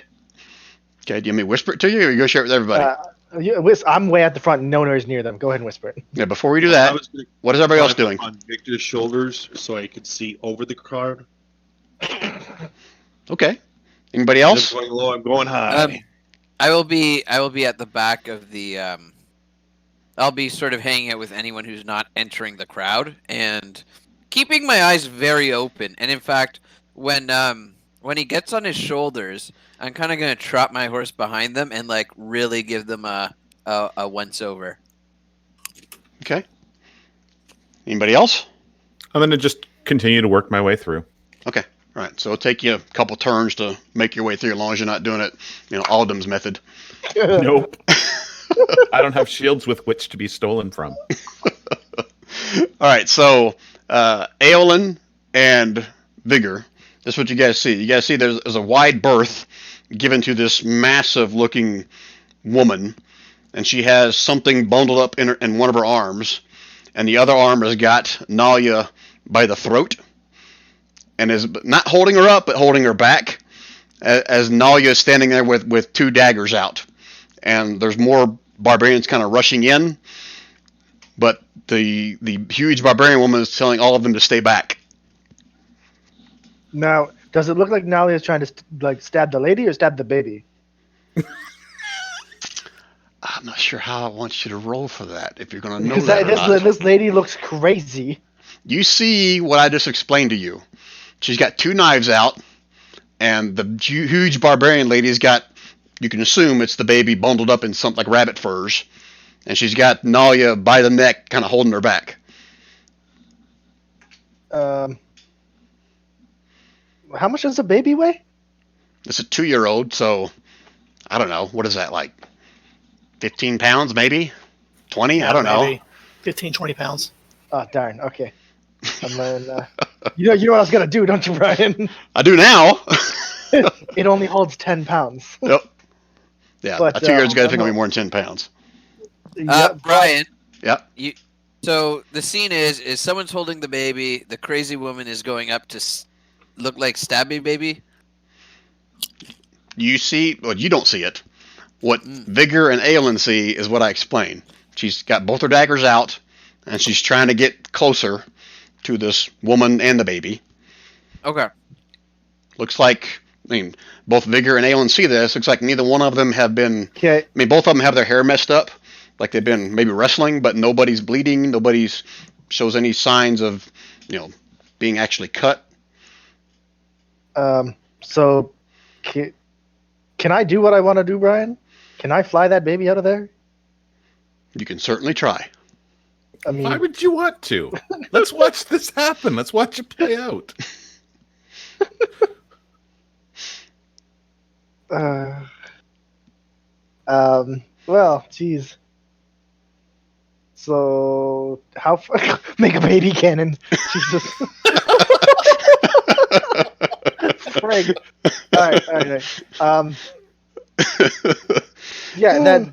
S1: Okay, do you want me to whisper it to you, or you go share it with everybody?
S3: I'm way at the front. No one is near them. Go ahead and whisper it.
S1: Yeah, before we do
S6: I
S1: that,
S6: was gonna
S1: what is everybody else
S6: climb
S1: doing?
S6: on Victor's shoulders so I could see over the crowd.
S1: Okay. Anybody
S6: I'm
S1: else?
S6: going low. I'm going high.
S9: I will be at the back of the I'll be sort of hanging out with anyone who's not entering the crowd and keeping my eyes very open. And in fact, when he gets on his shoulders, I'm kind of going to trot my horse behind them and like really give them a once over.
S1: Okay. Anybody else?
S4: I'm going to just continue to work my way through.
S1: Okay. All right. So it'll take you a couple turns to make your way through, as long as you're not doing it, Aldham's method.
S4: Nope. I don't have shields with which to be stolen from.
S1: All right. So Aolin and Vigor. This is what you guys see. You guys see there's a wide berth given to this massive-looking woman, and she has something bundled up in one of her arms, and the other arm has got Nalia by the throat, and is not holding her up, but holding her back, as Nalia is standing there with two daggers out. And there's more barbarians kind of rushing in, but the huge barbarian woman is telling all of them to stay back.
S3: Now, does it look like Nalia is trying to stab the lady or stab the baby?
S1: I'm not sure how I want you to roll for that, if you're going to know that or not.
S3: This lady looks crazy.
S1: You see what I just explained to you. She's got two knives out, and the huge barbarian lady's got, you can assume it's the baby bundled up in something like rabbit furs, and she's got Nalia by the neck, kind of holding her back.
S3: How much does a baby weigh?
S1: It's a 2-year-old, so I don't know. What is that, like 15 pounds, maybe? 20? I don't know.
S8: 15, 20 pounds.
S3: Oh, darn. Okay. I'm you know what I was going to do, don't you, Brian?
S1: I do now.
S3: It only holds 10 pounds.
S1: Yep. Yeah,
S3: But,
S1: a 2-year-old's going to think
S3: no.
S1: it'll be more than 10 pounds.
S9: Brian.
S1: Yep.
S9: So the scene is someone's holding the baby. The crazy woman is going up to look like stabby baby.
S1: You see, well, you don't see it. What Vigor and Aelin see is what I explained. She's got both her daggers out, and she's trying to get closer to this woman and the baby.
S9: Okay.
S1: Looks like, both Vigor and Aelin see this. Looks like neither one of them have been.
S3: Okay.
S1: Both of them have their hair messed up, like they've been maybe wrestling, but nobody's bleeding. Nobody's shows any signs of, being actually cut.
S3: So, can I do what I want to do, Brian? Can I fly that baby out of there?
S1: You can certainly try.
S3: I mean,
S4: Why would you want to? Let's watch this happen. Let's watch it play out.
S3: Well, geez. So, how far? Make a baby cannon. Jesus. Frig. All right. Yeah,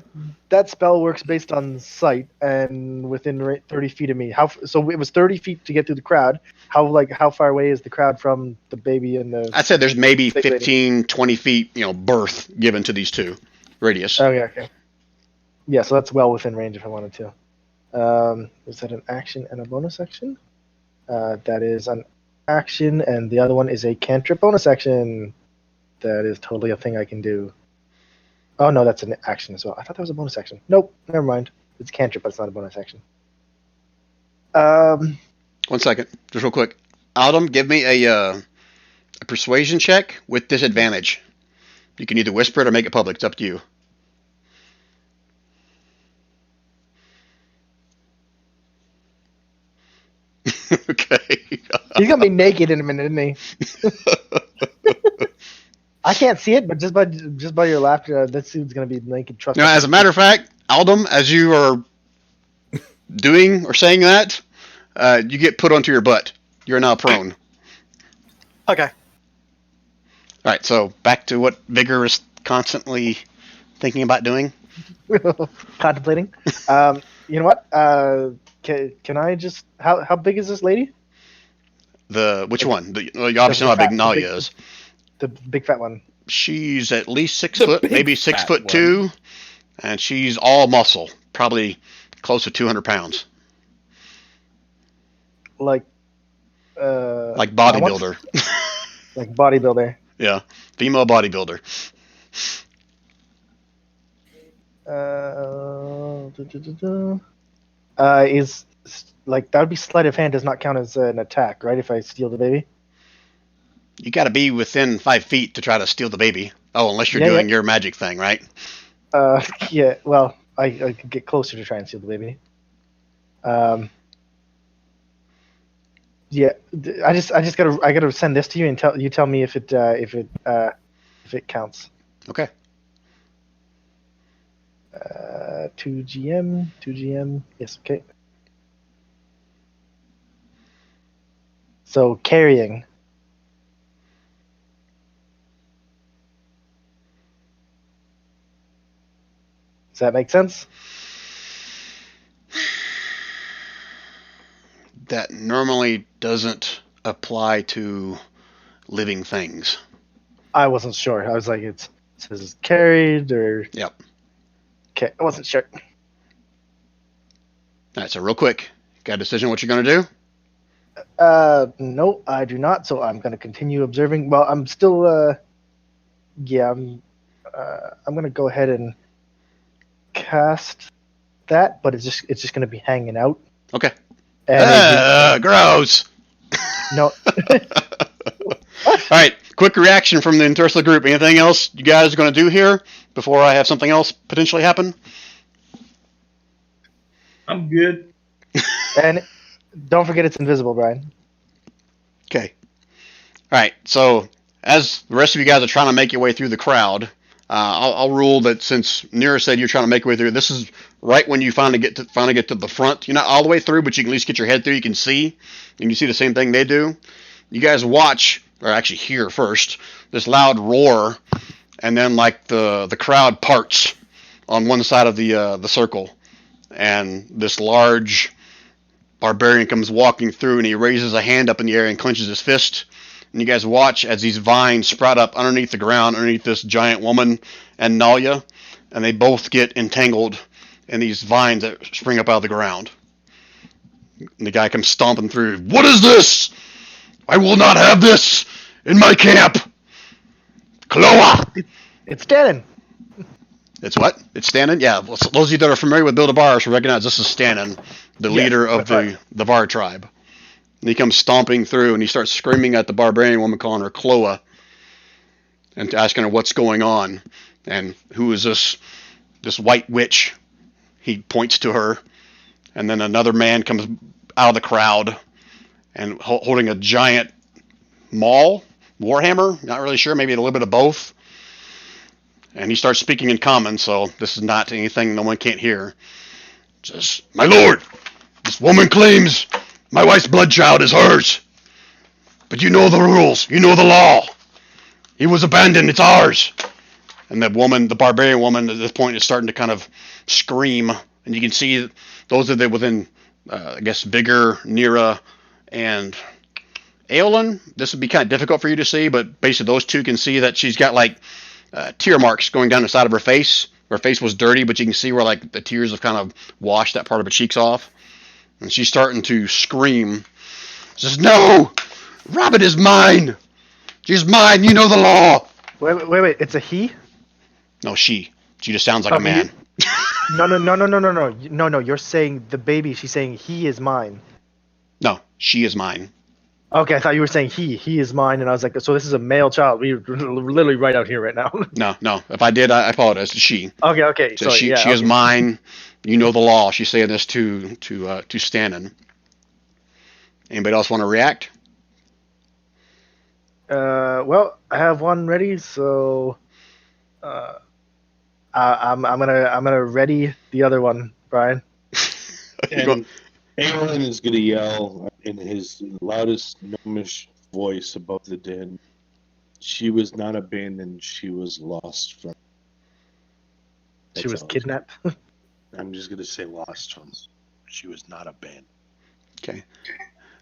S3: that spell works based on sight and within 30 feet of me. So it was 30 feet to get through the crowd. How far away is the crowd from the baby and the?
S1: I'd say there's maybe
S3: big lady?
S1: 15, 20 feet, berth given to these two radius.
S3: Okay. Yeah, so that's well within range if I wanted to. Is that an action and a bonus action? That is an action, and the other one is a cantrip bonus action. That is totally a thing I can do. Oh no, that's an action as well. I thought that was a bonus action. Nope, never mind. It's cantrip, but it's not a bonus action.
S1: 1 second, just real quick. Adam, give me a persuasion check with disadvantage. You can either whisper it or make it public. It's up to you. Okay.
S3: He's gonna be naked in a minute, isn't he? I can't see it, but just by your laughter, that dude's gonna be naked. Trust me.
S1: As a matter of fact, Aldum, as you are doing or saying that, you get put onto your butt. You're now prone.
S8: Okay.
S1: All right, so back to what Vigor is constantly thinking about doing.
S3: Contemplating. You know what? Can I just? How big is this lady?
S1: Which one? You obviously know how big Nalia is.
S3: The big fat one.
S1: She's at least 6
S2: She's a
S1: foot,
S2: big
S1: maybe
S2: fat
S1: 6'2", and she's all muscle, probably close to 200 pounds,
S3: Like
S1: like
S3: I want-
S1: bodybuilder.
S3: like bodybuilder.
S1: Yeah, female bodybuilder.
S3: Is like that would be sleight of hand does not count as an attack, right? If I steal the baby.
S1: You got to be within 5 feet to try to steal the baby. Oh, unless you're
S3: Yeah,
S1: doing your magic thing, right?
S3: Yeah. Well, I could get closer to try and steal the baby. Yeah. I gotta send this to you and tell me if it counts.
S1: Okay.
S3: 2GM. Yes. Okay. So carrying. Does that make sense?
S1: That normally doesn't apply to living things.
S3: I wasn't sure. I was like, it says it's carried or.
S1: Yep.
S3: Okay, I wasn't sure.
S1: All right, so real quick, got a decision what you're going to do?
S3: No, I do not. So I'm going to continue observing. Well, I'm still. I'm going to go ahead and cast that, but it's just going to be hanging out.
S1: Okay.
S3: And
S1: gross.
S3: no.
S1: All right, quick reaction from the Interstellar group. Anything else you guys are going to do here before I have something else potentially happen?
S5: I'm good.
S3: And don't forget it's invisible, Brian.
S1: Okay. All right, so as the rest of you guys are trying to make your way through the crowd, I'll rule that since Nira said you're trying to make your way through, this is right when you finally get to the front. You're not all the way through, but you can at least get your head through. You can see, and you see the same thing they do. You guys watch, or actually hear first, this loud roar, and then like the crowd parts on one side of the circle, and this large barbarian comes walking through, and he raises a hand up in the air and clenches his fist. And you guys watch as these vines sprout up underneath the ground, underneath this giant woman and Nalia, and they both get entangled in these vines that spring up out of the ground. And the guy comes stomping through. What is this? I will not have this in my camp. Kloa!
S3: It's Stannon.
S1: It's what? It's Stannon? Yeah, well, so those of you that are familiar with Build a Bar should recognize this is Stannon, the leader of the Var tribe. And he comes stomping through, and he starts screaming at the barbarian woman, calling her Kloa, and asking her what's going on, and who is this white witch. He points to her, and then another man comes out of the crowd, and holding a giant maul, warhammer, not really sure, maybe a little bit of both. And he starts speaking in common, so this is not anything no one can't hear. Says, my lord, this woman claims my wife's blood child is hers. But you know the rules. You know the law. He was abandoned. It's ours. And the barbarian woman at this point is starting to kind of scream. And you can see those that are within, I guess, Vigor, Nira, and Aeolin. This would be kind of difficult for you to see, but basically those two can see that she's got like tear marks going down the side of her face. Her face was dirty, but you can see where like the tears have kind of washed that part of her cheeks off. And she's starting to scream. She says, no! Robin is mine! She's mine! You know the law!
S3: Wait. It's a he?
S1: No, she. She just sounds like a man.
S3: No. You're saying the baby. She's saying he is mine.
S1: No, she is mine.
S3: Okay, I thought you were saying he is mine, and I was like, so this is a male child. We're literally right out here right now.
S1: No. If I did, I apologize. It's she.
S3: Okay.
S1: So
S3: Sorry,
S1: she is mine. You know the law. She's saying this to Stannon. Anybody else want to react?
S3: Well, I have one ready, so I'm gonna ready the other one, Brian.
S6: And Aaron is going to yell in his loudest gnomish voice above the din. She was not abandoned. She was lost from.
S3: She was kidnapped.
S6: I'm just going to say lost from. She was not abandoned.
S1: Okay.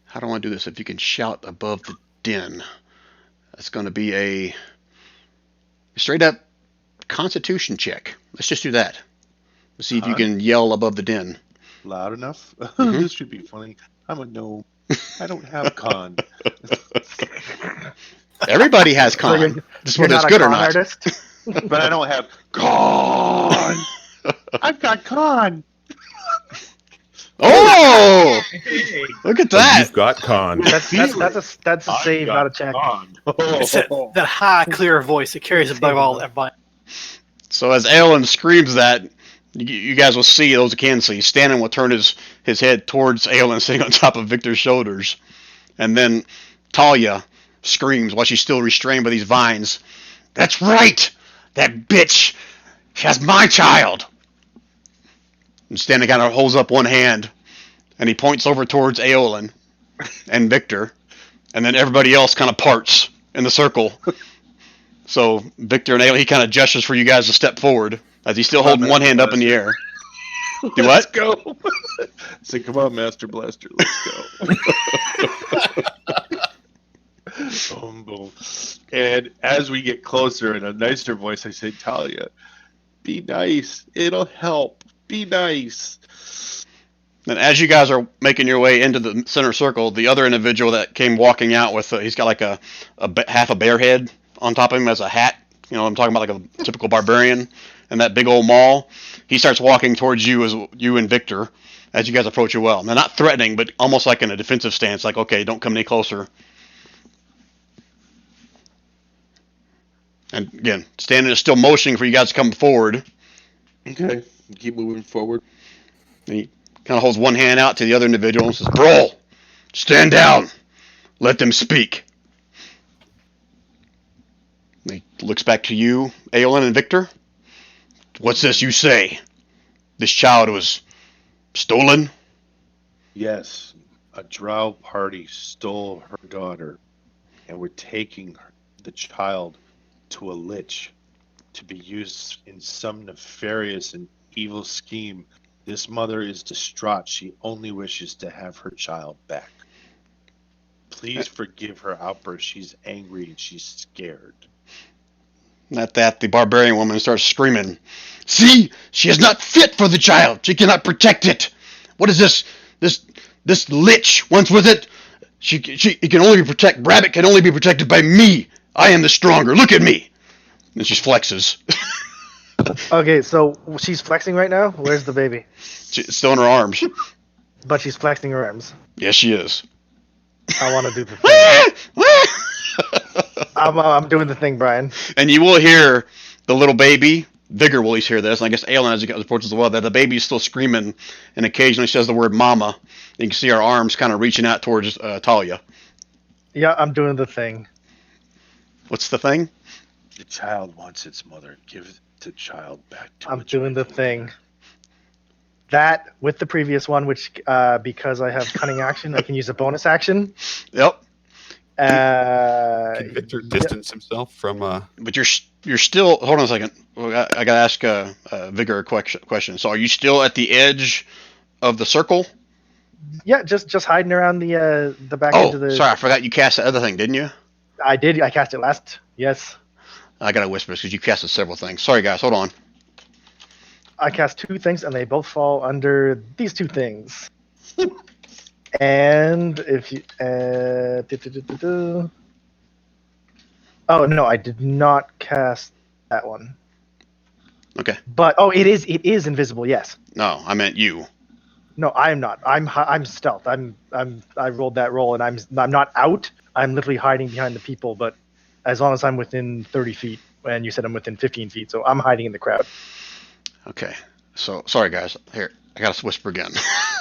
S1: How do I want to do this? If you can shout above the din, that's going to be a straight up Constitution check. Let's just do that. Let's see if you can yell above the din.
S6: Loud enough?
S1: Mhm.
S6: This should be funny. I'm a gnome. I don't have con.
S1: Everybody has
S3: So
S1: con.
S3: you're-
S1: Just
S3: You're
S1: whether it's
S3: not a
S1: good or
S3: con
S1: not.
S3: artist?
S6: But I don't have con. I've got con.
S1: Oh,
S5: Hey,
S1: look at
S4: But
S1: that.
S4: you've got con.
S3: That's a
S6: I've
S3: save,
S6: got
S3: not a check.
S6: con.
S8: It's that high, clear voice that carries above all everybody.
S1: So as Aelin screams that, you guys will see, those who can see, Stannon will turn his head towards Aelin sitting on top of Victor's shoulders. And then Talia screams while she's still restrained by these vines. That's right! That bitch! She has my child! And Stannon kind of holds up one hand, and he points over towards Aelin and Victor, and then everybody else kind of parts in the circle. So Victor and Aelin, he kind of gestures for you guys to step forward, as he's still holding one hand up in the air. Do
S6: Let's
S1: what?
S6: go. Say, come on, Master Blaster. Let's go. Boom, boom. And as we get closer in a nicer voice, I say, Talia, be nice. It'll help. Be nice.
S1: And as you guys are making your way into the center circle, the other individual that came walking out with, he's got like half a bear head on top of him as a hat. You know, I'm talking about like a typical barbarian, and that big old maul. He starts walking towards you as you and Victor as you guys approach you well. Now, not threatening, but almost like in a defensive stance, like, okay, don't come any closer. And again, Stannon is still motioning for you guys to come forward.
S6: Okay. Keep moving forward.
S1: And he kind of holds one hand out to the other individual and says, Brawl, stand down. Let them speak. And he looks back to you, Aelin and Victor. What's this you say? This child was stolen?
S6: Yes. A drow party stole her daughter, and we're taking the child to a lich to be used in some nefarious and evil scheme. This mother is distraught. She only wishes to have her child back. Please forgive her outburst. She's angry and she's scared.
S1: At that, the barbarian woman starts screaming, See, she is not fit for the child. She cannot protect it. What is this? This lich wants with it. It can only protect. Rabbit can only be protected by me. I am the stronger. Look at me. And she flexes.
S3: Okay, so she's flexing right now. Where's the baby?
S1: It's still in her arms.
S3: But she's flexing her arms.
S1: Yes, she is.
S3: I want to do the thing. I'm doing the thing, Brian.
S1: And you will hear the little baby. Vigor will hear this, and I guess Aelin, as he approaches as well, that the baby is still screaming and occasionally says the word mama. You can see her arms kind of reaching out towards Talia.
S3: Yeah, I'm doing the thing.
S1: What's the thing?
S6: The child wants its mother. Give the child back to
S3: I'm
S6: its
S3: doing the
S6: rightful
S3: thing.
S6: owner.
S3: That with the previous one, which because I have cunning action, I can use a bonus action.
S1: Yep.
S2: Can Victor distance himself from?
S1: But you're still. Hold on a second. I gotta ask Vigor a question. So are you still at the edge of the circle?
S3: Yeah, just hiding around the back edge
S1: Oh,
S3: of the.
S1: sorry, I forgot you cast the other thing, didn't you?
S3: I did. I cast it last. Yes,
S1: I gotta whisper because you casted several things. Sorry, guys. Hold on.
S3: I cast two things, and they both fall under these two things. And if you, oh no, I did not cast that one.
S1: Okay.
S3: But it is invisible. Yes.
S1: No, I meant you.
S3: No, I am not. I'm stealth. I rolled that roll, and I'm not out. I'm literally hiding behind the people. But as long as I'm within 30 feet, and you said I'm within 15 feet, so I'm hiding in the crowd.
S1: Okay. So sorry, guys. Here, I gotta whisper again.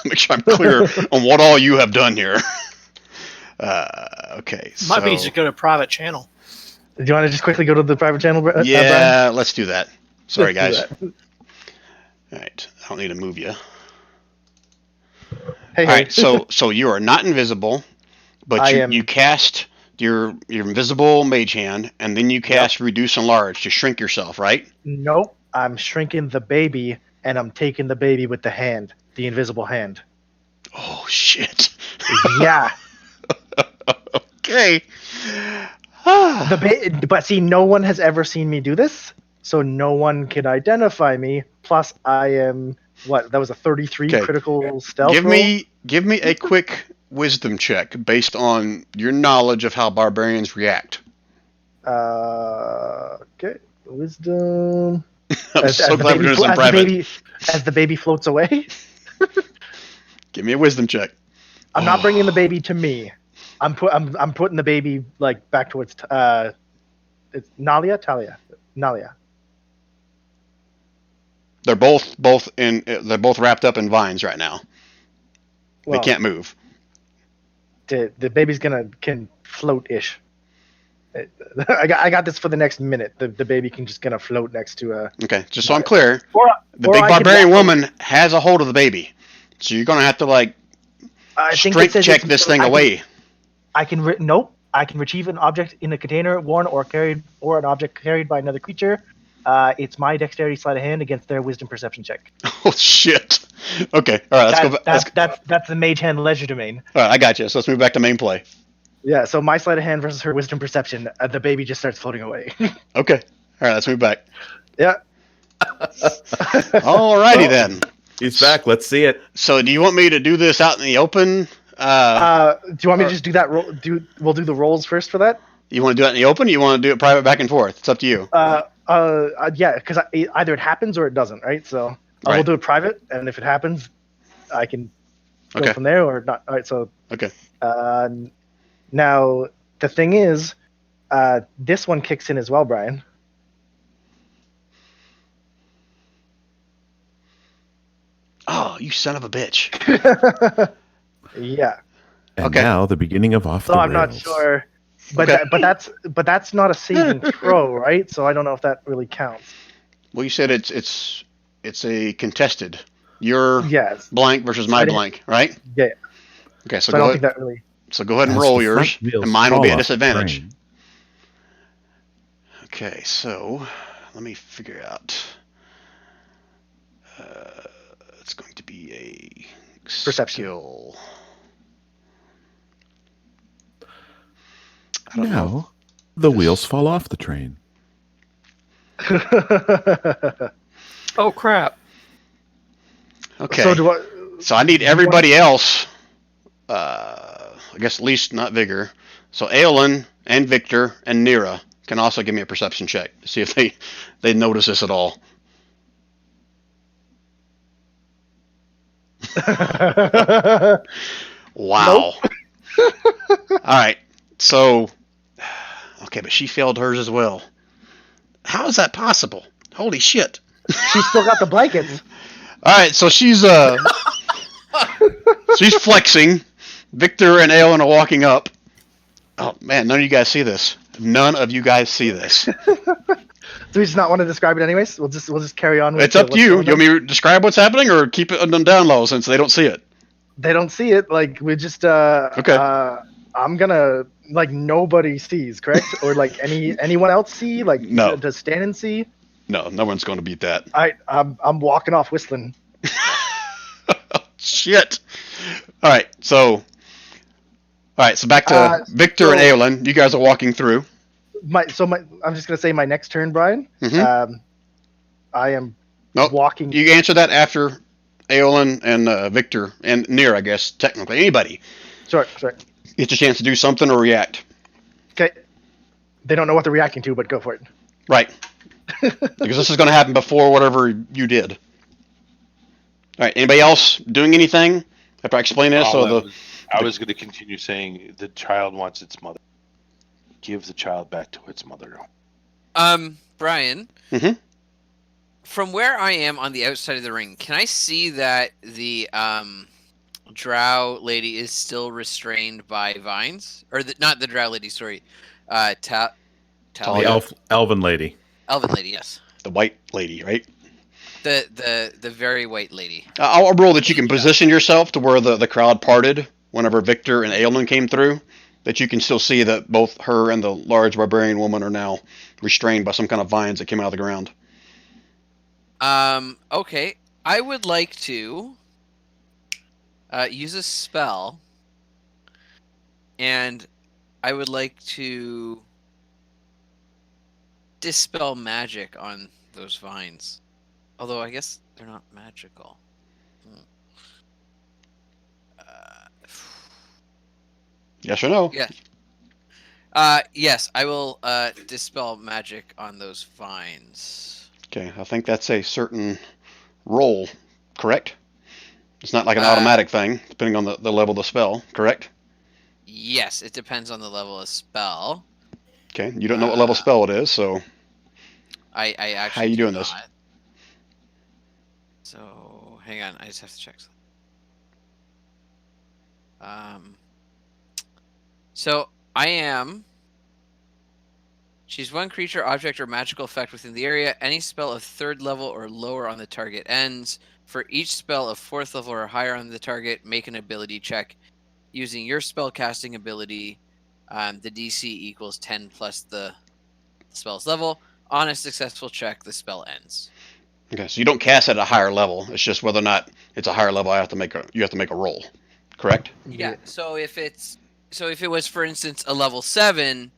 S1: Make sure I'm clear on what all you have done here. Okay.
S8: Might be easy to go to private channel.
S3: Do you want to just quickly go to the private channel, Brian?
S1: Yeah, let's do that. Sorry,
S3: Let's
S1: guys.
S3: do
S1: All right, I don't need to move you.
S3: Hey,
S1: All right, so you are not invisible, but
S3: I
S1: you,
S3: am-
S1: you cast your invisible mage hand, and then you cast reduce and large to shrink yourself, right?
S3: Nope. I'm shrinking the baby, and I'm taking the baby with the hand, the invisible hand.
S1: Oh shit.
S3: Yeah.
S1: Okay.
S3: But see, no one has ever seen me do this, so no one can identify me. Plus, I am what? That was a 33
S1: Okay.
S3: critical stealth
S1: Give
S3: roll.
S1: me a quick wisdom check based on your knowledge of how barbarians react.
S3: Okay, wisdom.
S1: I'm so glad we're doing this in
S3: as
S1: private.
S3: as the baby floats away.
S1: Give me a wisdom check.
S3: I'm not bringing the baby to me. I'm putting the baby like back towards it's Talia.
S1: They're both wrapped up in vines right now.
S3: Well,
S1: They can't move.
S3: The baby's can float ish. I got this for the next minute. The baby can just gonna float next to a.
S1: Okay, just so I'm clear,
S3: Or
S1: the
S3: or
S1: big
S3: I could
S1: barbarian
S3: walk-
S1: woman has a hold of the baby, so you're gonna have to like
S3: I think it
S1: strength
S3: says
S1: check
S3: it's-
S1: this thing
S3: I can-
S1: away.
S3: Nope. I can retrieve an object in a container worn or carried, or an object carried by another creature. It's my dexterity sleight of hand against their wisdom perception check.
S1: Oh shit. Okay, all right, let's go.
S3: That's the mage hand leisure domain.
S1: All right, I got you. So let's move back to main play.
S3: Yeah. So my sleight of hand versus her wisdom perception. The baby just starts floating away.
S1: Okay, all right, let's move back.
S3: Yeah.
S1: Alrighty then.
S4: He's back. Let's see it.
S1: So do you want me to do this out in the open?
S3: Do you want me to just do that roll? We'll do the rolls first for that.
S1: You want to do it in the open? Or you want to do it private back and forth? It's up to you.
S3: Yeah, because either it happens or it doesn't, right? So we'll
S1: Right.
S3: do it private, and if it happens, I can go
S1: Okay.
S3: from there or not. All right. So
S1: Okay.
S3: now the thing is, this one kicks in as well, Brian.
S1: Oh, you son of a bitch.
S3: Yeah.
S4: And
S1: Okay.
S4: now the beginning of Off
S3: So
S4: the
S3: I'm not
S4: Rails.
S3: sure, but
S1: Okay.
S3: but that's not a saving throw, right? So I don't know if that really counts.
S1: Well, you said it's a contested. Your
S3: Yes.
S1: blank versus my
S3: I didn't-
S1: blank, right?
S3: Yeah.
S1: Okay, so
S3: So I
S1: go
S3: don't
S1: ahead.
S3: think that really.
S1: So go ahead and
S4: As
S1: roll
S4: the
S1: yours,
S4: front wheels
S1: and mine will be
S4: fall
S1: at
S4: off the
S1: disadvantage.
S4: train.
S1: Okay, so let me figure out. It's going to be a
S3: Perception.
S1: skill. I don't know.
S4: Now the wheels fall off the train.
S8: Oh crap!
S1: Okay.
S3: So
S1: So I need everybody else. I guess at least not Vigor. So Aelin and Victor and Nira can also give me a perception check to see if they notice this at all. Wow. All right. So, okay, but she failed hers as well. How is that possible? Holy shit.
S3: She's still got the blankets.
S1: All right, so she's flexing. Victor and Aelin are walking up. Oh man, none of you guys see this. None of you guys see this.
S3: Do we just not want to describe it anyways? We'll just carry on with
S1: It's up to
S3: what's
S1: you.
S3: going
S1: You
S3: on.
S1: want me to describe what's happening or keep it on down low since they don't see it?
S3: They don't see it. Like we just
S1: Okay.
S3: I'm gonna like nobody sees, correct? Or like anyone else see? Like
S1: No.
S3: does Stannon see?
S1: No one's going to beat that.
S3: I'm walking off whistling.
S1: Shit. All right, so back to Victor and
S3: so-
S1: Aelin. You guys are walking through.
S3: I'm just gonna say my next turn, Brian.
S1: Mhm.
S3: I am
S1: Nope.
S3: walking.
S1: You answer that after Aelin and Victor and Nir, I guess technically anybody
S3: Sorry.
S1: gets a chance to do something or react.
S3: Okay. They don't know what they're reacting to, but go for it.
S1: Right. Because this is going to happen before whatever you did. All right. Anybody else doing anything after I explain this?
S6: I was going to continue saying the child wants its mother. Give the child back to its mother.
S9: Brian.
S1: Mhm.
S9: From where I am on the outside of the ring, can I see that the drow lady is still restrained by vines? Or not the drow lady, sorry.
S1: Talia.
S4: The elven lady.
S9: Elven lady, yes.
S1: The white lady, right?
S9: The very white lady.
S1: I'll roll that you can position yourself to where the crowd parted whenever Victor and Aelin came through, that you can still see that both her and the large barbarian woman are now restrained by some kind of vines that came out of the ground.
S9: Okay. I would like to use a spell, and I would like to dispel magic on those vines. Although I guess they're not magical.
S1: Yes or no?
S9: Yeah. Yes, I will dispel magic on those vines.
S1: Okay, I think that's a certain roll, correct? It's not like an automatic thing, depending on the level of the spell, correct?
S9: Yes, it depends on the level of spell.
S1: Okay, you don't know what level spell it is, so
S9: I actually
S1: how are you doing this?
S9: So hang on, I just have to check something. So I am. She's one creature, object, or magical effect within the area. Any spell of 3rd level or lower on the target ends. For each spell of 4th level or higher on the target, make an ability check. Using your spell casting ability, the DC equals 10 plus the spell's level. On a successful check, the spell ends.
S1: Okay, so you don't cast it at a higher level. It's just whether or not it's a higher level. You have to make a roll, correct?
S9: Yeah. So if it was, for instance, a level 7,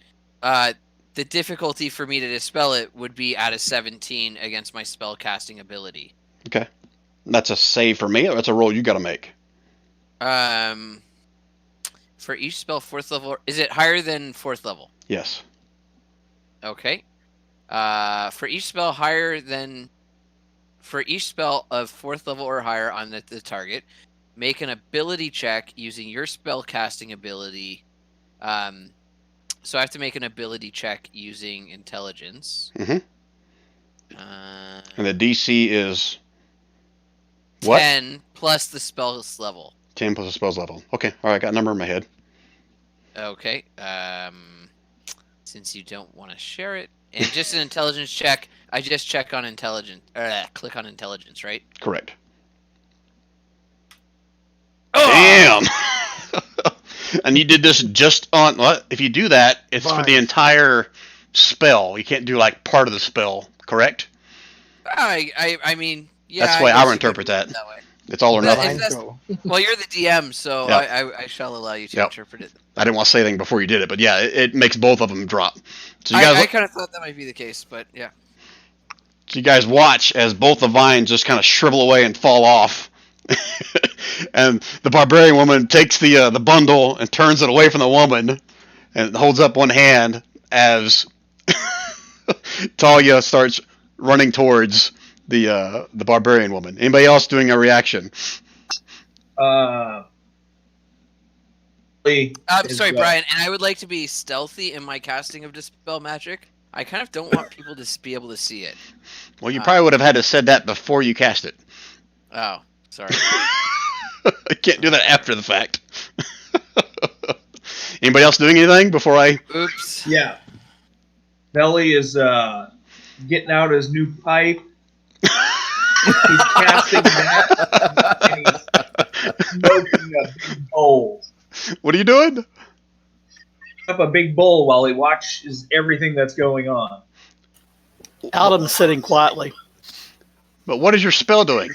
S9: the difficulty for me to dispel it would be at a 17 against my spell casting ability.
S1: Okay, that's a save for me, or that's a roll you got to make.
S9: For each spell 4th level, is it higher than 4th level?
S1: Yes.
S9: Okay. For each spell of 4th level or higher on the target, make an ability check using your spell casting ability. So I have to make an ability check using intelligence.
S1: Mm-hmm. And the DC is what?
S9: 10 plus the spell's level.
S1: 10 plus the spell's level. Okay, all right, got a number in my head.
S9: Okay. Since you don't want to share it, and just an intelligence check, I just check on intelligence. Click on intelligence, right?
S1: Correct.
S9: Oh!
S1: Damn. And you did this just on what? If you do that, it's for the entire spell. You can't do like part of the spell, correct?
S9: I mean, yeah.
S1: That's the way I would interpret that.
S9: Way.
S1: It's all or nothing.
S9: Well, you're the DM, so
S1: Yep.
S9: I shall allow you to interpret it.
S1: I didn't want to say anything before you did it, but yeah, it makes both of them drop. So
S9: I kind of thought that might be the case, but yeah.
S1: So you guys watch as both the vines just kind of shrivel away and fall off. And the barbarian woman takes the bundle and turns it away from the woman and holds up one hand as Talia starts running towards the barbarian woman. Anybody else doing a reaction?
S9: I'm sorry, Brian, and I would like to be stealthy in my casting of Dispel Magic. I kind of don't want people to be able to see it.
S1: Well, you probably would have had to said that before you cast it.
S9: Oh, sorry.
S1: I can't do that after the fact. Anybody else doing anything before I...
S9: Oops.
S5: Yeah. Belly is getting out his new pipe. He's casting that, and he's smoking a big bowl.
S1: What are you doing?
S5: Up a big bowl while he watches everything that's going on.
S8: Adam's sitting quietly.
S1: But what is your spell doing?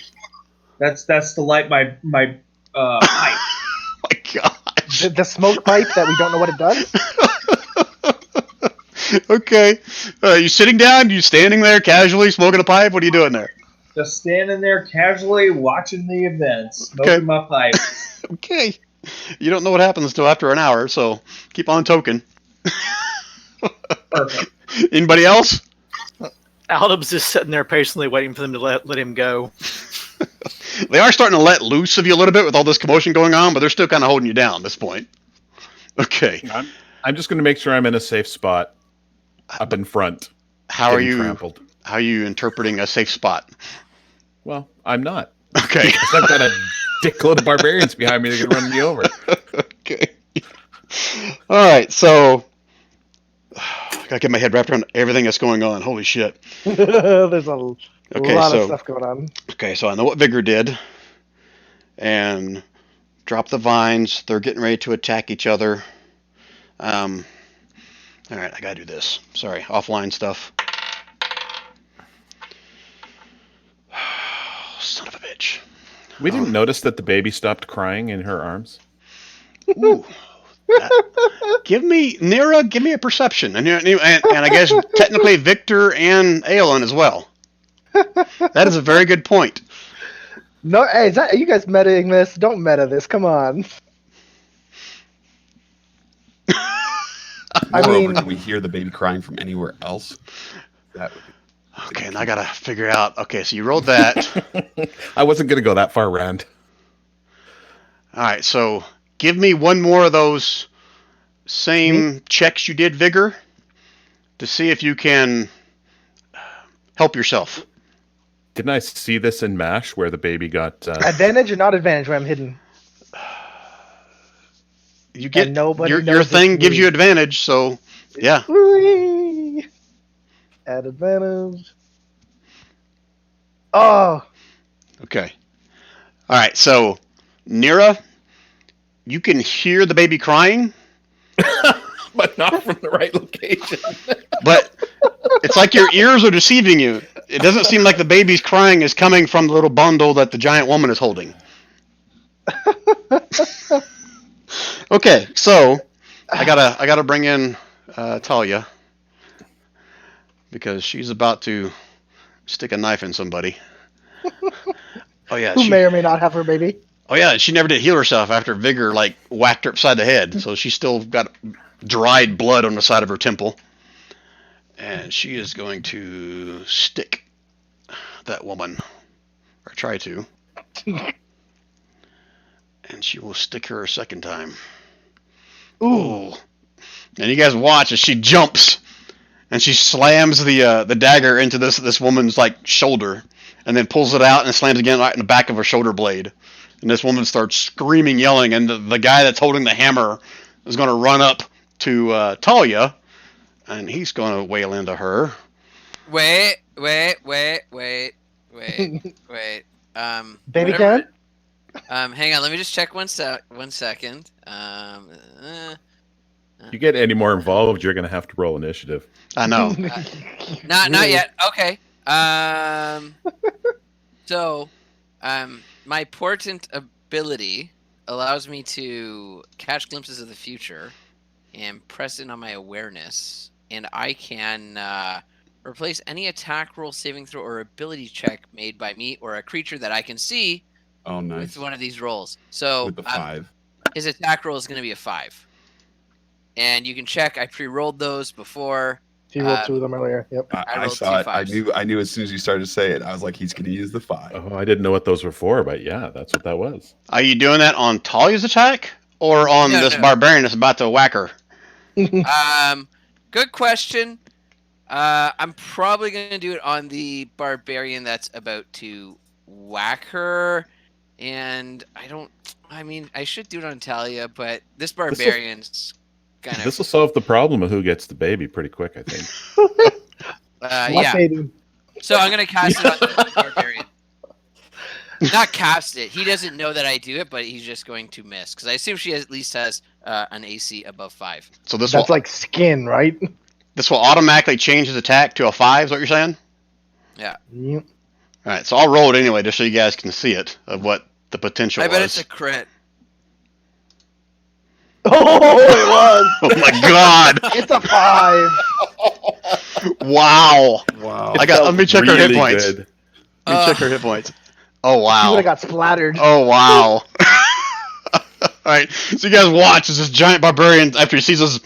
S5: That's to light my pipe.
S1: Oh my gosh.
S3: The smoke pipe that we don't know what it does?
S1: Okay. You sitting down? You standing there casually smoking a pipe? What are you doing there?
S5: Just standing there casually watching the events, smoking my pipe.
S1: Okay. You don't know what happens until after an hour, so keep on toking.
S5: Perfect.
S1: Anybody else?
S8: Adam's just sitting there patiently waiting for them to let him go.
S1: They are starting to let loose of you a little bit with all this commotion going on, but they're still kind of holding you down at this point. Okay.
S4: I'm just going to make sure I'm in a safe spot up in front.
S1: How are you
S4: trampled?
S1: How are you interpreting a safe spot?
S4: Well, I'm not.
S1: Okay.
S4: Because I've got a dickload of barbarians behind me that can run me over.
S1: Okay. All right, so I gotta get my head wrapped around everything that's going on. Holy shit.
S3: There's a lot of stuff going on.
S1: Okay, so I know what Vigor did. And drop the vines. They're getting ready to attack each other. All right, I gotta do this. Sorry, offline stuff. Son of a bitch.
S4: We didn't notice that the baby stopped crying in her arms.
S1: Ooh, Give me Nira. Give me a perception, and I guess technically Victor and Aelin as well. That is a very good point.
S3: No, hey, are you guys metaing this? Don't meta this. Come on.
S2: Moreover,
S3: mean-
S2: can we hear the baby crying from anywhere else? That would be.
S1: Okay, and I gotta figure out. Okay, so you rolled that.
S4: I wasn't going to go that far, Rand.
S1: All right, so give me one more of those same checks you did, Vigor, to see if you can help yourself.
S4: Didn't I see this in MASH where the baby got...
S3: Advantage or not advantage when I'm hidden?
S1: You get
S3: And nobody
S1: your
S3: knows
S1: thing
S3: it's
S1: gives
S3: me.
S1: you advantage, so yeah.
S3: Whee! At advantage. Oh,
S1: Okay. All right, so Nira, you can hear the baby crying,
S4: but not from the right location.
S1: but it's like your ears are deceiving you. It doesn't seem like the baby's crying is coming from the little bundle that the giant woman is holding. Okay, so I gotta bring in Talia because she's about to stick a knife in somebody. Oh yeah,
S3: who may or may not have her baby.
S1: oh yeah, she never did heal herself after Vigor like whacked her upside the head, so she's still got dried blood on the side of her temple, and she is going to stick that woman, or try to, and she will stick her a second time. Ooh. And you guys watch as she jumps and she slams the dagger into this woman's like shoulder and then pulls it out and slams again right in the back of her shoulder blade. And this woman starts screaming, yelling, and the guy that's holding the hammer is going to run up to Talia and he's going to wail into her.
S9: Wait.
S3: Baby
S9: Whatever-
S3: cannon?
S9: Hang on, let me just check 1 second.
S4: You get any more involved, you're going to have to roll initiative.
S1: I know.
S9: Not yet. Okay. So, my portent ability allows me to catch glimpses of the future and press in on my awareness, and I can replace any attack roll, saving throw, or ability check made by me or a creature that I can see
S2: Oh, nice.
S9: with one of these rolls. So
S2: With the 5.
S9: his attack roll is going to be a 5. And you can check. I pre-rolled those before.
S3: He rolled two of them earlier. Yep.
S9: I
S2: I
S9: rolled
S2: saw
S9: two
S2: it. I
S9: fives.
S2: knew as soon as you started to say it. I was like, he's going to use the 5.
S4: Oh, I didn't know what those were for, but yeah, that's what that was.
S1: Are you doing that on Talia's attack or on
S9: No,
S1: this
S9: no.
S1: barbarian that's about to whack her?
S9: Good question. I'm probably going to do it on the barbarian that's about to whack her. And I should do it on Talia, but this barbarian's kind
S4: This
S9: of,
S4: will solve the problem of who gets the baby pretty quick, I think.
S3: What
S9: yeah.
S3: baby?
S9: So I'm going to cast it on the barbarian. Not cast it. He doesn't know that I do it, but he's just going to miss. Because I assume she at least has an AC above 5.
S1: So this
S3: That's
S1: will
S3: like skin, right?
S1: this will automatically change his attack to a 5. Is what you're saying?
S3: Yep.
S1: All right, so I'll roll it anyway, just so you guys can see it of what the potential
S9: I
S1: was.
S9: bet it's a crit.
S3: Oh, it was.
S1: Oh my god!
S3: It's a 5.
S1: Wow!
S6: Wow.
S1: Let me check her hit
S4: Really
S1: points.
S4: good.
S1: Let me check her hit points. Oh
S3: He would
S1: wow!
S3: have got splattered.
S1: Oh wow! All right, so you guys watch as this giant barbarian, after he sees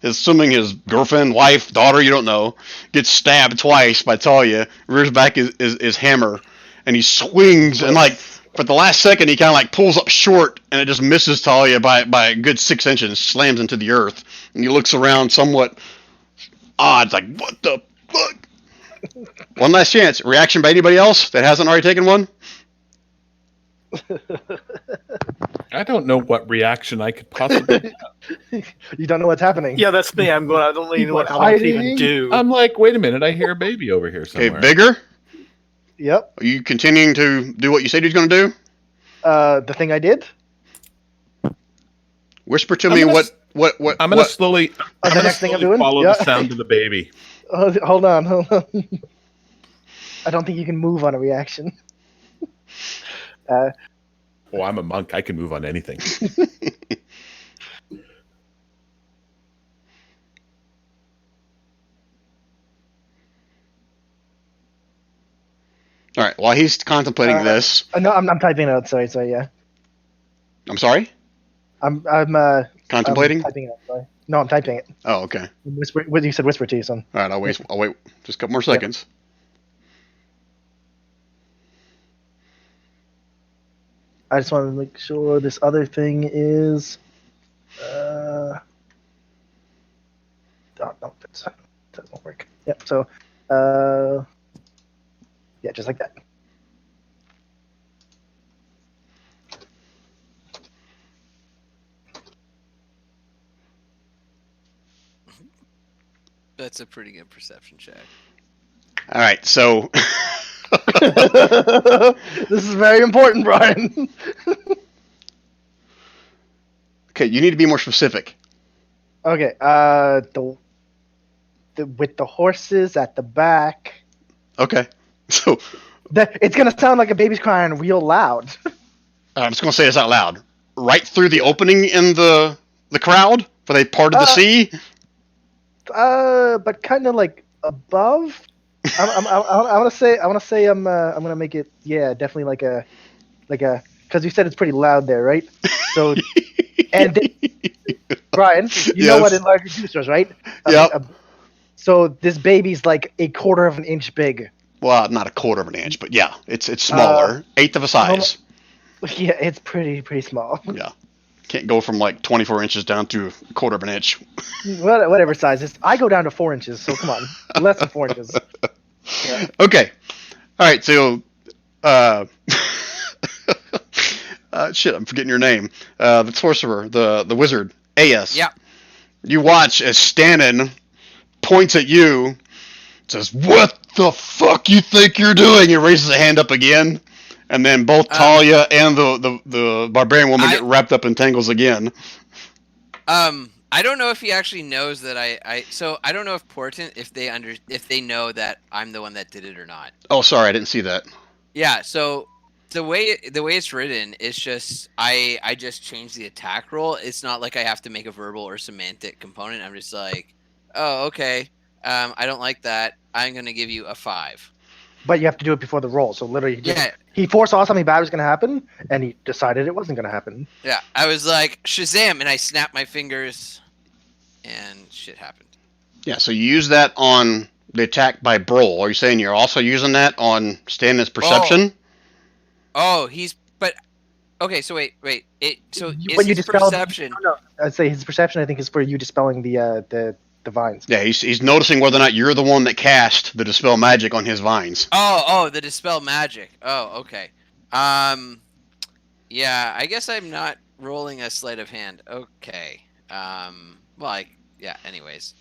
S1: assuming his girlfriend, wife, daughter, you don't know, gets stabbed twice by Talia, rears back his hammer, and he swings, and like, for the last second, he kind of like pulls up short, and it just misses Talia by a good 6 inches, and slams into the earth, and he looks around somewhat odd, like, what the fuck? One last chance. Reaction by anybody else that hasn't already taken one?
S4: I don't know what reaction I could possibly.
S3: You don't know what's happening.
S8: Yeah, that's me. I don't even know what
S3: People
S8: I
S3: are
S8: to even
S3: hiding.
S8: do.
S4: I'm like, wait a minute, I hear a baby over here
S1: Okay,
S4: somewhere.
S1: Bigger?
S3: Yep.
S1: Are you continuing to do what you said you was going to do?
S3: The thing I did.
S1: Whisper to
S4: I'm
S1: me
S4: gonna
S1: what
S4: I'm gonna slowly. I'm
S3: the
S4: gonna
S3: next thing I'm
S4: slowly
S3: doing?
S4: follow
S3: Yeah.
S4: the sound of the baby.
S3: Hold on. I don't think you can move on a reaction.
S4: Oh, I'm a monk. I can move on anything.
S1: All right. While he's contemplating this,
S3: No, I'm typing it out. Sorry, yeah.
S1: I'm sorry.
S3: I'm
S1: Contemplating.
S3: I'm typing it out. Sorry. No, I'm typing it.
S1: Oh, okay.
S3: Whisper. What you said? Whisper to you, son.
S1: All right. I'll wait. Just a couple more seconds.
S3: I just want to make sure this other thing is. Oh, no, that doesn't work. Yep. So, yeah, just like that.
S9: That's a pretty good perception check.
S1: All right. So.
S3: This is very important, Brian.
S1: Okay, you need to be more specific.
S3: Okay. With the horses at the back.
S1: Okay. So.
S3: It's gonna sound like a baby's crying real loud.
S1: I'm just gonna say this out loud. Right through the opening in the crowd where they parted the sea.
S3: But kind of like above. I want to say I'm gonna make it definitely like a because you said it's pretty loud there, right? So and Brian, you know what enlarged reducers, right?
S1: Yeah.
S3: So this baby's like a quarter of an inch big.
S1: Well, not a quarter of an inch, but yeah, it's smaller, eighth of a size.
S3: Yeah, it's pretty small.
S1: Yeah, can't go from like 24 inches down to a quarter of an inch.
S3: Whatever size is, I go down to 4 inches. So come on, less than 4 inches. Yeah.
S1: Okay, all right. So, shit, I'm forgetting your name. The sorcerer, the wizard, As.
S9: Yeah.
S1: You watch as Stannon points at you, says, "What the fuck you think you're doing?" He raises a hand up again, and then both Talia and the barbarian woman get wrapped up in tangles again.
S9: I don't know if he actually knows that so I don't know if Portent if they know that I'm the one that did it or not.
S1: Oh, sorry, I didn't see that.
S9: Yeah, so the way it's written is just I just changed the attack roll. It's not like I have to make a verbal or semantic component. I'm just like, oh, okay. I don't like that. I'm gonna give you a 5.
S3: But you have to do it before the roll. So literally, he foresaw something bad was going to happen, and he decided it wasn't going to happen.
S9: Yeah, I was like, Shazam, and I snapped my fingers, and shit happened.
S1: Yeah, so you use that on the attack by Brawl. Are you saying you're also using that on Stanton's perception?
S9: Okay, so wait. Is
S3: When you
S9: his
S3: dispel
S9: perception?
S3: No, I'd say his perception. I think is for you dispelling the vines.
S1: Yeah, he's noticing whether or not you're the one that cast the dispel magic on his vines.
S9: Oh, the dispel magic. Oh, okay. Yeah, I guess I'm not rolling a sleight of hand. Okay. Anyways.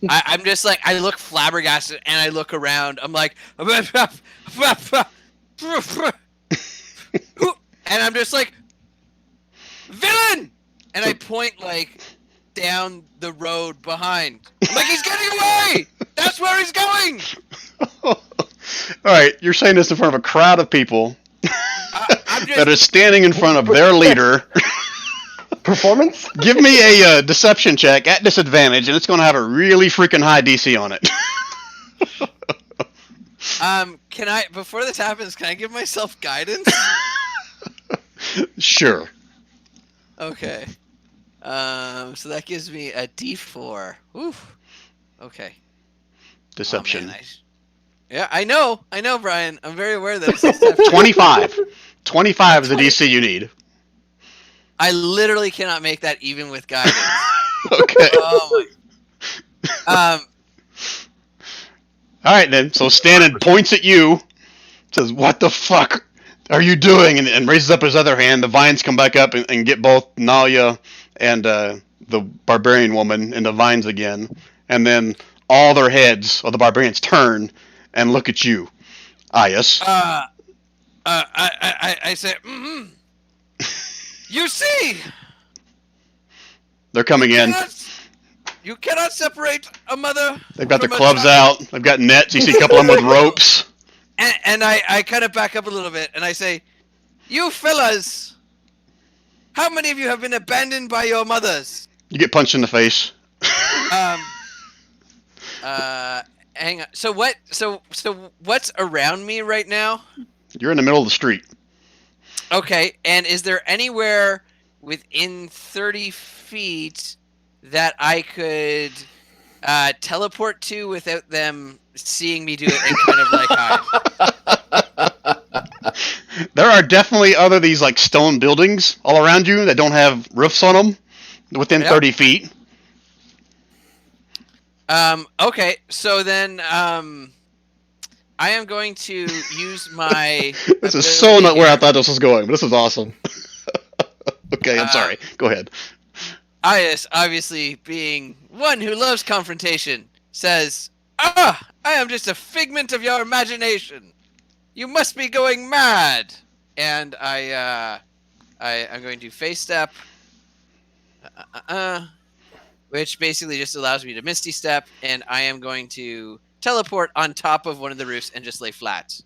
S9: I'm just like, I look flabbergasted and I look around. I'm like, and I'm just like, villain! And I point like down the road behind. I'm like, he's getting away! That's where he's going!
S1: All right, you're saying this in front of a crowd of people that are standing in front of their leader.
S3: Performance?
S1: Give me a deception check at disadvantage, and it's going to have a really freaking high DC on it.
S9: Can I, before this happens, can I give myself guidance?
S1: Sure.
S9: Okay. So that gives me a D4. Oof. Okay.
S1: Deception.
S9: Oh, man, yeah, I know, Brian. I'm very aware that it's deception.
S1: 25. 25 is the DC you need.
S9: I literally cannot make that even with guidance.
S1: Okay.
S9: Oh my.
S1: All right then. So Stannon points at you, says, "What the fuck are you doing?" and raises up his other hand. The vines come back up and get both Nalia and the barbarian woman in the vines again. And then all their heads of the barbarians turn and look at you, Ayas.
S9: I say, You see,
S1: They're coming in.
S9: You cannot separate a mother.
S1: They've got their
S9: from a
S1: clubs
S9: child.
S1: out. They've got nets. You see a couple of them with ropes.
S9: And I kind of back up a little bit and I say, you fellas, how many of you have been abandoned by your mothers?
S1: You get punched in the face.
S9: hang on. So what? So what's around me right now?
S1: You're in the middle of the street.
S9: Okay, and is there anywhere within 30 feet that I could teleport to without them seeing me do it and kind of like hide?
S1: There are definitely other these like stone buildings all around you that don't have roofs on them within
S9: Yep.
S1: 30 feet.
S9: Okay, so then I am going to use my.
S1: This is so not where I thought this was going, but this is awesome. Okay, I'm sorry. Go ahead.
S9: Ias, obviously being one who loves confrontation, says, I am just a figment of your imagination. You must be going mad. And I'm going to face step, which basically just allows me to misty step, and I am going to teleport on top of one of the roofs and just lay flat.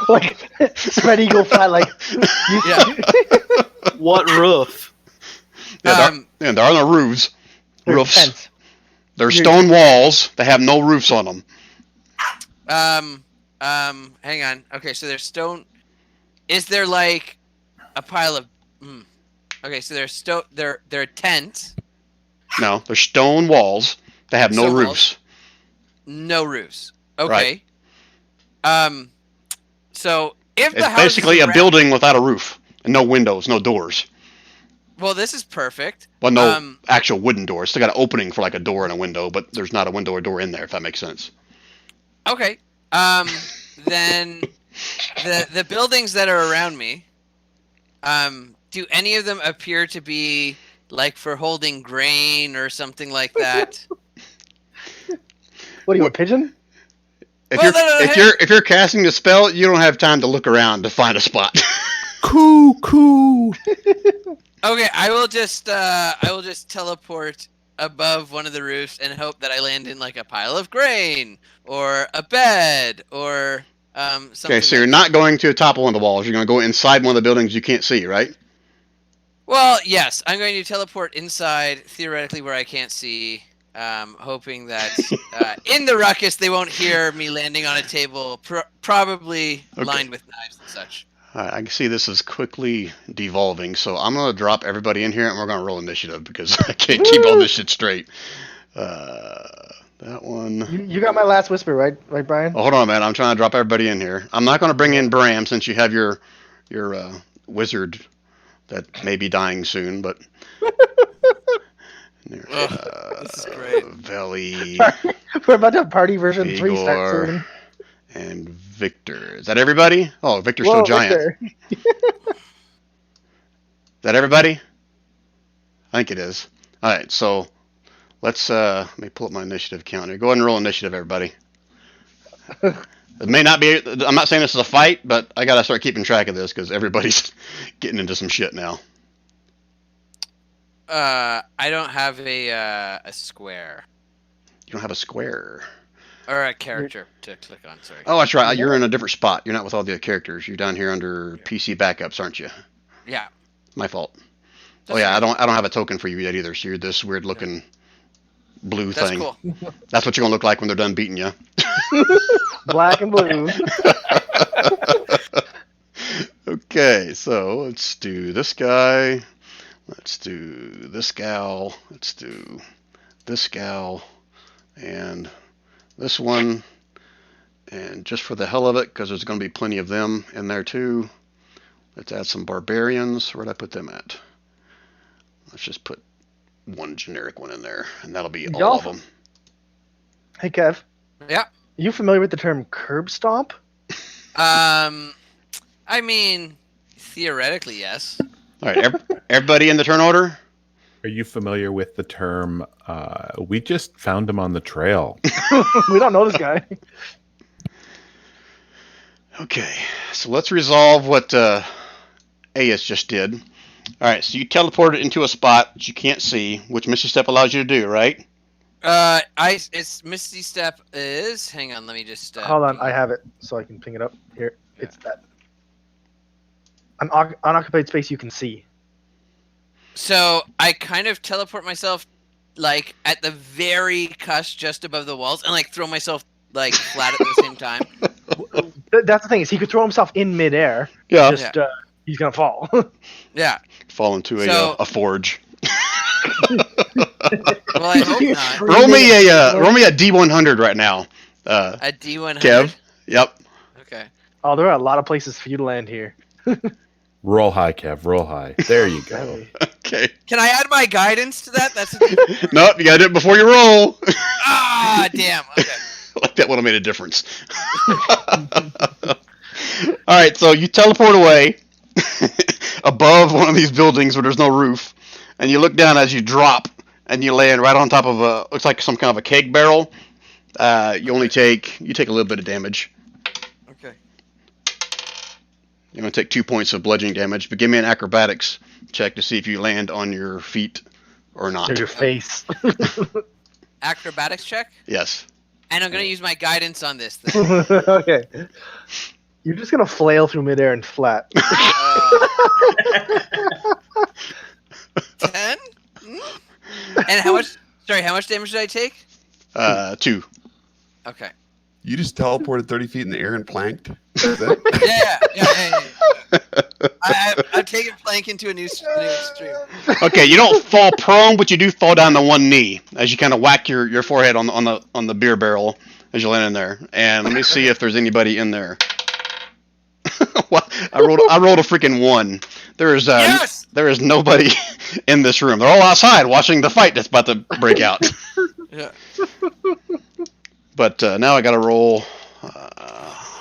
S3: Like spread eagle flat. Like
S9: Yeah.
S8: What roof?
S1: Yeah, there are no roofs.
S3: they're
S1: Roofs.
S3: tents.
S1: There's stone walls that have no roofs on them.
S9: Hang on. Okay, so there's stone. Is there like a pile of? Okay, so there's they're a tent.
S1: No, there's stone walls that have no
S9: Stone walls.
S1: roofs.
S9: No roofs. Okay.
S1: Right.
S9: So if the
S1: It's
S9: house
S1: basically
S9: is
S1: a
S9: around-
S1: building without a roof and no windows, no doors.
S9: Well, this is perfect.
S1: Well, no actual wooden door. It's still got an opening for like a door and a window, but there's not a window or door in there, if that makes sense.
S9: Okay. Then the buildings that are around me, do any of them appear to be like for holding grain or something like that?
S3: What are you, a pigeon?
S1: If
S9: Well,
S1: if you're casting the spell, you don't have time to look around to find a spot.
S4: Coo.
S9: Okay, I will just teleport above one of the roofs and hope that I land in like a pile of grain or a bed or something.
S1: Okay, so you're not going to the top of one of the walls. You're going to go inside one of the buildings you can't see, right?
S9: Well, yes, I'm going to teleport inside, theoretically where I can't see, hoping that in the ruckus they won't hear me landing on a table, probably lined with knives and such.
S1: All right, I can see this is quickly devolving, so I'm going to drop everybody in here and we're going to roll initiative because I can't keep all this shit straight. That one.
S3: You got my last whisper, right, Brian?
S1: Oh, hold on, man. I'm trying to drop everybody in here. I'm not going to bring in Bram since you have your wizard that may be dying soon, but.
S9: This is great.
S1: Veli.
S3: We're about to have party version 3 start
S1: Igor,
S3: soon.
S1: and Victor. Is that everybody? Oh, Victor's
S3: Whoa,
S1: still giant.
S3: Victor.
S1: Is that everybody? I think it is. All right, so let's let me pull up my initiative counter. Go ahead and roll initiative, everybody. It may not be. I'm not saying this is a fight, but I gotta start keeping track of this because everybody's getting into some shit now.
S9: I don't have a square
S1: You don't have a square.
S9: or a character to click on. Sorry.
S1: Oh, that's right. You're in a different spot. You're not with all the other characters. You're down here under PC backups, aren't you?
S9: Yeah.
S1: My fault.
S9: That's
S1: Oh yeah,
S9: cool.
S1: I don't have a token for you yet either. So you're this weird looking blue
S9: That's
S1: thing.
S9: cool.
S1: That's what you're gonna look like when they're done beating you.
S3: Black and blue.
S1: Okay, so let's do this guy. Let's do this gal. Let's do this gal, and this one. And just for the hell of it, because there's going to be plenty of them in there too, let's add some barbarians. Where'd I put them at? Let's just put one generic one in there, and that'll be all
S3: Y'all-
S1: of them.
S3: Hey, Kev.
S9: Yeah.
S3: Are you familiar with the term curb stomp?
S9: I mean, theoretically, yes.
S1: All right, everybody in the turn order.
S4: Are you familiar with the term, we just found him on the trail?
S3: We don't know this guy.
S1: Okay, so let's resolve what Aes just did. All right, so you teleported into a spot that you can't see, which Misty Step allows you to do, right?
S9: It's Misty Step is. Hang on, let me just.
S3: Hold on, I have it, so I can ping it up. Here, it's that. An unoccupied space you can see.
S9: So I kind of teleport myself like at the very cusp, just above the walls, and like throw myself like flat at the same time.
S3: That's the thing is he could throw himself in midair.
S1: Yeah.
S3: Just he's gonna fall.
S9: Yeah.
S1: Fall into
S9: So-
S1: a forge.
S9: Well, I hope not.
S1: Roll me a D100 right now.
S9: A D100.
S1: Kev. Yep.
S9: Okay.
S3: Oh, there are a lot of places for you to land here.
S4: Roll high, Kev. Roll high. There you go.
S1: Okay.
S9: Can I add my guidance to that? That's
S1: Nope, you gotta do it before you roll.
S9: damn. Okay.
S1: Like that would have made a difference. All right, so you teleport away above one of these buildings where there's no roof, and you look down as you drop, and you land right on top of looks like some kind of a keg barrel. You take a little bit of damage.
S9: Okay.
S1: You're gonna take 2 points of bludgeoning damage, but give me an acrobatics check to see if you land on your feet or not.
S3: There's your face.
S9: Acrobatics check,
S1: Yes.
S9: and I'm gonna use my guidance on this thing.
S3: Okay. You're just gonna flail through midair and flat.
S9: 10. And how much? Sorry, how much damage did I take?
S1: 2.
S9: Okay.
S2: You just teleported 30 feet in the air and planked?
S9: Yeah. I'm taking plank into a new extreme.
S1: Okay, you don't fall prone, but you do fall down to one knee as you kind of whack your forehead on the beer barrel as you land in there. And let me see if there's anybody in there. I rolled a freaking 1. There is nobody in this room. They're all outside watching the fight that's about to break out.
S9: Yeah.
S1: But now I gotta roll.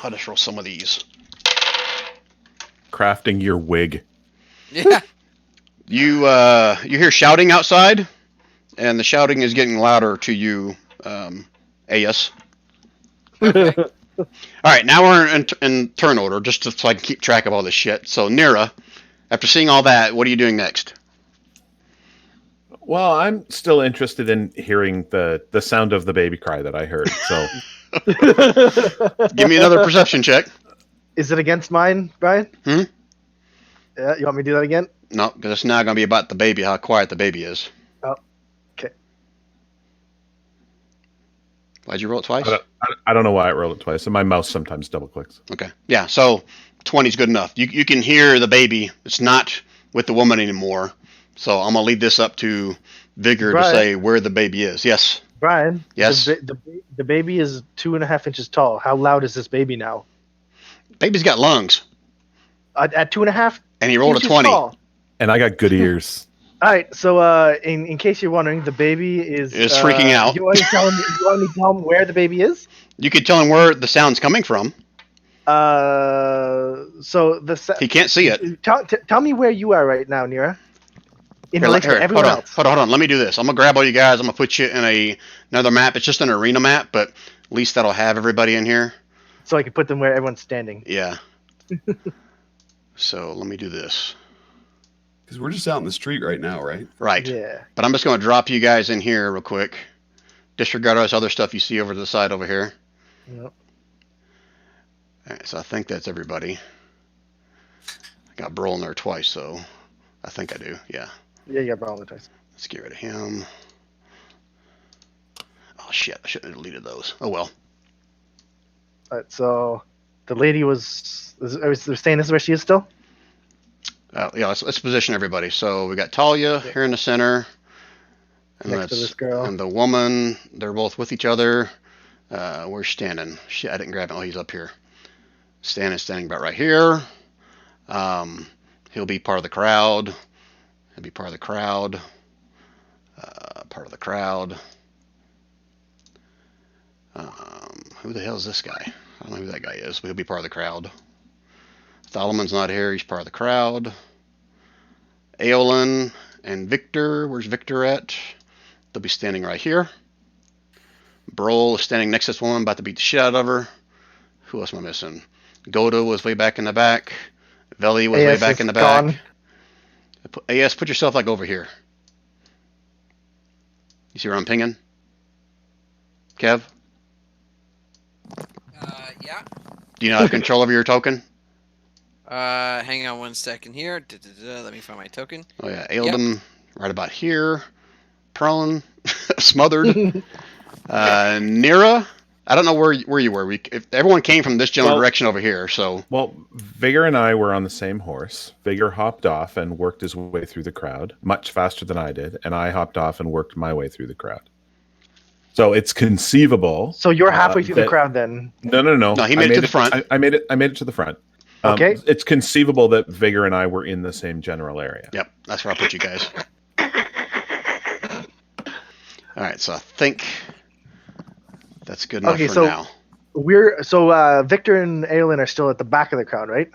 S1: I'll just roll some of these.
S4: Crafting your wig.
S9: Yeah.
S1: You hear shouting outside, and the shouting is getting louder to you, AS.
S9: Okay.
S1: All right, now we're in turn order, just so I can keep track of all this shit. So, Nira, after seeing all that, what are you doing next?
S4: Well, I'm still interested in hearing the sound of the baby cry that I heard. So
S1: Give me another perception check.
S3: Is it against mine, Brian?
S1: Hmm?
S3: Yeah, you want me to do that again?
S1: No, because it's now going to be about the baby, how quiet the baby is.
S3: Oh, okay.
S1: Why'd you roll it twice?
S4: I don't know why I rolled it twice, and my mouse sometimes double clicks.
S1: Okay. Yeah, so 20 is good enough. You can hear the baby. It's not with the woman anymore. So I'm going to lead this up to Vigor to say where the baby is. Yes.
S3: Brian.
S1: Yes.
S3: The baby is 2.5 inches tall. How loud is this baby now?
S1: Baby's got lungs.
S3: At 2.5.
S1: And he rolled a 20.
S3: Tall.
S4: And I got good ears.
S3: All right. So in case you're wondering, the baby is
S1: freaking out.
S3: You want me to tell him where the baby is?
S1: You could tell him where the sound's coming from.
S3: So
S1: he can't see it.
S3: Tell me where you are right now, Nira. In relation to everyone else.
S1: Hold on. Let me do this. I'm gonna grab all you guys. I'm gonna put you in another map. It's just an arena map, but at least that'll have everybody in here.
S3: So I can put them where everyone's standing.
S1: Yeah. So let me do this.
S2: Because we're just out in the street right now, right?
S1: Right.
S3: Yeah.
S1: But I'm just gonna drop you guys in here real quick. Disregard all this other stuff you see over to the side over here.
S3: Yep.
S1: All right. So I think that's everybody. I got Brawl in there twice, so I think I do. Yeah.
S3: Yeah, you got Brawl on the twice.
S1: Let's get rid of him. Oh shit! I shouldn't have deleted those. Oh well.
S3: All right. So the lady was staying. This is where she is still.
S1: Yeah. Let's position everybody. So we got Talia here in the center, and
S3: Next to this girl.
S1: and the woman. They're both with each other. Where's Stannon? Shit! I didn't grab him. Oh, he's up here. Stannon's standing about right here. He'll be part of the crowd. He'll be part of the crowd. Part of the crowd. Who the hell is this guy? I don't know who that guy is, but he'll be part of the crowd. Tholomon's not here. He's part of the crowd. Aolin and Victor. Where's Victor at? They'll be standing right here. Brol is standing next to this woman, about to beat the shit out of her. Who else am I missing? Goda was way back in the back. Veli was way back in the back.
S3: Gone.
S1: AS, put yourself like over here. You see where I'm pinging? Kev?
S9: Yeah.
S1: Do you not have control over your token?
S9: Hang on 1 second here. Let me find my token.
S1: Oh yeah, Aeldon right about here. Prone, smothered. Nira, I don't know where you were. If everyone came from this general direction over here, so
S4: Well, Vigor and I were on the same horse. Vigor hopped off and worked his way through the crowd much faster than I did, and I hopped off and worked my way through the crowd. So it's conceivable.
S3: So you're halfway through the
S4: that-
S3: crowd then.
S4: No.
S1: No, he made it to the front.
S4: I made it to the front.
S3: Okay.
S4: It's conceivable that Vigor and I were in the same general area.
S1: yep, that's where I'll put you guys. All right, so I think that's good enough
S3: Okay,
S1: for
S3: so-
S1: now.
S3: Victor and Aelin are still at the back of the crowd, right?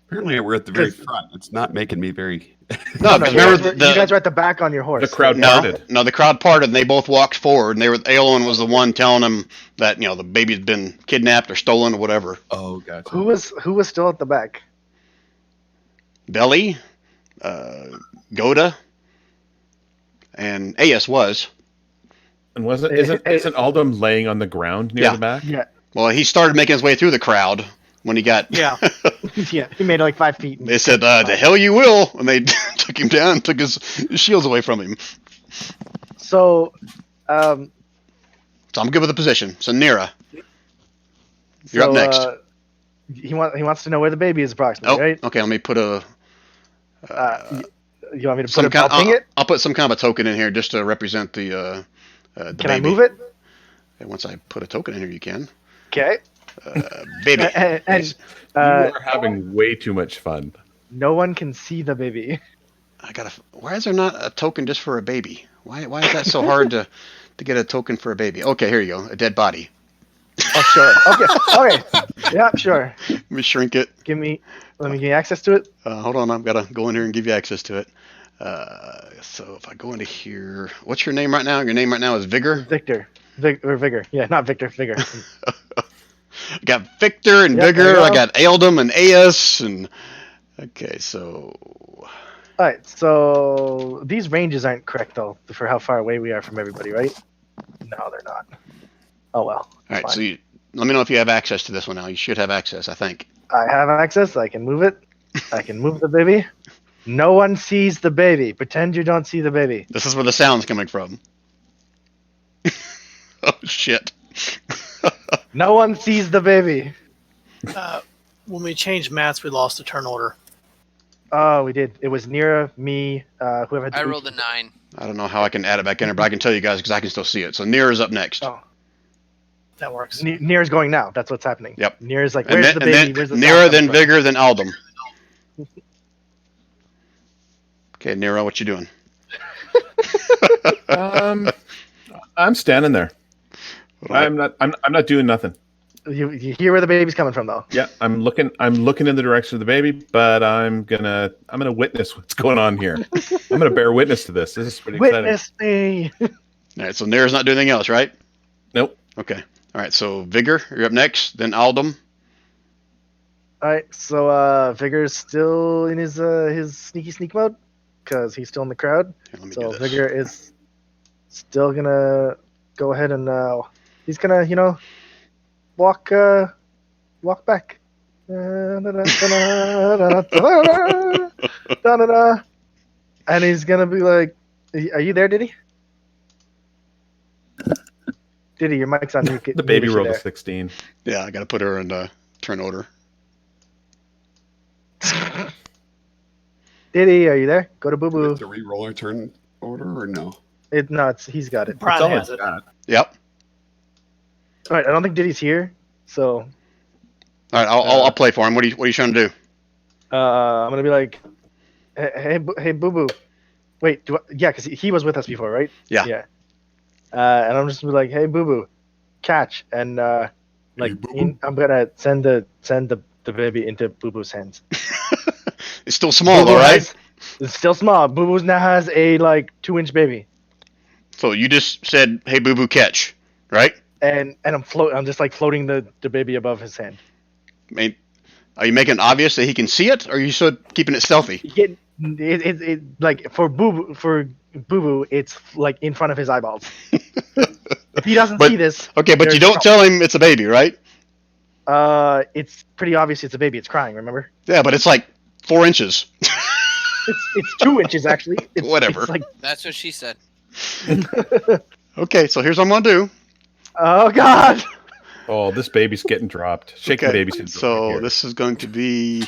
S2: Apparently, we're at the very front. It's not making me very.
S1: No,
S3: No,
S1: because
S3: you
S1: remember
S3: guys were at the back on your horse.
S4: The crowd
S1: no,
S4: parted.
S1: no, the crowd parted, and they both walked forward. And Aelin was the one telling them that the baby's been kidnapped or stolen or whatever.
S2: Oh, gotcha.
S3: Who was still at the back?
S1: Belly, Goda, and Aes was.
S4: And isn't Aldum laying on the ground near
S1: Yeah.
S4: the back?
S3: Yeah,
S1: Well, he started making his way through the crowd when he got.
S8: Yeah.
S3: yeah. He made it like 5 feet.
S1: They said, "The hell you will," and they took him down, and took his shields away from him.
S3: So,
S1: So I'm good with the position. So Nira, you're up next.
S3: He wants to know where the baby is approximately,
S1: Oh,
S3: right?
S1: okay. Let me put a
S3: You want me to
S1: some
S3: put
S1: kind.
S3: I'll ping it?
S1: I'll put some kind of a token in here just to represent the
S3: Can I
S1: baby.
S3: move it?
S1: And once I put a token in here, you can.
S3: Okay.
S1: Baby.
S3: And
S4: You are having way too much fun.
S3: no one can see the baby.
S1: Why is there not a token just for a baby? Why is that so hard to get a token for a baby? Okay, here you go. A dead body.
S3: Oh, sure. Okay. Yeah, sure.
S1: Let me shrink it.
S3: Let me give you access to it.
S1: Hold on, I've got to go in here and give you access to it. So if I go into here, what's your name right now? Your name right now is Vigor.
S3: Victor. Vigor. Yeah, not Victor. Vigor.
S1: I got Victor and
S3: Yep, there
S1: Vigor.
S3: you
S1: I
S3: go.
S1: got Eldum and Aes and. Okay, so
S3: All right. So these ranges aren't correct though for how far away we are from everybody, right? No, they're not. Oh well.
S1: all right.
S3: fine.
S1: So let me know if you have access to this one now. You should have access, I think.
S3: I have access. I can move it. I can move the baby. No one sees the baby. Pretend you don't see the baby.
S1: This is where the sound's coming from. Oh shit.
S3: No one sees the baby.
S8: When we changed mats, we lost the turn order.
S3: Oh, we did. It was Nira, me, whoever.
S9: I rolled a 9.
S1: I don't know how I can add it back in there, but I can tell you guys because I can still see it. So Nira's up next.
S3: Oh,
S8: That works.
S3: Nira's going now. That's what's happening.
S1: Yep.
S3: Nira's like,
S1: And
S3: where's
S1: then,
S3: the baby?
S1: and then
S3: Where's the
S1: Nira,
S3: sound
S1: then
S3: coming from?"
S1: Vigor, then Aldum. Okay, Nira, what you doing?
S4: I'm standing there. I'm not doing nothing.
S3: You hear where the baby's coming from, though.
S4: Yeah, I'm looking in the direction of the baby, but I'm gonna witness what's going on here. I'm gonna bear witness to this. This is pretty
S3: Witness me.
S1: All right, so Nira's not doing anything else, right?
S4: exciting. Nope.
S1: Okay. All right, so Vigor, you're up next. Then Aldum.
S3: All right. So Vigor's still in his sneak mode because he's still in the crowd.
S1: Here, let me
S3: So
S1: do this.
S3: Vigor is still gonna go ahead and he's gonna walk back. And he's gonna be like, "Are you there, Diddy? Diddy, your mic's on.
S4: The baby rolled a
S3: there.
S4: 16.
S1: Yeah, I got to put her in turn order.
S3: Diddy, are you there? Go to Boo
S2: Do we have
S3: Boo.
S2: to re-roll our turn order or no?
S3: He's got it.
S8: Brian
S4: It's
S8: has
S4: always
S8: it.
S4: that.
S1: Yep.
S3: All right, I don't think Diddy's here, so
S1: All right, I'll play for him. What are you trying to do?
S3: I'm gonna be like, hey, Boo Boo. Wait, yeah, because he was with us before, right?
S1: Yeah.
S3: Yeah. And I'm just gonna be like, hey, Boo Boo, catch, and
S2: Boo Boo?
S3: I'm gonna send the baby into Boo Boo's hands.
S1: It's still small,
S3: Boo Boo
S1: though, right?
S3: it's still small. Boo Boo now has a 2-inch baby,
S1: So you just said, "Hey, Boo Boo, catch," right?
S3: and I'm just floating the baby above his hand.
S1: I mean, are you making it obvious that he can see it, or are you still keeping it stealthy?
S3: It like for Boo Boo, it's like in front of his eyeballs. If he doesn't
S1: But-
S3: see this,
S1: Okay, but you
S3: there's
S1: don't tell him it's a baby, right?
S3: it's pretty obvious it's a baby. It's crying. Remember?
S1: Yeah, but it's like 4 inches.
S3: It's 2 inches actually. It's,
S1: Whatever.
S3: It's like
S9: That's what she said.
S1: Okay, so here's what I'm gonna do.
S3: Oh God!
S4: Oh, this baby's getting dropped. Shake the
S1: Okay,
S4: baby's head.
S1: so this is going to be.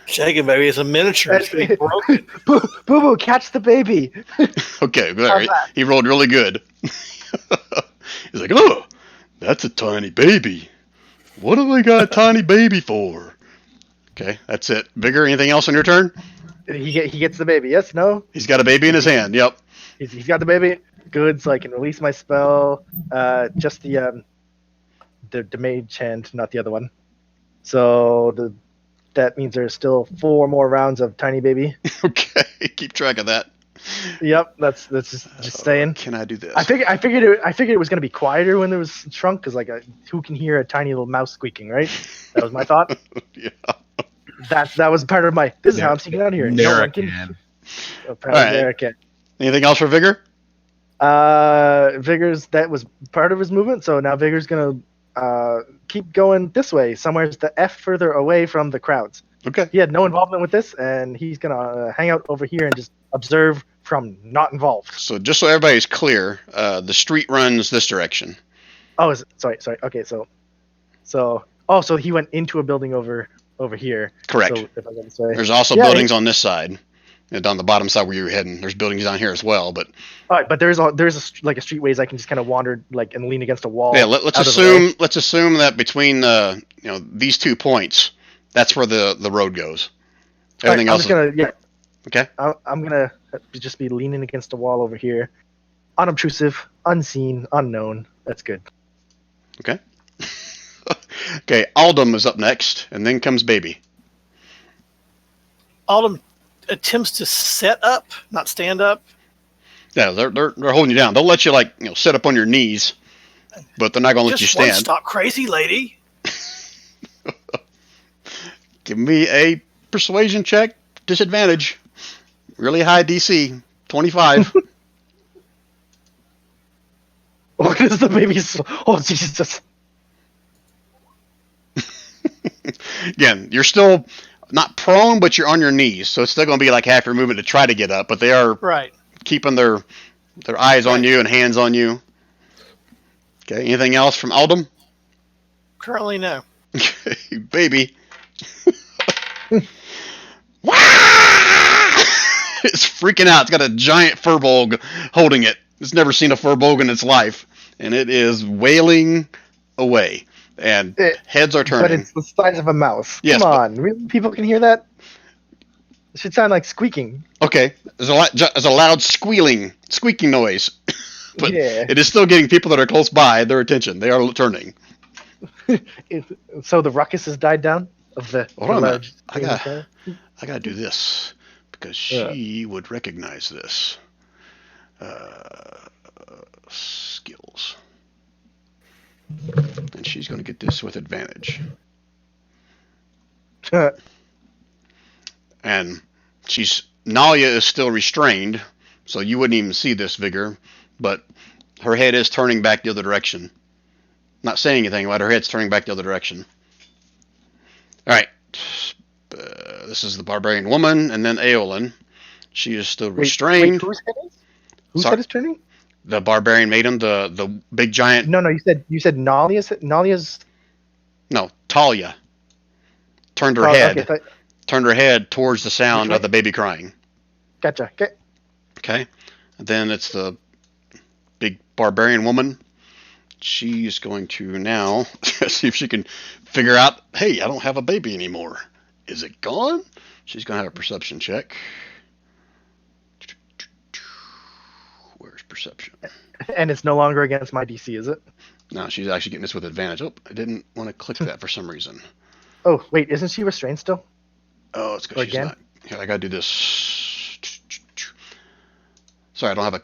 S8: Shaking baby is a miniature. It's getting broken.
S3: Boo Boo, catch the baby.
S1: Okay, there.
S3: How's that?
S1: He rolled really good. He's like, oh, that's a tiny baby. What do they got a tiny baby for? Okay, that's it. Vigor, anything else on your turn?
S3: He gets the baby. Yes, no.
S1: He's got a baby in his hand. Yep.
S3: He's got the baby. Good, so I can release my spell. Just the mage hand, not the other one. So that means there's still 4 more rounds of tiny baby.
S1: Okay, keep track of that.
S3: Yep, that's just staying.
S1: Can I do this?
S3: I figured it was gonna be quieter when there was shrunk, because like who can hear a tiny little mouse squeaking, right? That was my thought.
S1: Yeah.
S3: That was part of my. This is how I'm sneaking out of here. No one can. Apparently,
S1: All right.
S3: Nara can.
S1: Anything else for Vigor?
S3: Vigor's, that was part of his movement, so now Vigor's gonna keep going this way, somewhere the F further away from the crowds.
S1: Okay.
S3: He had no involvement with this, and he's gonna hang out over here and just observe from not involved.
S1: So just so everybody's clear, the street runs this direction.
S3: Oh, sorry. Okay, so he went into a building over here.
S1: Correct.
S3: So if I go this way.
S1: There's also
S3: Yeah,
S1: buildings on this side, and on the bottom side where you're heading. There's buildings down here as well, but
S3: All right, but there's a streetways I can just kind of wander like and lean against a wall.
S1: yeah, let's
S3: out of the way.
S1: assume that between these 2 points, that's where the road goes.
S3: All right,
S1: Everything
S3: I'm
S1: else.
S3: just gonna
S1: Okay.
S3: I'm gonna just be leaning against a wall over here, unobtrusive, unseen, unknown. That's good.
S1: Okay. Okay. Aldum is up next, and then comes Baby.
S8: Autumn attempts to set up, not stand up.
S1: Yeah, they're holding you down. They'll let you sit up on your knees, but they're not gonna let you
S8: Just one
S1: stand.
S8: stop, crazy lady.
S1: Give me a persuasion check. Disadvantage. Really high DC. 25.
S3: What is the baby's? Oh Jesus!
S1: Again, you're still not prone, but you're on your knees, so it's still going to be like half your movement to try to get up. But they are
S8: Right.
S1: keeping their eyes on you and hands on you. Okay. Anything else from Aldum?
S8: Currently, no.
S1: Okay, Baby. It's freaking out. It's got a giant furbolg holding it. It's never seen a furbolg in its life, and it is wailing away. And heads are
S3: But
S1: turning.
S3: it's the size of a mouse.
S1: Yes,
S3: Come
S1: but-
S3: on, really? People can hear that? It should sound like squeaking.
S1: Okay, there's a loud squeaking noise, but
S3: Yeah.
S1: it is still getting people that are close by their attention. They are turning.
S3: So the ruckus has died down of the.
S1: Hold on a
S3: large
S1: minute. I gotta do this because she would recognize this. Skills, and she's gonna get this with advantage. And Nalia is still restrained, so you wouldn't even see this, Vigor, but her head is turning back the other direction. Not saying anything, but her head's turning back the other direction. Alright. This is the barbarian woman, and then Aeolin. She is still restrained.
S3: Wait, whose head is? Whose
S1: Sorry?
S3: head is turning?
S1: The barbarian maiden, the big giant.
S3: No, you said Nalia's.
S1: No, Talia. Turned her
S3: Oh,
S1: head.
S3: okay,
S1: Turned her head towards the sound
S3: Which way?
S1: of the baby crying.
S3: Gotcha. Okay.
S1: Okay. And then it's the big barbarian woman. She's going to now see if she can figure out, hey, I don't have a baby anymore. Is it gone? She's going to have a perception check. Where's perception?
S3: And it's no longer against my DC, is it?
S1: No, she's actually getting this with advantage. Oh, I didn't want to click that for some reason.
S3: Oh, wait, isn't she restrained still?
S1: Oh, it's because she's
S3: Again?
S1: not. Here, I got to do this. Sorry, I don't have a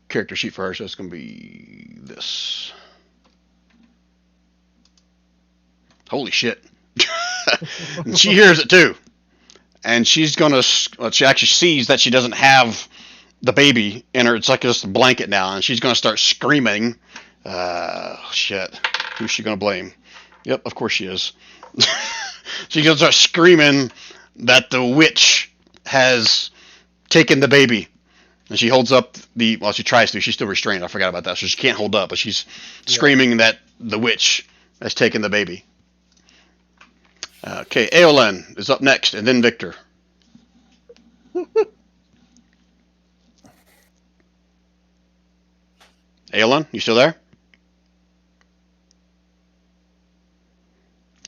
S1: character sheet for her, so it's going to be this. Holy shit. And she hears it too. And she's going to, she actually sees that she doesn't have the baby in her. It's like just a blanket now. And she's going to start screaming. Shit. Who's she going to blame? Yep, of course she is. She's going to start screaming that the witch has taken the baby. And she holds up she tries to. She's still restrained. I forgot about that. So she can't hold up, but she's screaming that the witch has taken the baby. Okay, Aolen is up next, and then Victor. Aolen, you still there?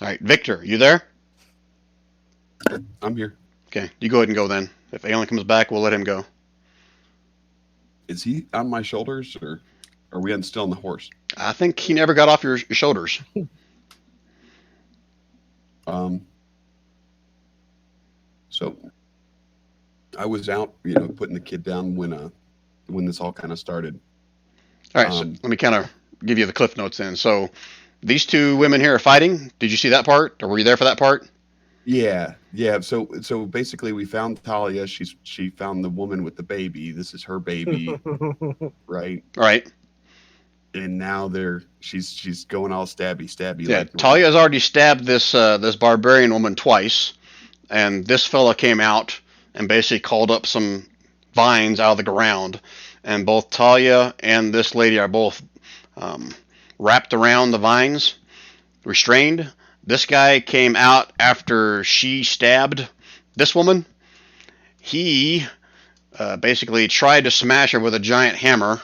S1: All right, Victor, you there?
S2: I'm here.
S1: Okay, you go ahead and go then. If Aolen comes back, we'll let him go.
S2: Is he on my shoulders, or are we still on the horse?
S1: I think he never got off your shoulders.
S2: So I was out, putting the kid down when this all kind of started.
S1: All right, so let me kind of give you the cliff notes then. So these two women here are fighting. Did you see that part, or were you there for that part?
S2: Yeah. So basically, we found Talia. She found the woman with the baby. This is her baby, right?
S1: Right.
S2: And now she's going all stabby.
S1: Yeah,
S2: like
S1: Talia has already stabbed this barbarian woman twice, and this fella came out and basically called up some vines out of the ground, and both Talia and this lady are both wrapped around the vines, restrained. This guy came out after she stabbed this woman. He basically tried to smash her with a giant hammer,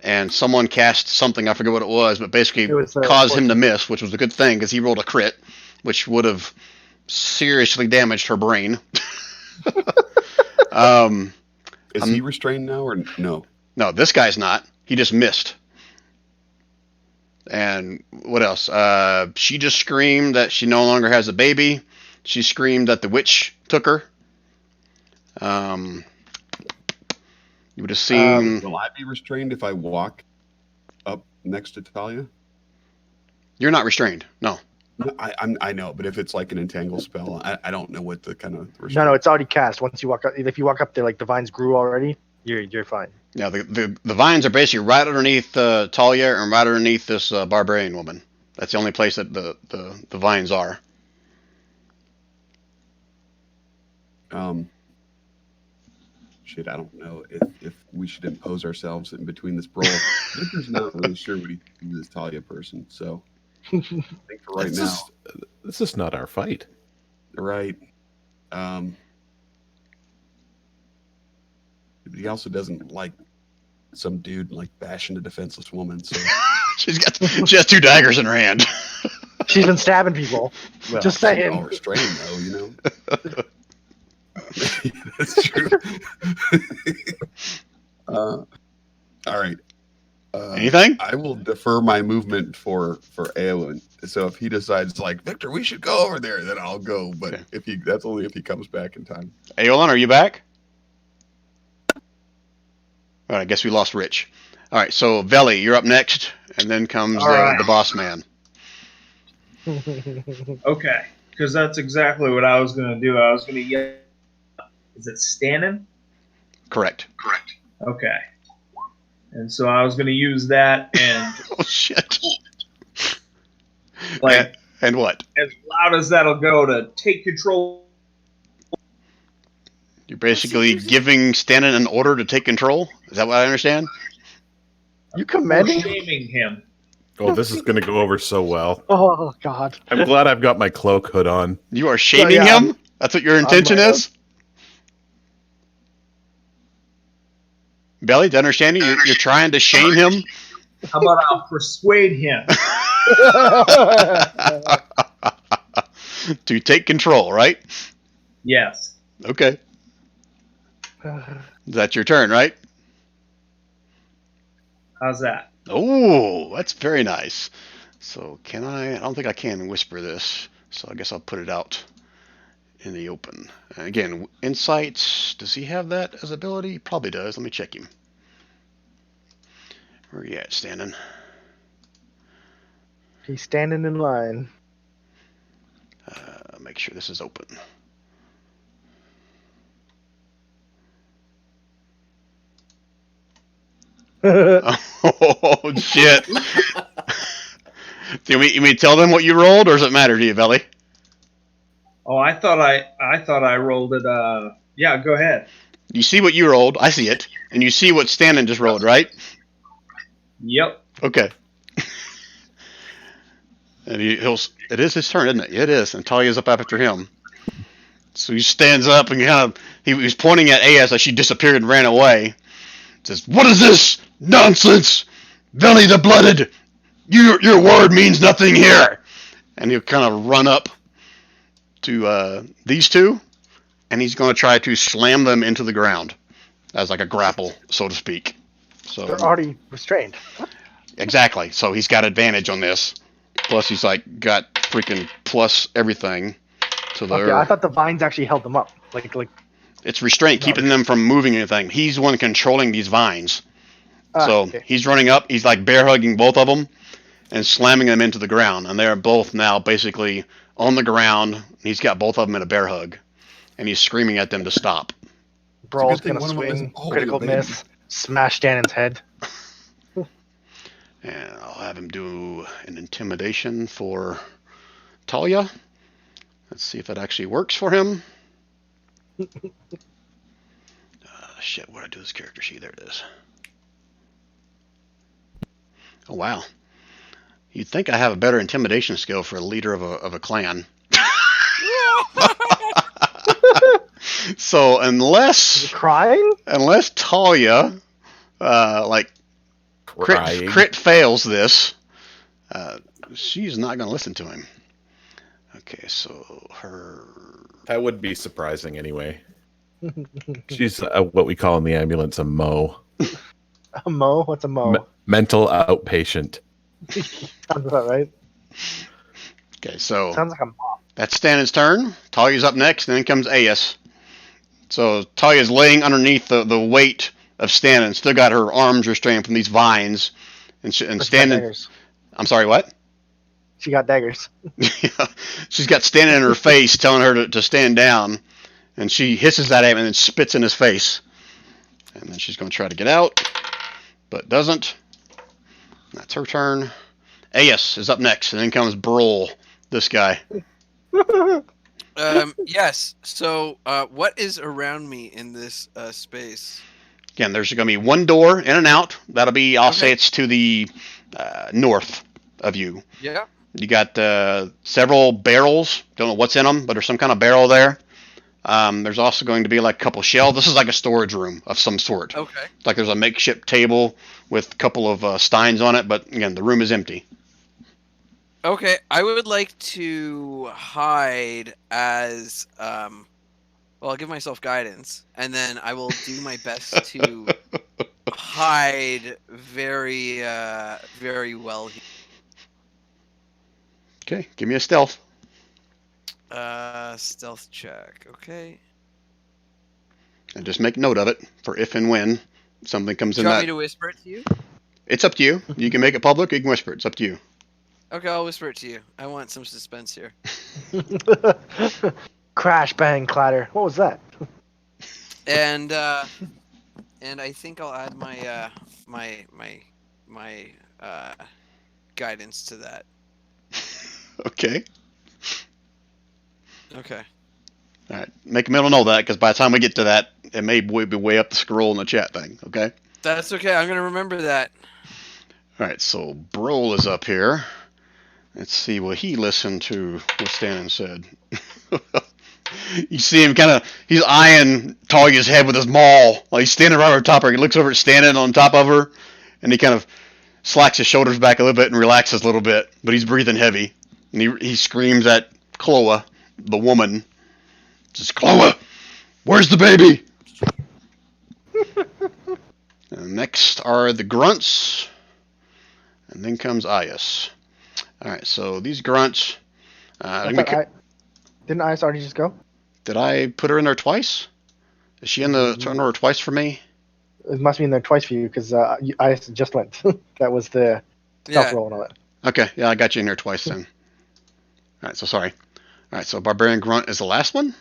S1: and someone cast something, I forget what it was, but basically caused him to miss, which was a good thing because he rolled a crit, which would have seriously damaged her brain.
S2: Is he restrained now or no?
S1: No, this guy's not. He just missed. And what else? She just screamed that she no longer has a baby. She screamed that the witch took her. You would have seen.
S2: Will I be restrained if I walk up next to Talia?
S1: You're not restrained. No.
S2: I know, but if it's like an entangle spell, I don't know what the kind of.
S3: No, it's already cast. Once you walk up, if you walk up there, like the vines grew already, you're fine.
S1: Yeah, the vines are basically right underneath Talia and right underneath this barbarian woman. That's the only place that the vines are.
S2: Shit, I don't know if we should impose ourselves in between this brawl. Victor's not really sure what he thinks of this Talia person, so I think for right now,
S4: this is not our fight.
S2: Right. He also doesn't like some dude like bashing a defenseless woman. So
S1: she has two daggers in her hand.
S3: She's been stabbing people.
S2: Well,
S3: just saying.
S2: All restrained though, That's true. All right.
S1: Anything?
S2: I will defer my movement for Aolen. So if he decides like Victor, we should go over there, then I'll go. But
S1: okay.
S2: That's only if he comes back in time.
S1: Aolen, are you back? All right, I guess we lost Rich. All right, so Veli, you're up next, and then comes the boss man.
S5: Okay, because that's exactly what I was going to do. I was going to yell. Is it Stannon?
S1: Correct.
S5: Okay. And so I was going to use that and...
S1: oh, shit.
S5: Like,
S1: and what?
S5: As loud as that'll go to take control.
S1: You're basically giving Stannon an order to take control? Is that what I understand?
S3: You commending?
S5: Shaming him.
S4: Oh, this is going to go over so well.
S3: Oh, God.
S4: I'm glad I've got my cloak hood on.
S1: You are shaming him? That's what your intention is? Belly, to understand you, you're trying to shame him?
S5: How about I'll persuade him?
S1: To take control, right?
S5: Yes.
S1: Okay. That's your turn, right?
S5: How's that?
S1: Oh, that's very nice. So can I don't think I can whisper this, so I guess I'll put it out in the open. And again, insights, does he have that as ability? He probably does. Let me check him. Where are you at, Stannon?
S3: He's standing in line.
S1: Make sure this is open. Oh, shit. You mean tell them what you rolled, or does it matter to you, Belly?
S5: Oh, I thought I rolled it. Yeah, go ahead.
S1: You see what you rolled. I see it. and you see what Stanton just rolled, right?
S5: Yep.
S1: Okay. And it is his turn, isn't it? It is, and Talia's up after him. So he stands up and he was pointing at Ayas as she disappeared and ran away. Says, "What is this nonsense? Veli the Blooded! Your word means nothing here." And he'll kind of run up to these two, and he's going to try to slam them into the ground as like a grapple, so to speak. So
S3: They're already restrained.
S1: exactly. So he's got advantage on this. Plus he's like got freaking plus everything. So
S3: Okay, I thought the vines actually held them up. Like
S1: it's restraint, keeping them from moving anything. He's the one controlling these vines. So
S3: okay.
S1: he's running up. He's like bear hugging both of them and slamming them into the ground. And they are both now basically on the ground. He's got both of them in a bear hug. And he's screaming at them to stop.
S3: Brawl's
S2: thing
S3: gonna
S2: one of them
S3: swing,
S2: isn't holding
S3: critical
S2: a baby.
S3: miss, smash Dannon's head.
S1: And I'll have him do an intimidation for Talia. Let's see if that actually works for him. Shit, where did I do this character sheet? There it is. Oh, wow. You'd think I have a better intimidation skill for a leader of a clan. So
S3: Is he crying?
S1: unless Talia
S4: Crying.
S1: crit fails this, she's not going to listen to him. Okay, so
S4: That would be surprising anyway. She's what we call in the ambulance a MO.
S3: A Mo? What's a Mo?
S4: Mental outpatient.
S3: Sounds about right.
S1: Okay, so
S3: Sounds like a mop.
S1: that's Stanton's turn. Talia's up next, and then comes Ayas. So Talia's laying underneath the weight of Stanton, still got her arms restrained from these vines, and
S3: She got
S1: Stanton.
S3: daggers.
S1: I'm sorry, what?
S3: She got daggers.
S1: She's got Stanton in her face, telling her to stand down, and she hisses at him and then spits in his face, and then she's going to try to get out, but doesn't. That's her turn. Ayas is up next, and then comes Broll, this guy.
S9: Yes. So, what is around me in this space?
S1: Again, there's going to be one door in and out. That'll be, I'll say
S9: Okay.
S1: it's to the north of you.
S9: Yeah.
S1: You got several barrels. Don't know what's in them, but there's some kind of barrel there. There's also going to be like a couple shelves. This is like a storage room of some sort.
S9: Okay.
S1: Like there's a makeshift table with a couple of steins on it, but again, the room is empty.
S9: Okay. I would like to hide as well, I'll give myself guidance, and then I will do my best to hide very, very well.
S1: Okay, give me a stealth.
S9: Stealth check. Okay.
S1: And just make note of it for if and when something comes
S9: Do
S1: in
S9: you want
S1: that.
S9: me to whisper it to you?
S1: It's up to you. You can make it public, you can whisper it. It's up to you.
S9: Okay, I'll whisper it to you. I want some suspense here.
S3: Crash, bang, clatter. What was that?
S9: And I think I'll add my my guidance to that.
S1: Okay.
S9: Okay.
S1: All right. Make a mental note of that, because by the time we get to that, it may be way up the scroll in the chat thing. Okay.
S9: That's okay. I'm gonna remember that.
S1: All right. So Broll is up here. Let's see what he listened to what Stanton said. You see him he's eyeing Talia's head with his maul. Like he's standing right over top of her. He looks over at Stanton on top of her, and he kind of slacks his shoulders back a little bit and relaxes a little bit. But he's breathing heavy. And he screams at Chloe, the woman. Says, "Chloe, where's the baby?" And next are the grunts. And then comes Ayas. Alright, so these grunts.
S3: Didn't Ice already just go?
S1: Did I put her in there twice? Is she in the turn order twice for me?
S3: It must be in there twice for you because Ice just went. That was the stealth
S9: Yeah.
S3: roll and all that.
S1: Okay, yeah, I got you in there twice then. Alright, so sorry. Alright, so Barbarian Grunt is the last one?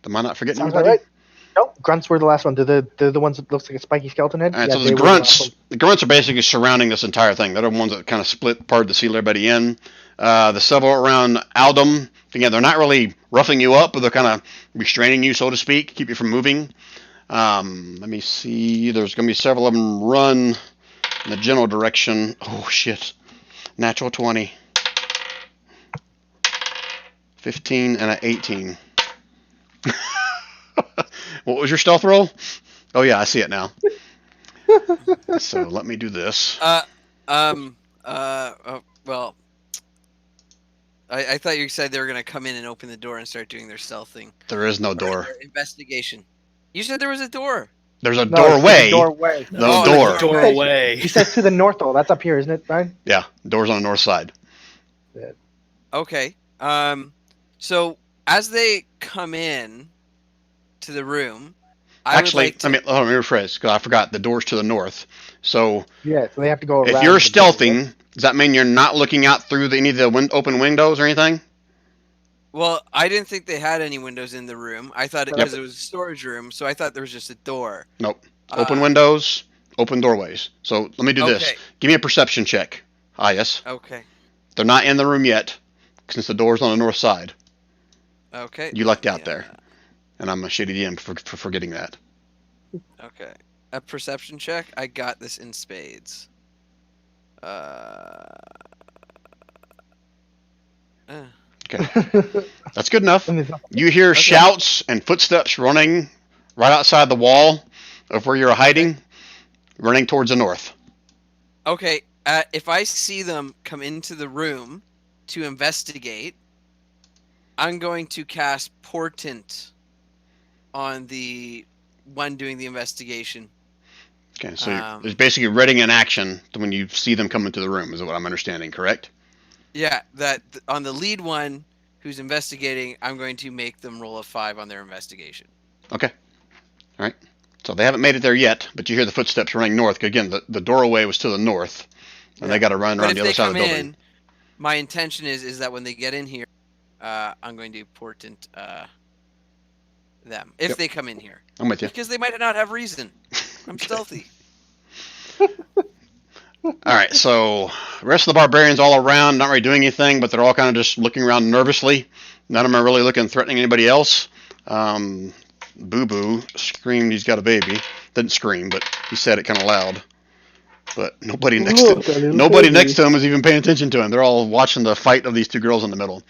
S1: Am I not forgetting
S3: Sounds
S1: anybody?
S3: about right. Nope, grunts were the last one. They're the ones that looks like a spiky skeleton head.
S1: Alright,
S3: Yeah,
S1: so
S3: they
S1: the
S3: were last
S1: grunts, the grunts are basically surrounding this entire thing. They're the ones that kind of split part to seal everybody in. The several around Aldum, again, they're not really roughing you up, but they're kind of restraining you, so to speak, keep you from moving. Let me see. There's going to be several of them run in the general direction. Oh, shit. Natural 20. 15 and an 18. What was your stealth roll? Oh, yeah, I see it now. So let me do this.
S9: Well, I thought you said they were going to come in and open the door and start doing their stealth thing.
S1: There is no
S9: Or
S1: door.
S9: their investigation. You said there was a door.
S1: There's a
S3: No,
S1: doorway.
S3: Doorway.
S1: No
S9: Oh,
S1: door.
S8: Doorway.
S3: He said to the north, though. That's up here, isn't it, Brian?
S1: Yeah, door's on the north side.
S9: Okay. So as they come in to the room,
S1: Actually,
S9: would like to...
S1: let me rephrase, because I forgot. The door's to the north. So
S3: Yeah, so they have to go around.
S1: if you're
S3: the door,
S1: stealthing,
S3: right?
S1: does that mean you're not looking out through any of the open windows or anything?
S9: Well, I didn't think they had any windows in the room. I thought
S1: Yep.
S9: because it was a storage room, so I thought there was just a door.
S1: Nope. Open
S9: Uh,
S1: windows, open doorways. So let me do this.
S9: Okay.
S1: Give me a perception check. Yes.
S9: Okay.
S1: They're not in the room yet, since the door's on the north side.
S9: Okay.
S1: You lucked out
S9: Yeah.
S1: there. And I'm a shitty DM for forgetting that.
S9: Okay. A perception check. I got this in spades.
S1: Okay. That's good enough.
S3: And there's-
S1: You hear shouts and footsteps running right outside the wall of where you're hiding, running towards the north.
S9: Okay. If I see them come into the room to investigate, I'm going to cast Portent on the one doing the investigation.
S1: Okay, so it's basically readying an action when you see them come into the room, is what I'm understanding, correct?
S9: Yeah, that on the lead one who's investigating, I'm going to make them roll a 5 on their investigation.
S1: Okay. All right. So they haven't made it there yet, but you hear the footsteps running north. 'Cause again, the doorway was to the north, and they got to run
S9: But
S1: around
S9: if
S1: the other
S9: they
S1: side of
S9: come
S1: the building.
S9: in, my intention is that when they get in here, I'm going to Portent them if
S1: Yep.
S9: they come in here,
S1: I'm with you.
S9: because they might not have reason. I'm stealthy.
S1: All right, so the rest of the barbarians all around, not really doing anything, but they're all kind of just looking around nervously. None of them are really looking threatening anybody else. Boo Boo screamed he's got a baby. Didn't scream, but he said it kind of loud. But nobody next
S3: Look, a little
S1: nobody
S3: baby.
S1: next to him is even paying attention to him. They're all watching the fight of these two girls in the middle.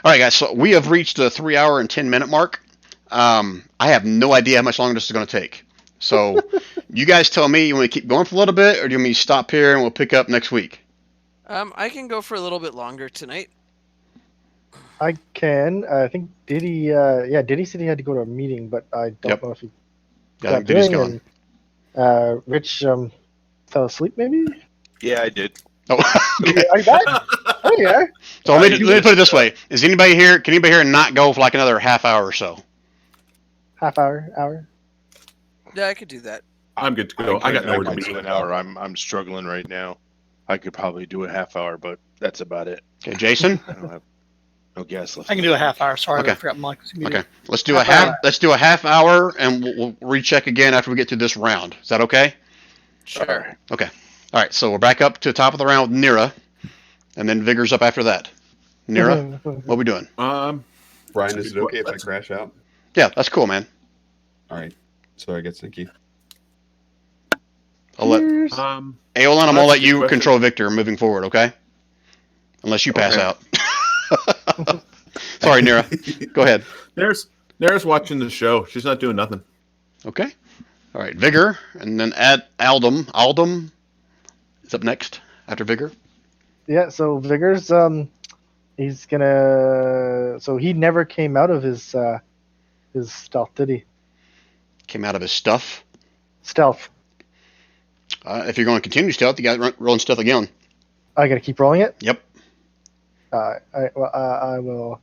S1: All right, guys, so we have reached the 3 hour and 10 minute mark. I have no idea how much longer this is going to take. So you guys tell me, you want to keep going for a little bit, or do you want me to stop here and we'll pick up next week?
S9: I can go for a little bit longer tonight.
S3: I can. I think Diddy. Diddy said he had to go to a meeting, but I don't
S1: Yep.
S3: know if he
S1: Yeah, I
S3: got
S1: think Diddy's
S3: doing.
S1: gone.
S3: And, Rich fell asleep, maybe.
S6: Yeah, I did.
S1: Oh, okay.
S3: Are you back? Oh yeah.
S1: So let me put it this way: is anybody here? Can anybody here not go for like another half hour or so?
S3: Half hour.
S9: Yeah, I could do that.
S4: I'm good to go. I got nowhere to
S6: I
S4: be.
S6: do an hour. I'm struggling right now. I could probably do a half hour, but that's about it.
S1: Okay, Jason.
S6: I don't have no gas left.
S8: I can do a half hour. Sorry,
S1: Okay.
S8: I forgot Mike was muted.
S1: Okay, let's do a
S3: Half
S1: half.
S3: hour.
S1: Let's do a half hour, and we'll recheck again after we get through this round. Is that okay?
S6: Sure.
S1: Okay. All right. So we're back up to the top of the round with Nira, and then Vigor's up after that. Nira, what are we doing?
S2: Brian, is it okay if I crash out?
S1: Yeah, that's cool, man.
S2: All right. Sorry, I get Sinky.
S1: I'll let
S3: Cheers.
S1: Aeolon. I'm
S4: That's
S1: gonna
S4: a
S1: let
S4: good
S1: you
S4: question.
S1: control Victor moving forward, okay? Unless you pass
S6: Okay.
S1: out. Sorry, Nira. Go ahead.
S4: Nara's watching the show. She's not doing nothing.
S1: Okay. All right, Vigor, and then add Aldum. Aldum is up next after Vigor.
S3: Yeah. So Vigor's he's gonna. So he never came out of his stealth, did he?
S1: Came out of his stuff.
S3: Stealth.
S1: If you're going to continue stealth, you got rolling stealth again.
S3: I gotta keep rolling it.
S1: Yep.
S3: I will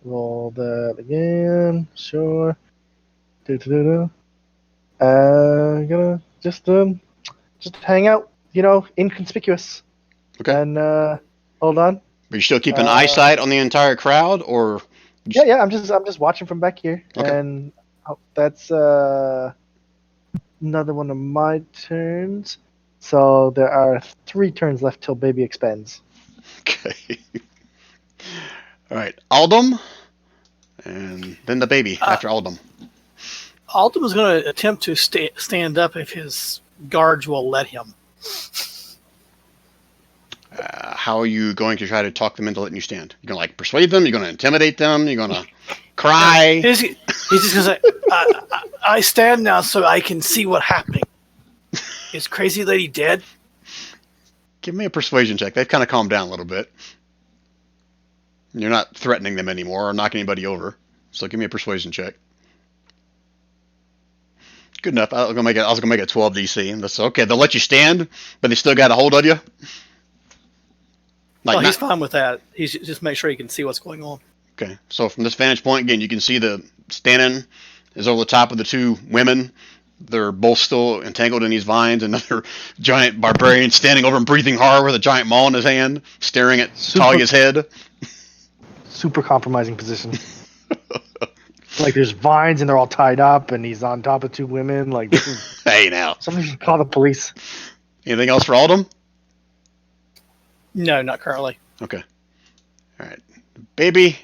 S3: roll that again. Sure. Gonna just hang out, inconspicuous.
S1: Okay.
S3: And hold on.
S1: But you still keeping eyesight on the entire crowd, or
S3: Yeah. I'm just watching from back here,
S1: Okay.
S3: and that's another one of my turns. So there are 3 turns left till baby expands.
S1: okay. All right, Aldum, and then the baby after Aldum.
S8: Alden was going to attempt to stand up if his guards will let him.
S1: How are you going to try to talk them into letting you stand? You're going to persuade them? You're going to intimidate them? You're going to cry?
S8: He's just going to say, I stand now so I can see what's happening. Is Crazy Lady dead?
S1: Give me a persuasion check. They've kind of calmed down a little bit. You're not threatening them anymore or knocking anybody over. So give me a persuasion check. Good enough. I was gonna make it 12 DC. And that's okay. They'll let you stand, but they still got a hold of you.
S8: He's fine with that. He's just make sure he can see what's going on.
S1: Okay. So from this vantage point, again, you can see the Stannon is over the top of the two women. They're both still entangled in these vines. Another giant barbarian standing over and breathing hard with a giant maul in his hand, staring at Talia's head.
S3: Super compromising position. Like there's vines and they're all tied up, and he's on top of two women. Like this is.
S1: Hey now.
S3: Somebody should call the police.
S1: Anything else for Alden?
S8: No, not currently.
S1: Okay. All right. Baby.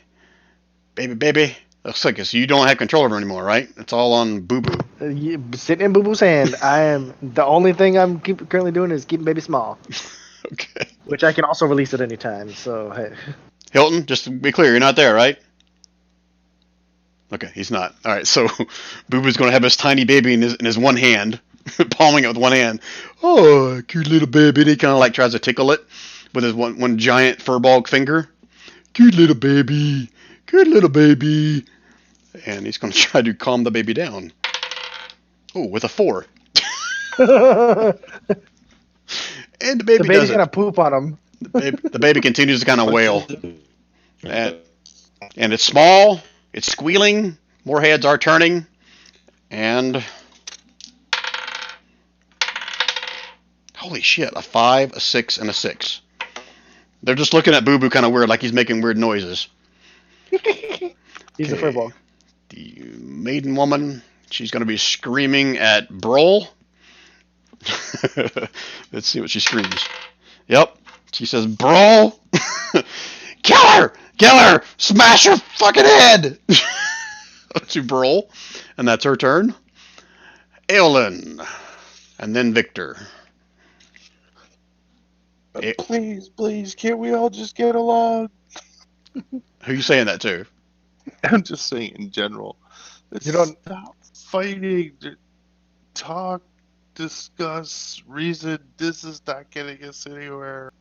S1: Looks like you don't have control of her anymore, right? It's all on Boo Boo.
S3: Sitting in Boo Boo's hand. I am the only thing I'm currently doing is keeping baby small.
S1: Okay.
S3: Which I can also release at any time. So hey.
S1: Hilton, just to be clear, you're not there, right? Okay, he's not. All right, so Boo Boo's going to have his tiny baby in his one hand, palming it with one hand. Oh, cute little baby. And he kind of tries to tickle it with his one giant furball finger. Cute little baby. Cute little baby. And he's going to try to calm the baby down. Oh, with a 4. And the baby's
S3: going to poop on him.
S1: The baby continues to kind of wail. And it's small. It's squealing. More heads are turning. And holy shit, a 5, a 6, and a 6. They're just looking at Boo Boo kind of weird, like he's making weird noises.
S3: He's a furball.
S1: The maiden woman, she's going to be screaming at Broll. Let's see what she screams. Yep. She says, Broll! Kill her! Kill her! Smash her fucking head! To Broll. And that's her turn. Aelin. And then Victor.
S11: Please, can't we all just get along?
S1: Who are you saying that to?
S11: I'm just saying in general.
S3: You don't
S11: stop fighting. Talk, discuss, reason. This is not getting us anywhere.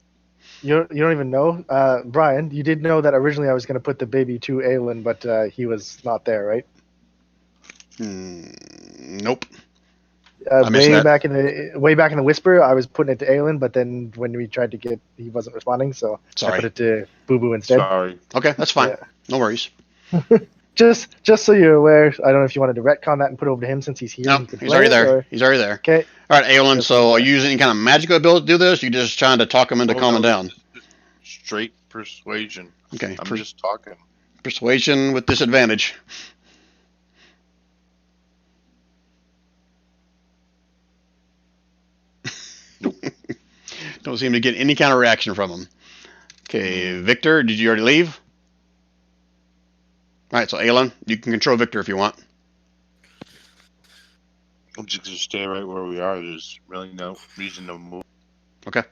S3: You don't even know? Brian, you did know that originally I was going to put the baby to Aelin, but he was not there, right?
S1: Nope.
S3: Way back in the Whisper, I was putting it to Aelin, but then when we tried to get, he wasn't responding, so
S1: Sorry.
S3: I put it to Boo Boo instead.
S11: Sorry.
S1: Okay, that's fine.
S3: Yeah.
S1: No worries.
S3: Just so you're aware, I don't know if you wanted to retcon that and put it over to him since he's here.
S1: No, he's already there. He's already there.
S3: Okay.
S1: All right, Aelin, so are you using any kind of magical ability to do this? Or are you just trying to talk him into calming down?
S11: Straight persuasion.
S1: Okay.
S11: I'm just talking.
S1: Persuasion with disadvantage. Don't seem to get any kind of reaction from him. Okay, Victor, did you already leave? All right, so Aelin, you can control Victor if you want.
S11: I'm just going to stay right where we are. There's really no reason to move.
S1: Okay.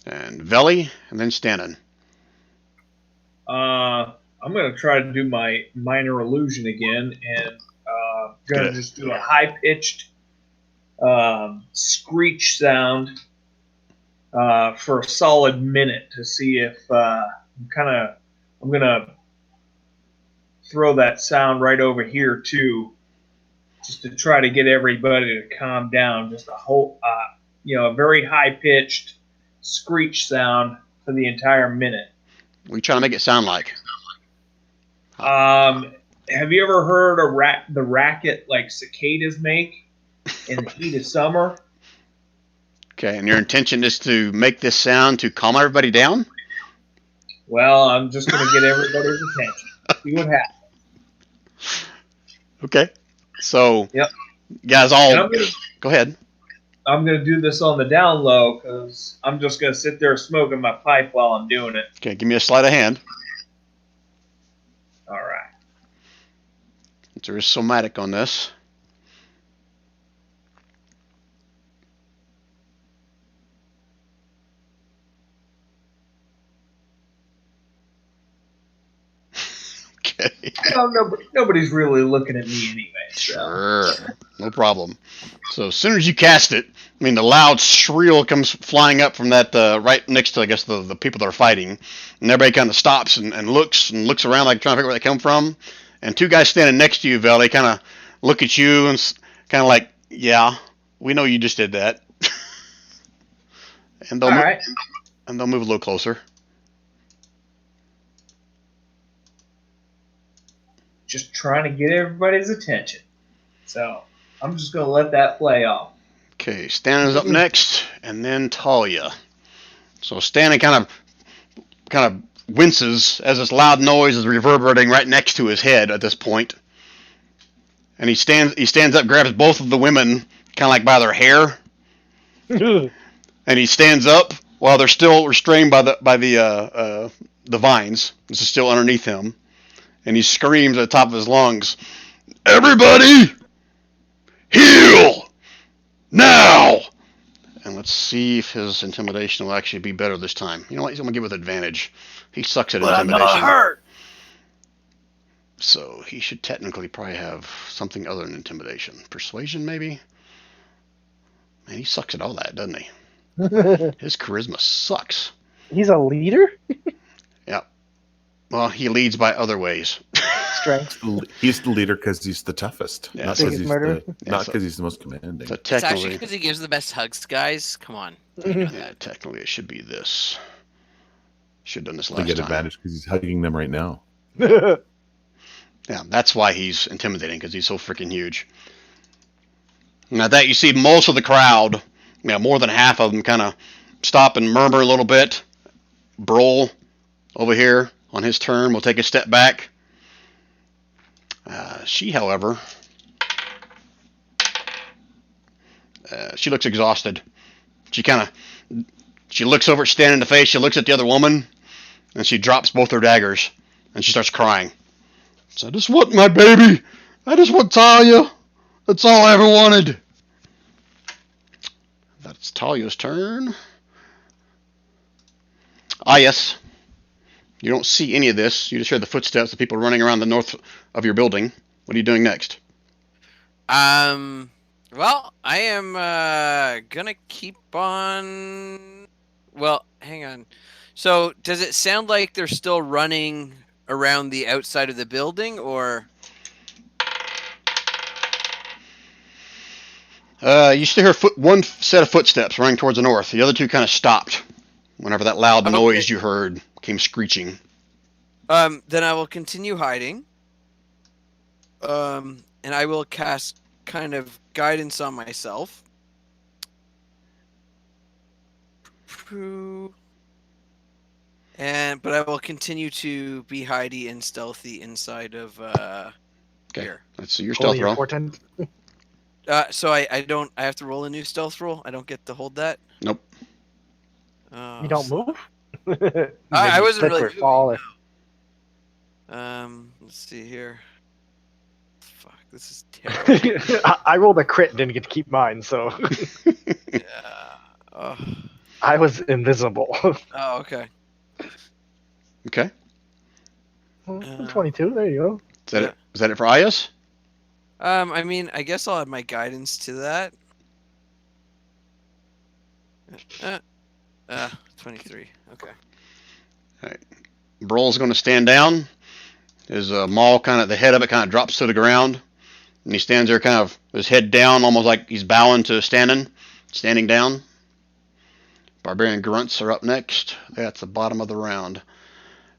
S1: And Veli, and then Stannon.
S5: I'm going to try to do my minor illusion again, and going to just do a high-pitched screech sound for a solid minute to see if I'm going to throw that sound right over here too, just to try to get everybody to calm down. Just a very high-pitched screech sound for the entire minute.
S1: What are you trying to make it sound like?
S5: Have you ever heard the racket like cicadas make in the heat of summer?
S1: Okay, and your intention is to make this sound to calm everybody down?
S5: Well, I'm just going to get everybody's attention. See what happens.
S1: Okay. So,
S5: yep.
S1: Guys, go ahead.
S5: I'm going to do this on the down low because I'm just going to sit there smoking my pipe while I'm doing it.
S1: Okay, give me a sleight of hand.
S5: All right.
S1: There is somatic on this.
S5: Nobody's really looking at me anyway. So.
S1: Sure. No problem. So as soon as you cast it, I mean, the loud shriel comes flying up from that right next to, I guess, the people that are fighting. And everybody kind of stops and looks around like trying to figure out where they come from. And two guys standing next to you, Vel, they kind of look at you and kind of like, yeah, we know you just did that. And they'll move a little closer.
S5: Just trying to get everybody's attention. So I'm just going to let that play off.
S1: Okay, Stannin's up next, and then Talia. So Stannin kind of winces as this loud noise is reverberating right next to his head at this point. And he stands up, grabs both of the women kind of like by their hair. And he stands up while they're still restrained by the vines. This is still underneath him. And he screams at the top of his lungs, "Everybody, heal! Now!" And let's see if his intimidation will actually be better this time. You know what? He's going to give with advantage. He sucks at intimidation.
S8: I'm not hurt.
S1: So he should technically probably have something other than intimidation. Persuasion, maybe? Man, he sucks at all that, doesn't he? His charisma sucks.
S3: He's a leader?
S1: Yeah. Well, he leads by other ways.
S3: Strength.
S4: He's the leader because he's the toughest,
S1: Yeah,
S4: not
S1: so-
S4: because
S3: Biggest
S4: he's the most commanding.
S1: So
S9: It's actually
S1: technically,
S9: because he gives the best hugs, guys. Come on.
S1: yeah, technically it should be this. Should have done this
S4: They
S1: last
S4: get
S1: time.
S4: advantage because he's hugging them right now.
S1: Yeah, that's why he's intimidating, because he's so freaking huge. Now that you see most of the crowd, more than half of them kind of stop and murmur a little bit. Brol over here on his turn will take a step back. She, however, she looks exhausted. She looks over at Stan in the face, she looks at the other woman, and she drops both her daggers, and she starts crying. So I just want my baby. I just want Talia. That's all I ever wanted. That's Talia's turn. Ah, yes. You don't see any of this. You just hear the footsteps of people running around the north of your building. What are you doing next?
S9: Well, I am gonna keep on. Well, hang on. So, does it sound like they're still running around the outside of the building, or?
S1: You still hear one set of footsteps running towards the north. The other two kind of stopped whenever that loud noise you heard came screeching.
S9: Then I will continue hiding. And I will cast kind of guidance on myself. But I will continue to be hidey and stealthy inside of here.
S1: Let's see your stealth roll.
S9: So I don't. I have to roll a new stealth roll. I don't get to hold that.
S1: Nope.
S3: You don't move?
S9: I wasn't
S3: Slip
S9: really.
S3: or fall.
S9: Let's see here. Fuck, this is terrible.
S3: I rolled a crit and didn't get to keep mine, so
S9: Oh,
S3: I was invisible.
S9: okay.
S1: Okay.
S3: 22, there you go.
S1: Is that it for Ayas?
S9: I mean, I guess I'll add my guidance to that. 23. Okay.
S1: Alright. Brol's going to stand down. His maul the head of it kind of drops to the ground. And he stands there kind of, his head down, almost like he's bowing to standing down. Barbarian grunts are up next. That's the bottom of the round.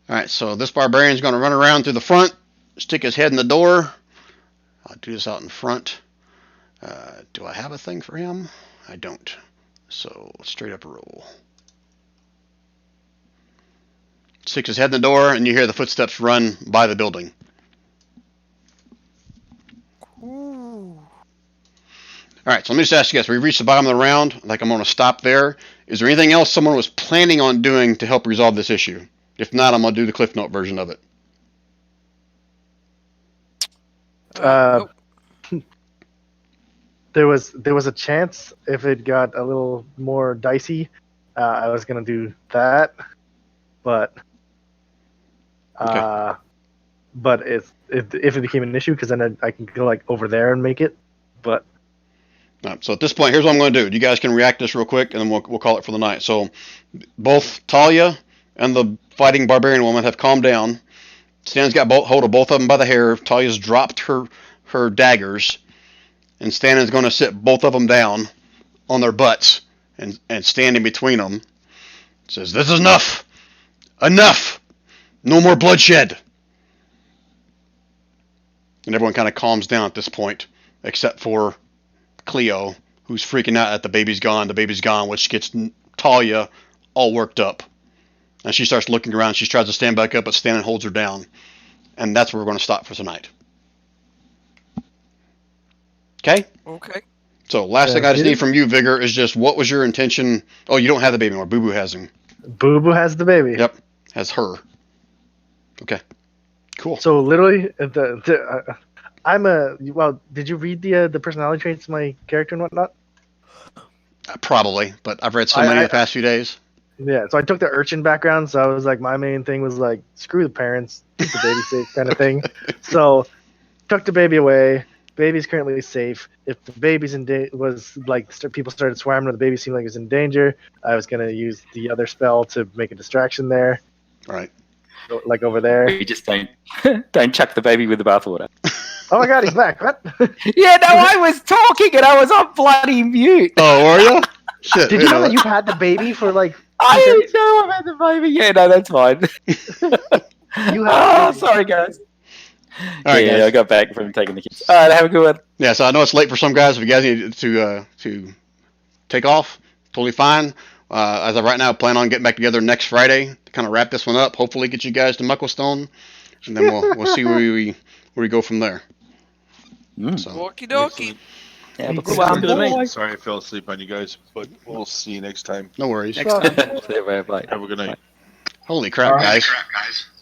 S1: Alright, so this barbarian's going to run around through the front, stick his head in the door. I'll do this out in front. Do I have a thing for him? I don't. So, straight up roll. Sticks his head in the door, and you hear the footsteps run by the building. Alright, so let me just ask you guys. We've reached the bottom of the round. I'm going to stop there. Is there anything else someone was planning on doing to help resolve this issue? If not, I'm going to do the Cliff Note version of it.
S3: There was a chance if it got a little more dicey, I was gonna do that, but but if it became an issue, because then I can go like over there and make it. But
S1: So at this point, here's what I'm going to do. You guys can react to this real quick, and then we'll call it for the night. So both Talia and the fighting barbarian woman have calmed down. Stan's got hold of both of them by the hair. Talia's dropped her daggers, and Stan is going to sit both of them down on their butts and stand in between them. Says, "This is enough. Enough. No more bloodshed." And everyone kind of calms down at this point, except for Cleo, who's freaking out at the baby's gone, which gets Talia all worked up. And she starts looking around. She tries to stand back up, but Stan holds her down. And that's where we're going to stop for tonight. Okay?
S9: Okay.
S1: So last thing I just need from you, Vigor, is just what was your intention? Oh, you don't have the baby anymore. Boo Boo has him.
S3: Boo Boo has the baby.
S1: Yep. Has her. Okay. Cool.
S3: So literally, I'm a well. Did you read the personality traits of my character and whatnot?
S1: Probably, but I've read so many the past few days.
S3: Yeah, so I took the urchin background, so I was like, my main thing was like, screw the parents, keep the baby safe kind of thing. So, took the baby away. Baby's currently safe. If the baby's was like people started swarming, or the baby seemed like it was in danger, I was gonna use the other spell to make a distraction there.
S1: Right.
S3: So, like over there.
S10: You just don't chuck the baby with the bathwater.
S3: Oh my God, he's back! What?
S10: Yeah, no, I was talking and I was on bloody mute.
S1: Oh, are you? Shit.
S3: Did you know that you've had the baby for like?
S10: I didn't know I've had the baby. Yeah, no, that's fine.
S3: You have.
S10: Sorry, guys.
S1: All right,
S10: yeah,
S1: guys.
S10: I got back from taking the kids. All right, have a good one.
S1: Yeah, so I know it's late for some guys. If you guys need to take off, totally fine. As of right now, plan on getting back together next Friday to kind of wrap this one up. Hopefully, get you guys to Mucklestone, and then we'll see where we go from there. So.
S9: Okie dokie.
S10: Yeah, have a good one, boy.
S11: Sorry I fell asleep on you guys, but we'll see you next time.
S1: No worries.
S10: Next time. Bye.
S11: Have a good night.
S1: Holy crap, guys.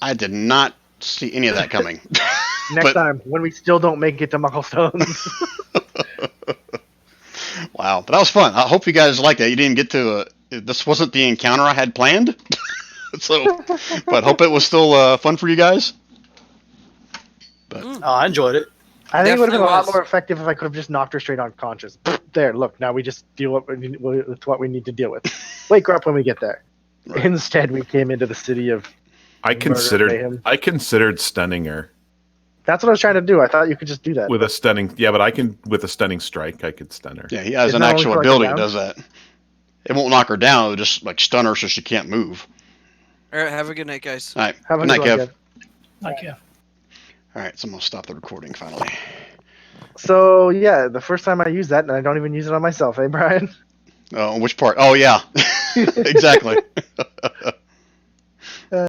S1: I did not see any of that coming.
S3: Next time, when we still don't make it to Mucklestones.
S1: Wow, but that was fun. I hope you guys liked that. You didn't get to this wasn't the encounter I had planned. But hope it was still fun for you guys. But
S8: I enjoyed it.
S3: I think it would have been a lot
S9: was.
S3: more effective if I could have just knocked her straight unconscious. There, look, now we just deal with what we need to deal with. Wake her up when we get there.
S1: Right.
S3: Instead, we came into the city of.
S4: I
S3: mayhem.
S4: considered stunning her
S3: That's what I was trying to do. I thought you could just do that.
S4: with a stunning. Yeah, but with a stunning strike, I could stun her.
S1: yeah, he has
S3: Isn't
S1: an
S3: that only
S1: actual
S3: for, like, a
S1: ability that
S3: round?
S1: does that. It won't knock her down. It'll just like stun her so she can't move.
S9: All right. Have a good night, guys.
S1: All right.
S3: Have a
S1: Good night,
S3: good one,
S1: Kev.
S3: Kev.
S8: Okay.
S1: All right, so I'm gonna stop the recording finally.
S3: So yeah, the first time I used that, and I don't even use it on myself, eh, Brian?
S1: Which part? Oh yeah, exactly.